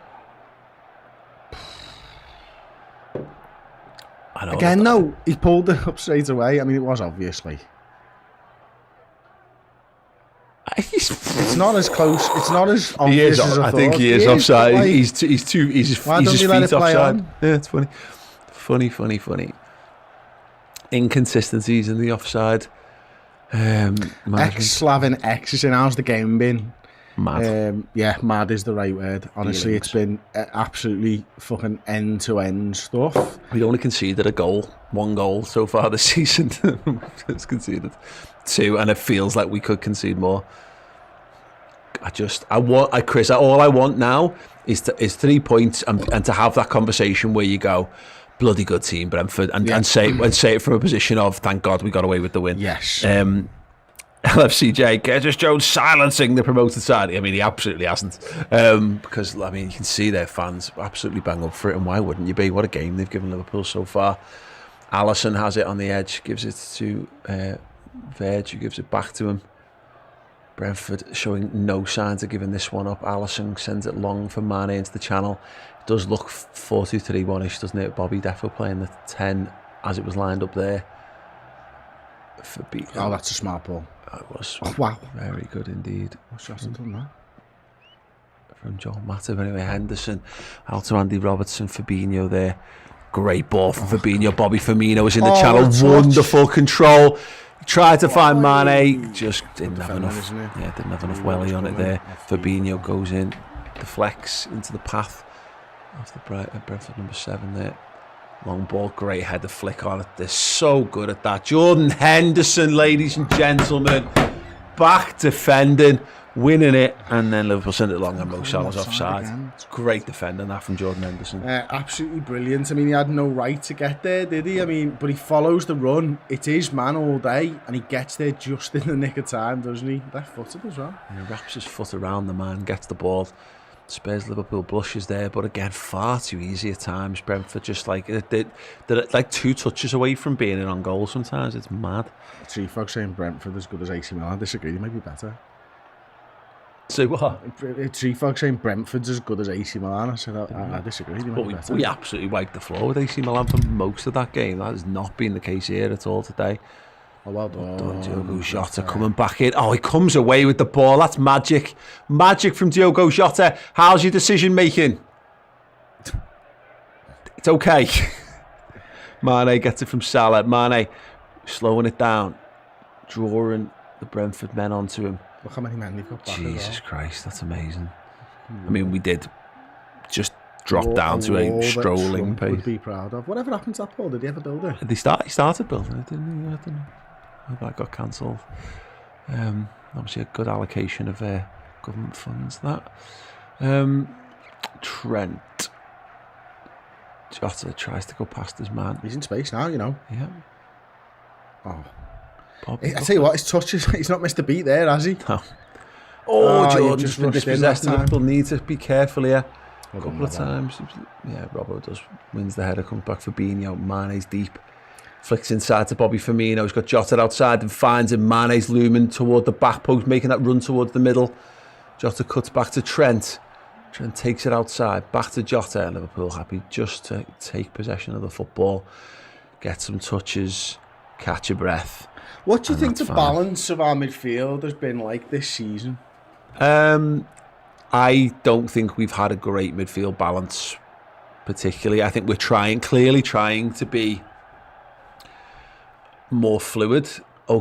Again, no, he pulled it up straight away. I mean, it was obviously. It's not as close. It's not as obvious as I thought. I think he is offside. Like, he's his feet offside. Yeah, it's funny. Funny. Inconsistencies in the offside. Ex-Slavin X. How's the game been? Mad. Yeah, mad is the right word. Honestly, it's been absolutely fucking end-to-end stuff. We only conceded one goal so far this season. It's conceded 2, and it feels like we could concede more. Chris, all I want now is 3 points and to have that conversation where you go, bloody good team, Brentford, and say it from a position of thank God we got away with the win. Yes. LFCJ, Curtis Jones silencing the promoted side. I mean, he absolutely hasn't. Because, I mean, you can see their fans absolutely bang up for it, and why wouldn't you be? What a game they've given Liverpool so far. Allison has it on the edge, gives it to Verge, who gives it back to him. Brentford showing no signs of giving this one up. Allison sends it long for Mane into the channel. It does look 4-2-3-1-ish, doesn't it? Bobby definitely playing the 10 as it was lined up there. Oh, that's a smart ball. That was wow. Very good indeed. What's Justin done that? From Joel Matip. Anyway, Henderson out to Andy Robertson. Fabinho there. Great ball from Fabinho. Bobby Firmino was in the channel. Wonderful control. Tried to find Mane. Just didn't have enough. Yeah, didn't have enough welly on it there. Fabinho goes in. Deflects into the path of the Brentford number 7 there. Long ball, great header flick on it. They're so good at that. Jordan Henderson, ladies and gentlemen, back defending, winning it, and then Liverpool sent it long and Mo Salah's offside. Great defending that from Jordan Henderson. Absolutely brilliant. I mean, he had no right to get there, did he? I mean, but he follows the run. It is man all day, and he gets there just in the nick of time, doesn't he? Left-footed as well. And he wraps his foot around the man, gets the ball. Spares Liverpool blushes there, but again, far too easy at times. Brentford just like they're like 2 touches away from being in on goal sometimes. It's mad. Tree Frog saying Brentford as good as AC Milan. I disagree, they might be better. Say what? Tree Frog saying Brentford's as good as AC Milan. I said I disagree, they might be better. We absolutely wiped the floor with AC Milan for most of that game. That has not been the case here at all today. Oh, well done. Diogo Jota coming back in. Oh, he comes away with the ball. That's magic. Magic from Diogo Jota. How's your decision making? It's okay. Mane gets it from Salah. Mane slowing it down. Drawing the Brentford men onto him. Look how many men they've got back. Jesus Christ, that's amazing. I mean, we did just drop down to a strolling pace. Would be proud of. Whatever happened to that ball? Did he ever build it? He started building it, didn't he? I don't know. That got cancelled. Obviously a good allocation of government funds, that. Trent. Jota tries to go past his man. He's in space now, you know. Yeah. Oh. Bobby, I tell you what, his touches, he's not missed a beat there, has he? no. Oh, Jordan just just been rushed in dispossessed. that time. Liverpool need to be careful here. A Well couple done, of times. Yeah, Robbo does. Wins the header, comes back Fabinho. Mane's deep. Flicks inside to Bobby Firmino. He's got Jota outside and finds him. Mane's looming toward the back post, making that run towards the middle. Jota cuts back to Trent. Trent takes it outside. Back to Jota. Liverpool happy just to take possession of the football. Get some touches. Catch a breath. What do you think the fine. balance of our midfield has been like this season? I don't think we've had a great midfield balance, particularly. I think we're clearly trying to be more fluid.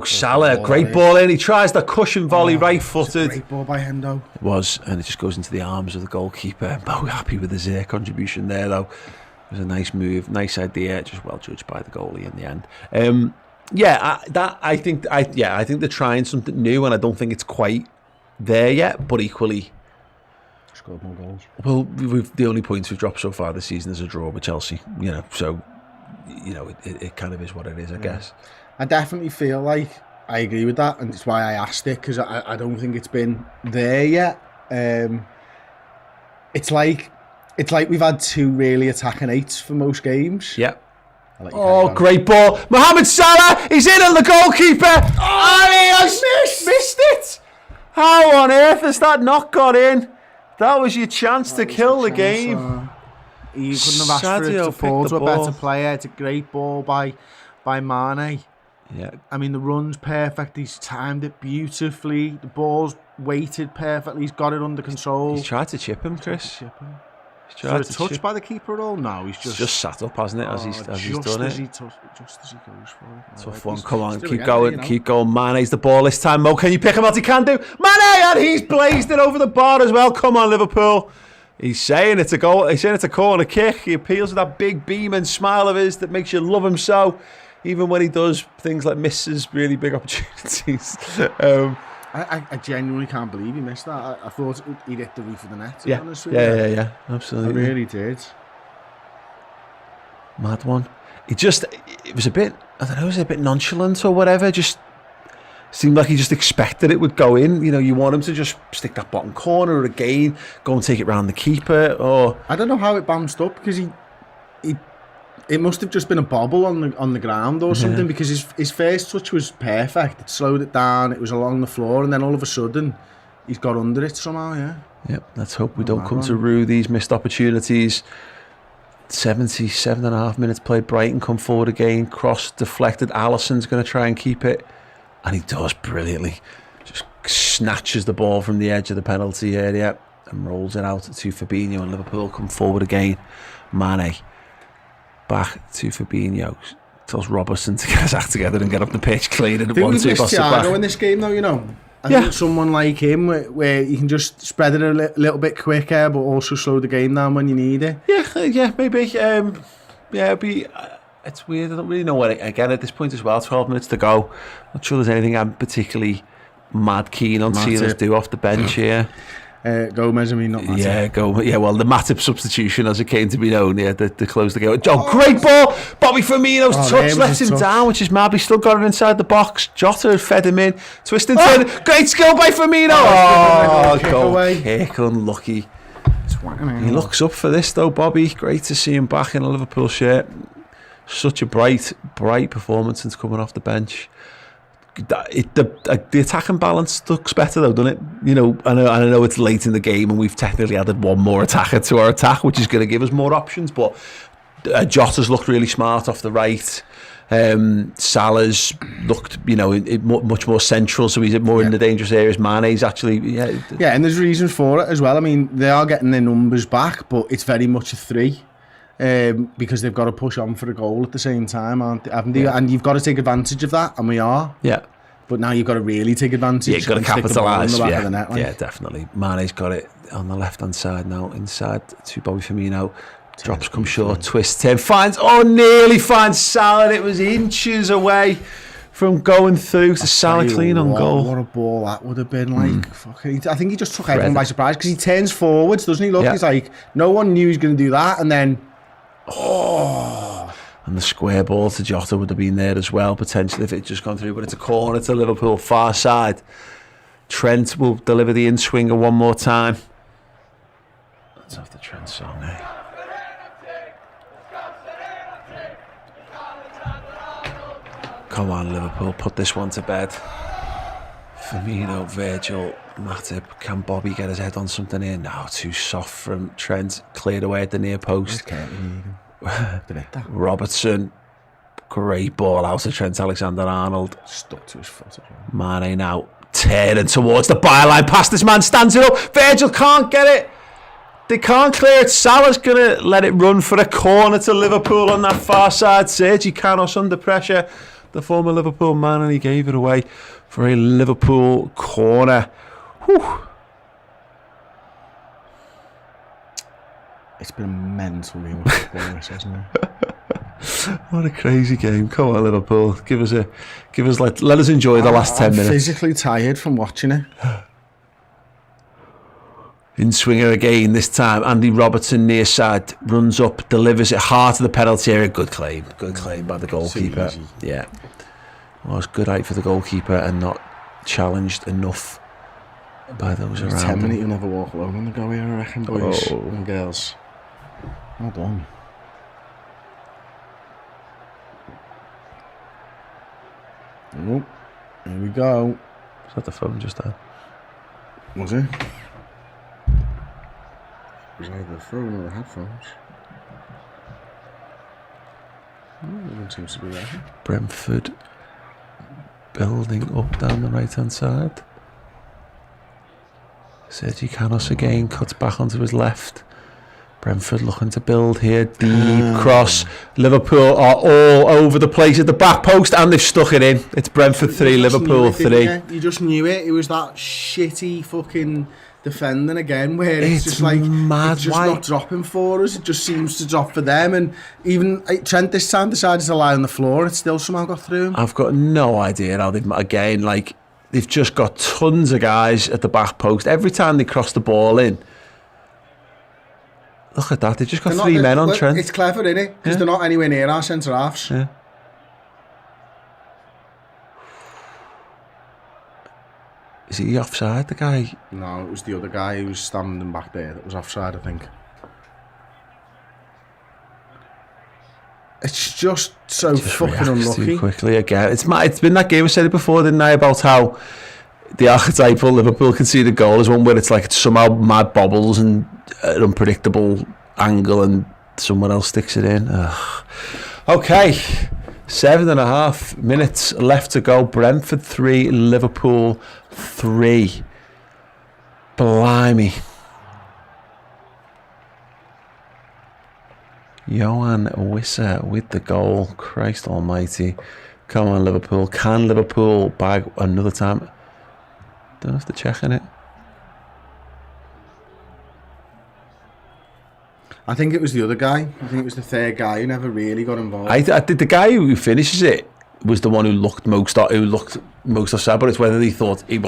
Salah, great ball in. He tries the cushion volley, right-footed. Great ball by Hendo. It was, and it just goes into the arms of the goalkeeper. But we're happy with his contribution there, though. It was a nice move, nice idea, just well judged by the goalie in the end. I think they're trying something new, and I don't think it's quite there yet. But equally, Scored more goals. well, the only points we've dropped so far this season is a draw with Chelsea. So it kind of is what it is, I guess. I definitely feel like I agree with that, and it's why I asked it, because I don't think it's been there yet. It's like we've had two really attacking eights for most games. Yeah. Oh, Great ball. Mohamed Salah, he's in on the goalkeeper. And he has missed it. How on earth has that not got in? That was your chance to kill the game. You couldn't have asked for it Sadio to fall picked to the a better ball. player. It's a great ball by Mane. Yeah. I mean, the run's perfect. He's timed it beautifully. The ball's weighted perfectly. He's got it under control. He's tried to chip him, Chris. Chip him. He's Is there a touch by the keeper at all? No, he's just sat up, hasn't it, as he's done it. Just as he goes for it. Tough one. Come on, Still keep again, going, you know. keep going. Mane's the ball this time. Mo, can you pick him out? He can do. Mane, and he's blazed it over the bar as well. Come on, Liverpool. He's saying it's a goal. He's saying it's a corner kick. He appeals with that big beam and smile of his that makes you love him so, even when he does things like misses really big opportunities. I genuinely can't believe he missed that. I thought he'd hit the roof of the net, to be honest with you. Yeah, absolutely. I really did. Mad one. It was a bit, I don't know, was it a bit nonchalant or whatever? Just seemed like he just expected it would go in. You know, you want him to just stick that bottom corner again, go and take it round the keeper. Or I don't know how it bounced up, because it must have just been a bobble on the ground or something, because his first touch was perfect. It slowed it down, it was along the floor, and then all of a sudden he's got under it somehow. Yep, let's hope we don't come to rue these missed opportunities. 77.5 minutes played. Brighton come forward again, cross deflected. Alisson's going to try and keep it, and he does brilliantly. Just snatches the ball from the edge of the penalty area and rolls it out to Fabinho, and Liverpool come forward again. Mane back to Fabinho, tells Robertson to get his act together and get up the pitch clean. And I think we've missed pass it Thiago back. in this game, though, you know. I think someone like him, where you can just spread it a little bit quicker, but also slow the game down when you need it. Yeah, maybe. It'd be. It's weird. I don't really know what. Again, at this point as well, 12 minutes to go. Not sure there's anything I'm particularly mad keen on seeing us do off the bench here. Gomez, I mean, not Matip. Yeah, well, the Matip substitution, as it came to be known, to close the game. Great ball! Bobby Firmino's touch lets him down, which is mad. He's still got it inside the box. Jota fed him in. Twisting turn. Great skill by Firmino. Kick, unlucky. He looks up for this, though, Bobby. Great to see him back in a Liverpool shirt. Such a bright performance since coming off the bench. The attacking balance looks better, though, doesn't it? You know, I know it's late in the game and we've technically added one more attacker to our attack, which is going to give us more options, but Jota's looked really smart off the right. Salah's looked, much more central, so he's more in the dangerous areas. Mane's actually, and there's reasons for it as well. I mean, they are getting their numbers back, but it's very much a 3. Because they've got to push on for a goal at the same time, haven't they? And you've got to take advantage of that, and we are. Yeah. But now you've got to really take advantage. Yeah, you've got to capitalise. Yeah, Definitely. Mane's got it on the left-hand side now, inside to Bobby Firmino. Drops, come short, twists him, nearly finds Salah. It was inches away from going through to Salah clean on goal. What a ball that would have been like. Fucking, I think he just took everyone by surprise because he turns forwards, doesn't he? Look, he's like, no one knew he was going to do that, and then, and the square ball to Jota would have been there as well, potentially, if it had just gone through. But it's a corner to Liverpool, far side. Trent will deliver the in-swinger one more time. Let's have the Trent song, eh? Come on, Liverpool, put this one to bed. Firmino, Virgil, Matip. Can Bobby get his head on something here? No, too soft from Trent. Cleared away at the near post. Robertson. Great ball out to Trent Alexander-Arnold. Stuck to his foot. Mane now tearing towards the byline. Past this man, stands it up. Virgil can't get it. They can't clear it. Salah's going to let it run for a corner to Liverpool on that far side. Sergi Canos under pressure. The former Liverpool man, and he gave it away for a Liverpool corner. Whew. It's been a mental game of football, hasn't it? What a crazy game. Come on, Liverpool. Let us enjoy the last 10 minutes. I'm physically tired from watching it. In swinger again this time. Andy Robertson near side runs up, delivers it hard to the penalty area. Good claim by the goalkeeper. Yeah, well, it's good height for the goalkeeper and not challenged enough by those around 10 him. minutes, you'll never walk alone on the go here, I reckon, boys and girls. Well done. Oh, here we go. Is that the phone just there? Was it? It was either the phone or the headphones. No one seems to be there. Brentford building up down the right hand side. Sergi Canos again cuts back onto his left. Brentford looking to build here. Deep cross. Liverpool are all over the place at the back post, and they've stuck it in. It's Brentford 3, Liverpool 3. You just knew it. It was that shitty fucking defending again, where it's just like mad. it's just not dropping for us. It just seems to drop for them, and even Trent this time decided to lie on the floor, and it still somehow got through him. I've got no idea how they've just got tons of guys at the back post. Every time they cross the ball in, look at that. They've just got three men on Trent. It's clever, isn't it? Because they're not anywhere near our centre halves. Yeah. Is he offside, the guy? No, it was the other guy who was standing back there that was offside, I think. It's just so fucking unlucky. Too quickly again. It's been that game. I said it before, didn't I, about how the archetypal Liverpool conceded goal is one where it's like it's somehow mad bobbles and an unpredictable angle and someone else sticks it in. Ugh. Okay, 7.5 minutes left to go. Brentford 3, Liverpool 3. Blimey. Johan Wissa with the goal. Christ almighty. Come on, Liverpool. Can Liverpool bag another time? Don't have to check on it. I think it was the other guy. I think it was the third guy who never really got involved. I did. The guy who finishes it was the one who looked most offside, but it's whether he thought A,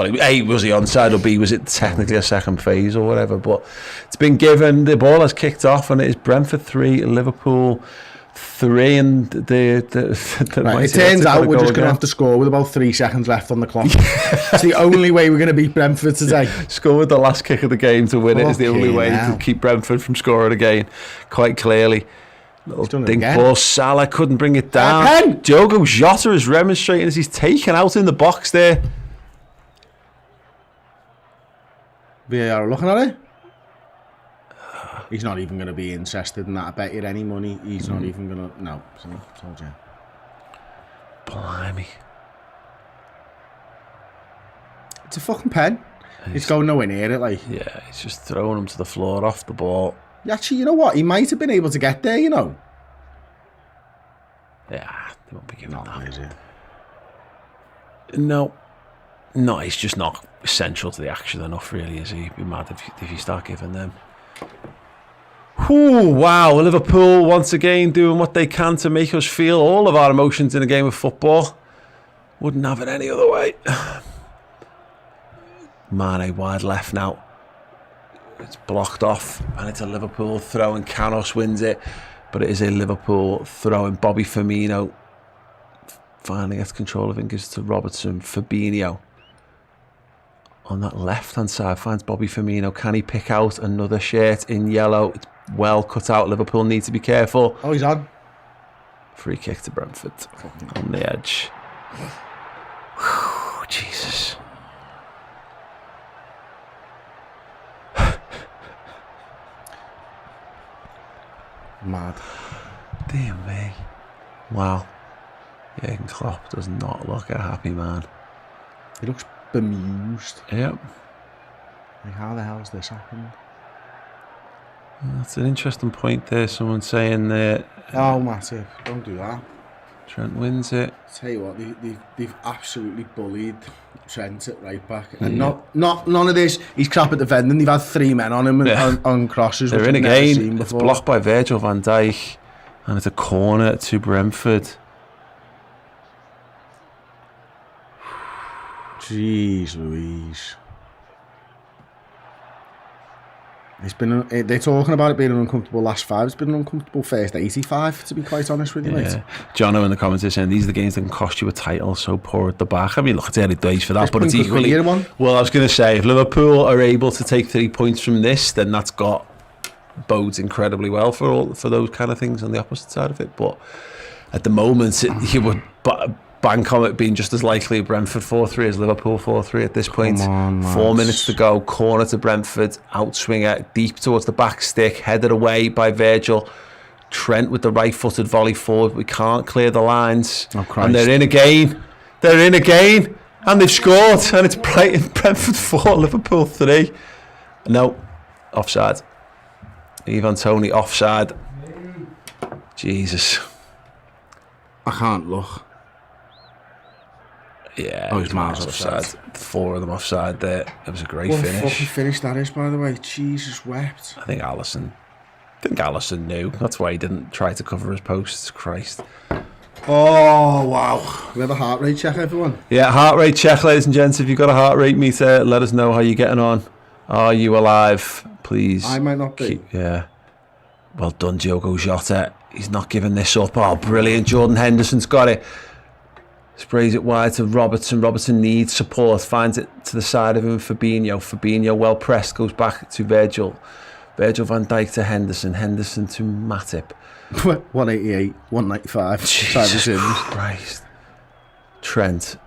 was he onside, or B, was it technically a second phase or whatever. But it's been given. The ball has kicked off, and it is Brentford 3, Liverpool 3, and right, it turns out we're just going to have to score with about 3 seconds left on the clock. It's the only way we're going to beat Brentford today. Score with the last kick of the game to win it is the only way to keep Brentford from scoring again, quite clearly. Little dink ball. Salah couldn't bring it down. Diogo Jota is remonstrating as he's taken out in the box there. VAR looking at it. He's not even going to be interested in that. I bet you any money he's not even going to. No, told you. Blimey. It's a fucking pen. He's going nowhere near it, like. Yeah, he's just throwing him to the floor off the ball. Actually, you know what? He might have been able to get there, you know. Yeah, they won't be giving that. Is it? No, he's just not central to the action enough, really, is he? He'd be mad if you start giving them. Ooh, wow, Liverpool once again doing what they can to make us feel all of our emotions in a game of football. Wouldn't have it any other way. Mane wide left now. It's blocked off, and it's a Liverpool throw, and Canos wins it. But it is a Liverpool throw, and Bobby Firmino finally gets control of it and gives it to Robertson. Fabinho on that left-hand side finds Bobby Firmino. Can he pick out another shirt in yellow? It's well cut out. Liverpool need to be careful. Oh, he's on. Free kick to Brentford on the edge. Whew, Jesus. Mad. Dear me. Wow. Jurgen Klopp does not look a happy man. He looks bemused. Yep. Like, how the hell's this happened? That's an interesting point there. Someone saying that. Oh, massive. Don't do that. Trent wins it. Tell you what, they've absolutely bullied Trent at right back. And none of this, he's crap at defending. They've had 3 men on him on crosses. They're in again. It's blocked by Virgil van Dijk. And it's a corner to Brentford. Jeez Louise. It's been. They're talking about it being an uncomfortable last 5. It's been an uncomfortable first 85, to be quite honest with you, mate. Jono in the comments is saying these are the games that can cost you a title. So poor at the back. I mean, look, it's early days for that, but it's equally. Well, I was going to say, if Liverpool are able to take 3 points from this, then that's bodes incredibly well for those kind of things on the opposite side of it. But at the moment, you would bank on it being just as likely Brentford 4-3 as Liverpool 4-3 at this point. 4 minutes to go, corner to Brentford, outswinger deep towards the back stick, headed away by Virgil. Trent with the right-footed volley forward. We can't clear the lines. Oh, Christ. And they're in again. And they've scored. And it's Brentford 4, Liverpool 3. No, offside. Ivan Toney offside. Jesus. I can't look. Yeah, he's miles offside. 4 of them offside there. It was a great finish. finish. What a fucking finish that is, by the way. Jesus wept. I think Alisson knew. That's why he didn't try to cover his posts. Christ. Oh, wow. We have a heart rate check, everyone. Yeah, heart rate check, ladies and gents. If you've got a heart rate meter, let us know how you're getting on. Are you alive? Please. I might not be. Yeah. Well done, Diogo Jota. He's not giving this up. Oh, brilliant. Jordan Henderson's got it. Sprays it wide to Robertson. Robertson needs support. Finds it to the side of him. Fabinho well pressed. Goes back to Virgil. Virgil van Dijk to Henderson. Henderson to Matip. 188, 195. Jesus Christ. Trent.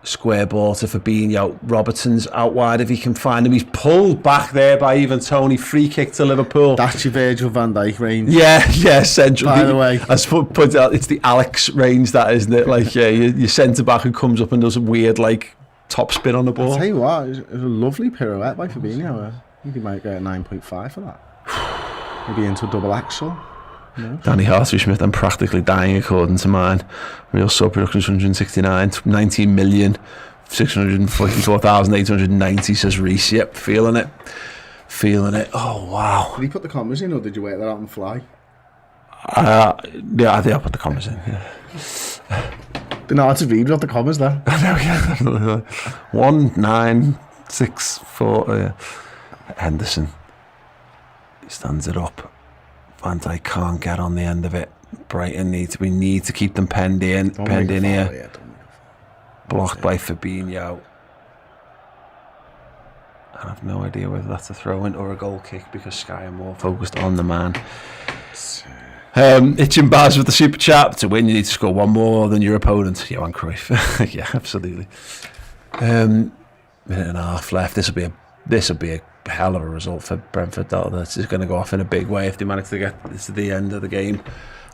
Square ball to Fabinho. Robertson's out wide if he can find him. He's pulled back there by Ivan Toney. Free kick to Liverpool. That's your Virgil van Dijk range. Yeah, central. By the way, I put out, it's the Alex range, that, isn't it? Like, yeah, your centre back who comes up and does a weird like top spin on the ball. I'll tell you what, it was a lovely pirouette by Fabinho. I think he might get a 9.5 for that. Maybe into a double axel. No. Danny Hartley-Smith, I'm practically dying according to mine. Real sub production 169, 19 million, 644,890, says Reece. Yep, feeling it. Oh, wow. Did he put the commas in, or did you work that out on the fly? Yeah, I think I put the commas in. Yeah. Didn't know how to read without the commas there. I know, yeah. 1964. Yeah. Henderson. He stands it up. Van Dijk can't get on the end of it. Brighton we need to keep them penned in here. Blocked by Fabinho. I have no idea whether that's a throw-in or a goal kick because Sky are more focused on the man. Itching Baz with the super chat. To win, you need to score 1 more than your opponent. Johan Cruyff. Yeah, absolutely. Minute and a half left. This will be a hell of a result for Brentford. That's just going to go off in a big way if they manage to get to the end of the game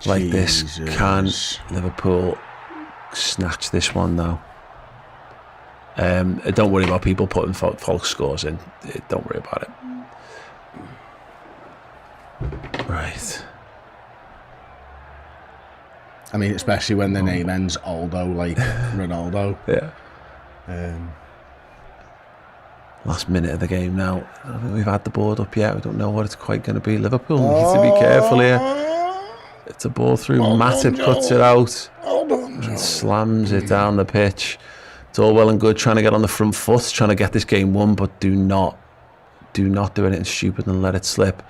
like this. Can Liverpool snatch this one though? Don't worry about people putting false scores in. Don't worry about it. Right. I mean, especially when the name ends Aldo, like Ronaldo. Yeah. Last minute of the game now. I don't think we've had the board up yet. We don't know what it's quite going to be. Liverpool needs to be careful here. It's a ball through. Matip cuts it out and slams it down the pitch. It's all well and good trying to get on the front foot, trying to get this game won, but do not do anything stupid and let it slip.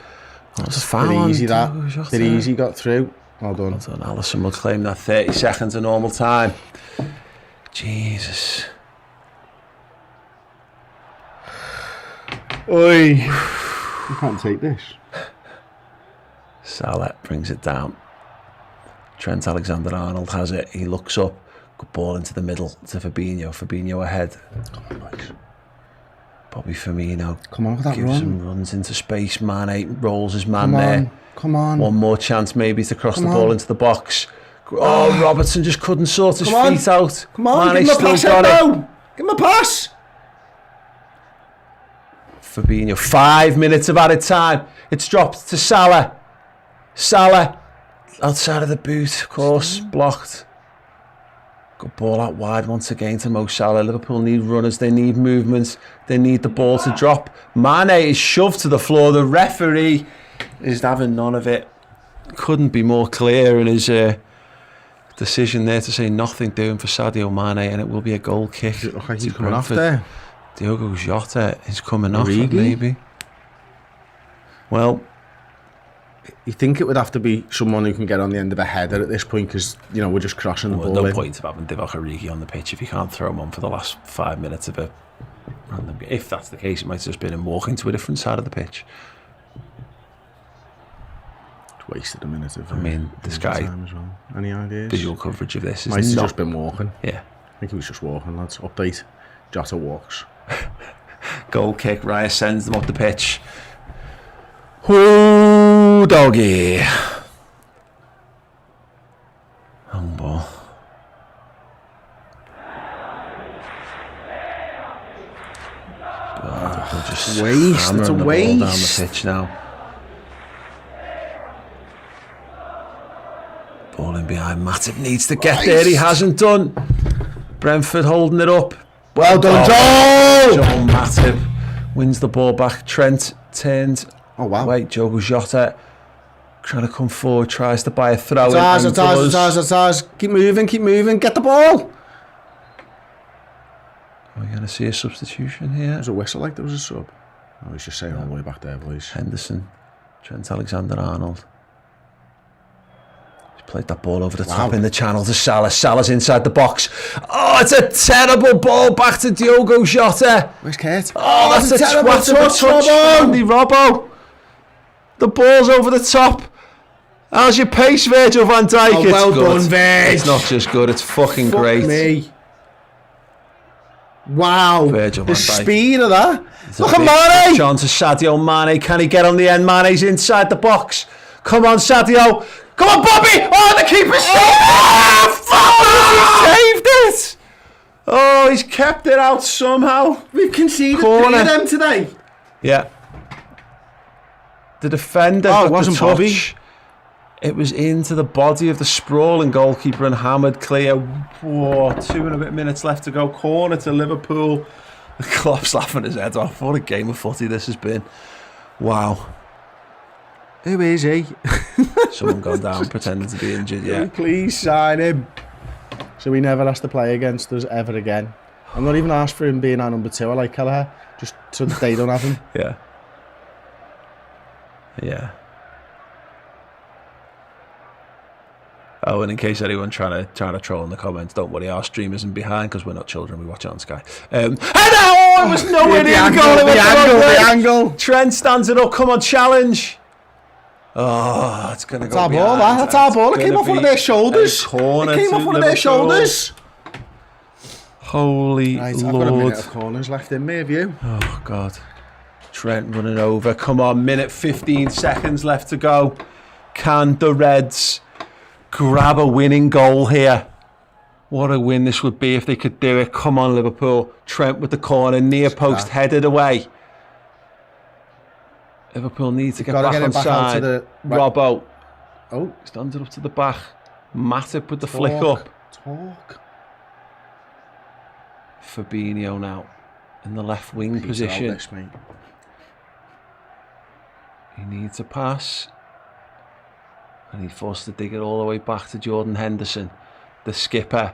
That was a foul. Easy that. Did easy got through. Well done. Well done. Alisson will claim that 30 seconds of normal time. Jesus. Oi. You can't take this. Salah brings it down. Trent Alexander-Arnold has it. He looks up. Good ball into the middle to Fabinho. Fabinho ahead. Bobby Firmino. Come on with that gives run. him runs into space. Mane rolls his man Come on. there. Come on. One more chance maybe to cross Come the ball on. into the box. Oh, Robertson just couldn't sort his Come on. feet out. Come on, Mane's give him a pass still got it. now. Give him a pass. Fabinho, 5 minutes of added time. It's dropped to Salah. Salah, outside of the boot, of course, blocked. Good ball out wide once again to Mo Salah. Liverpool need runners, they need movements, they need the ball to drop. Mane is shoved to the floor. The referee is having none of it. Couldn't be more clear in his decision there to say nothing doing for Sadio Mane, and it will be a goal kick. Does it look like he's to coming off Brentford. there? Diogo Jota is coming off Origi? it, maybe. Well, You think it would have to be someone who can get on the end of a header at this point because, you know, we're just crossing the ball no in. point of having Divock Origi on the pitch if you can't throw him on for the last 5 minutes of a random game. If that's the case, it might have just been him walking to a different side of the pitch. Wasted a minute of this guy, time as well. Any ideas? visual coverage of this Might is have not... just been walking. Yeah. I think he was just walking, lads. Update. Jota walks. Goal kick, Raya sends them up the pitch. Ooh, doggy. Long ball. Just Waste. hammering It's a the ball waste. down the pitch now. Ball in behind. Matip needs to get there. He hasn't done. Brentford holding it up. Well done, Joe! John Matip wins the ball back. Trent turns. Oh, wow. Wait, Diogo Jota trying to come forward, tries to buy a throw. It's ours. Keep moving. Get the ball. Are we going to see a substitution here? There was a whistle like there was a sub. Oh, he's just saying all the way back there, boys. Henderson, Trent Alexander-Arnold. He's played that ball over the top in the channel to Salah. Salah's inside the box. Oh, it's a terrible ball back to Diogo Jota. Where's Kurt? Oh, that's a terrible twat of a touch, Robbo. Andy Robbo. The ball's over the top. How's your pace, Virgil van Dijk? Oh, It's well good. done, Virg. It's not just good, it's fucking Fuck great. me. Wow. Virgil The van Dijk. speed of that. It's Look a big at Mane. John to Sadio Mane. Can he get on the end? Mane's inside the box. Come on, Sadio. Come on, Bobby. Oh, the keeper saved it. Oh, he saved it. Oh, he's kept it out somehow. We've conceded Corner. 3 of them today. Yeah. The defender Oh, got it wasn't the touch. Bobby. It was into the body of the sprawling goalkeeper and hammered clear. Whoa, 2 and a bit minutes left to go. Corner to Liverpool. Klopp's laughing his head off. What a game of footy this has been. Wow. Who is he? Someone gone down pretending to be injured, yeah. Please sign him. So he never has to play against us ever again. I'm not even asked for him being our number 2. I like Kelleher. Just so that they don't have him. Yeah. Yeah. Oh, and in case anyone trying to troll in the comments, don't worry, our stream isn't behind because we're not children. We watch it on Sky. And it was nowhere near the goal. The angle. Trent stands it up. Come on, challenge. Oh, it's gonna go. That's our ball. behind. That's our ball. It It's came gonna off one of be their shoulders. a corner It came to off one of their Liverpool. shoulders. Holy Right, I've got a minute Lord. of corners left in me. Have you? Oh God. Trent running over. Come on, minute 15 seconds left to go. Can the Reds grab a winning goal here? What a win this would be if they could do it. Come on, Liverpool. Trent with the corner, near post, headed away. Liverpool needs to get Gotta back get on it back side. out to the Robbo Oh, stands it up to the back. Matip with the flick talk. up. Talk. Fabinho now in the left wing position. This, mate. He needs a pass. And he forced to dig it all the way back to Jordan Henderson. The skipper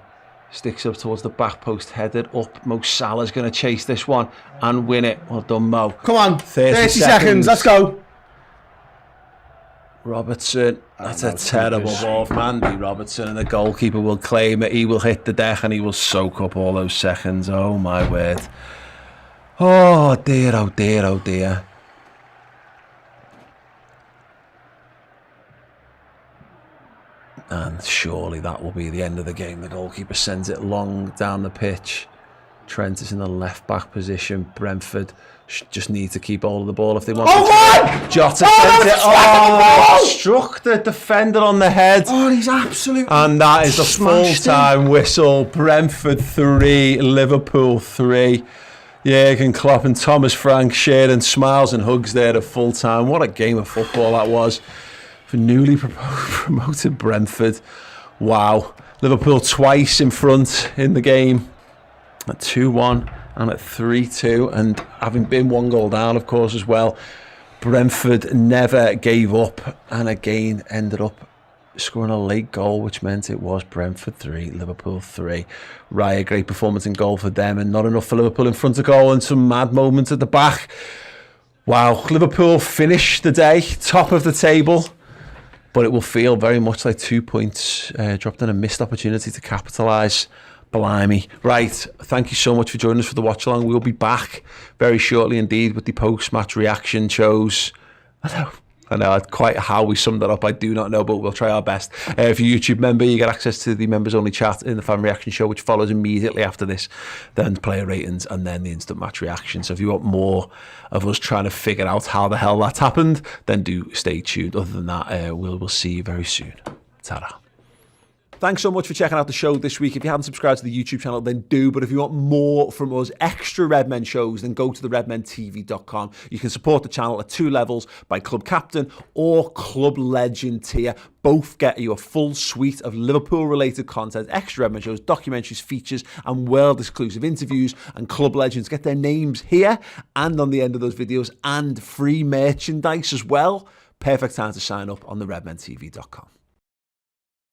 sticks up towards the back post, headed up. Mo Salah's going to chase this one and win it. Well done, Mo. Come on, 30 seconds, let's go. Robertson, that's a terrible ball from Andy Robertson, and the goalkeeper will claim it. He will hit the deck and he will soak up all those seconds. Oh my word. Oh dear, oh dear, oh dear. And surely that will be the end of the game. The goalkeeper sends it long down the pitch. Trent is in the left back position. Brentford just need to keep hold of the ball if they want to. Jota sent it. Oh, struck the defender on the head. Oh, he's absolutely And that is a full-time whistle. Brentford 3, Liverpool 3. Jurgen Klopp and Thomas Frank sharing smiles and hugs there at full-time. What a game of football that was for newly promoted Brentford. Wow. Liverpool twice in front in the game at 2-1 and at 3-2, and having been 1 goal down, of course, as well. Brentford never gave up and again ended up scoring a late goal, which meant it was Brentford 3, Liverpool 3. Raya, great performance in goal for them, and not enough for Liverpool in front of goal, and some mad moments at the back. Wow, Liverpool finished the day top of the table, but it will feel very much like 2 points dropped in a missed opportunity to capitalise. Blimey. Right, thank you so much for joining us for the watch along. We'll be back very shortly indeed with the post-match reaction shows. I know quite how we summed that up, I do not know, but we'll try our best. If you're a YouTube member, you get access to the members only chat in the fan reaction show, which follows immediately after this, then player ratings and then the instant match reaction. So if you want more of us trying to figure out how the hell that's happened, then do stay tuned. Other than that, we'll see you very soon. Ta-ra. Thanks so much for checking out the show this week. If you haven't subscribed to the YouTube channel, then do. But if you want more from us, extra Redmen shows, then go to the redmentv.com. You can support the channel at 2 levels, by Club Captain or Club Legend tier. Both get you a full suite of Liverpool-related content, extra Redmen shows, documentaries, features, and world-exclusive interviews. And Club Legends get their names here and on the end of those videos, and free merchandise as well. Perfect time to sign up on the redmentv.com.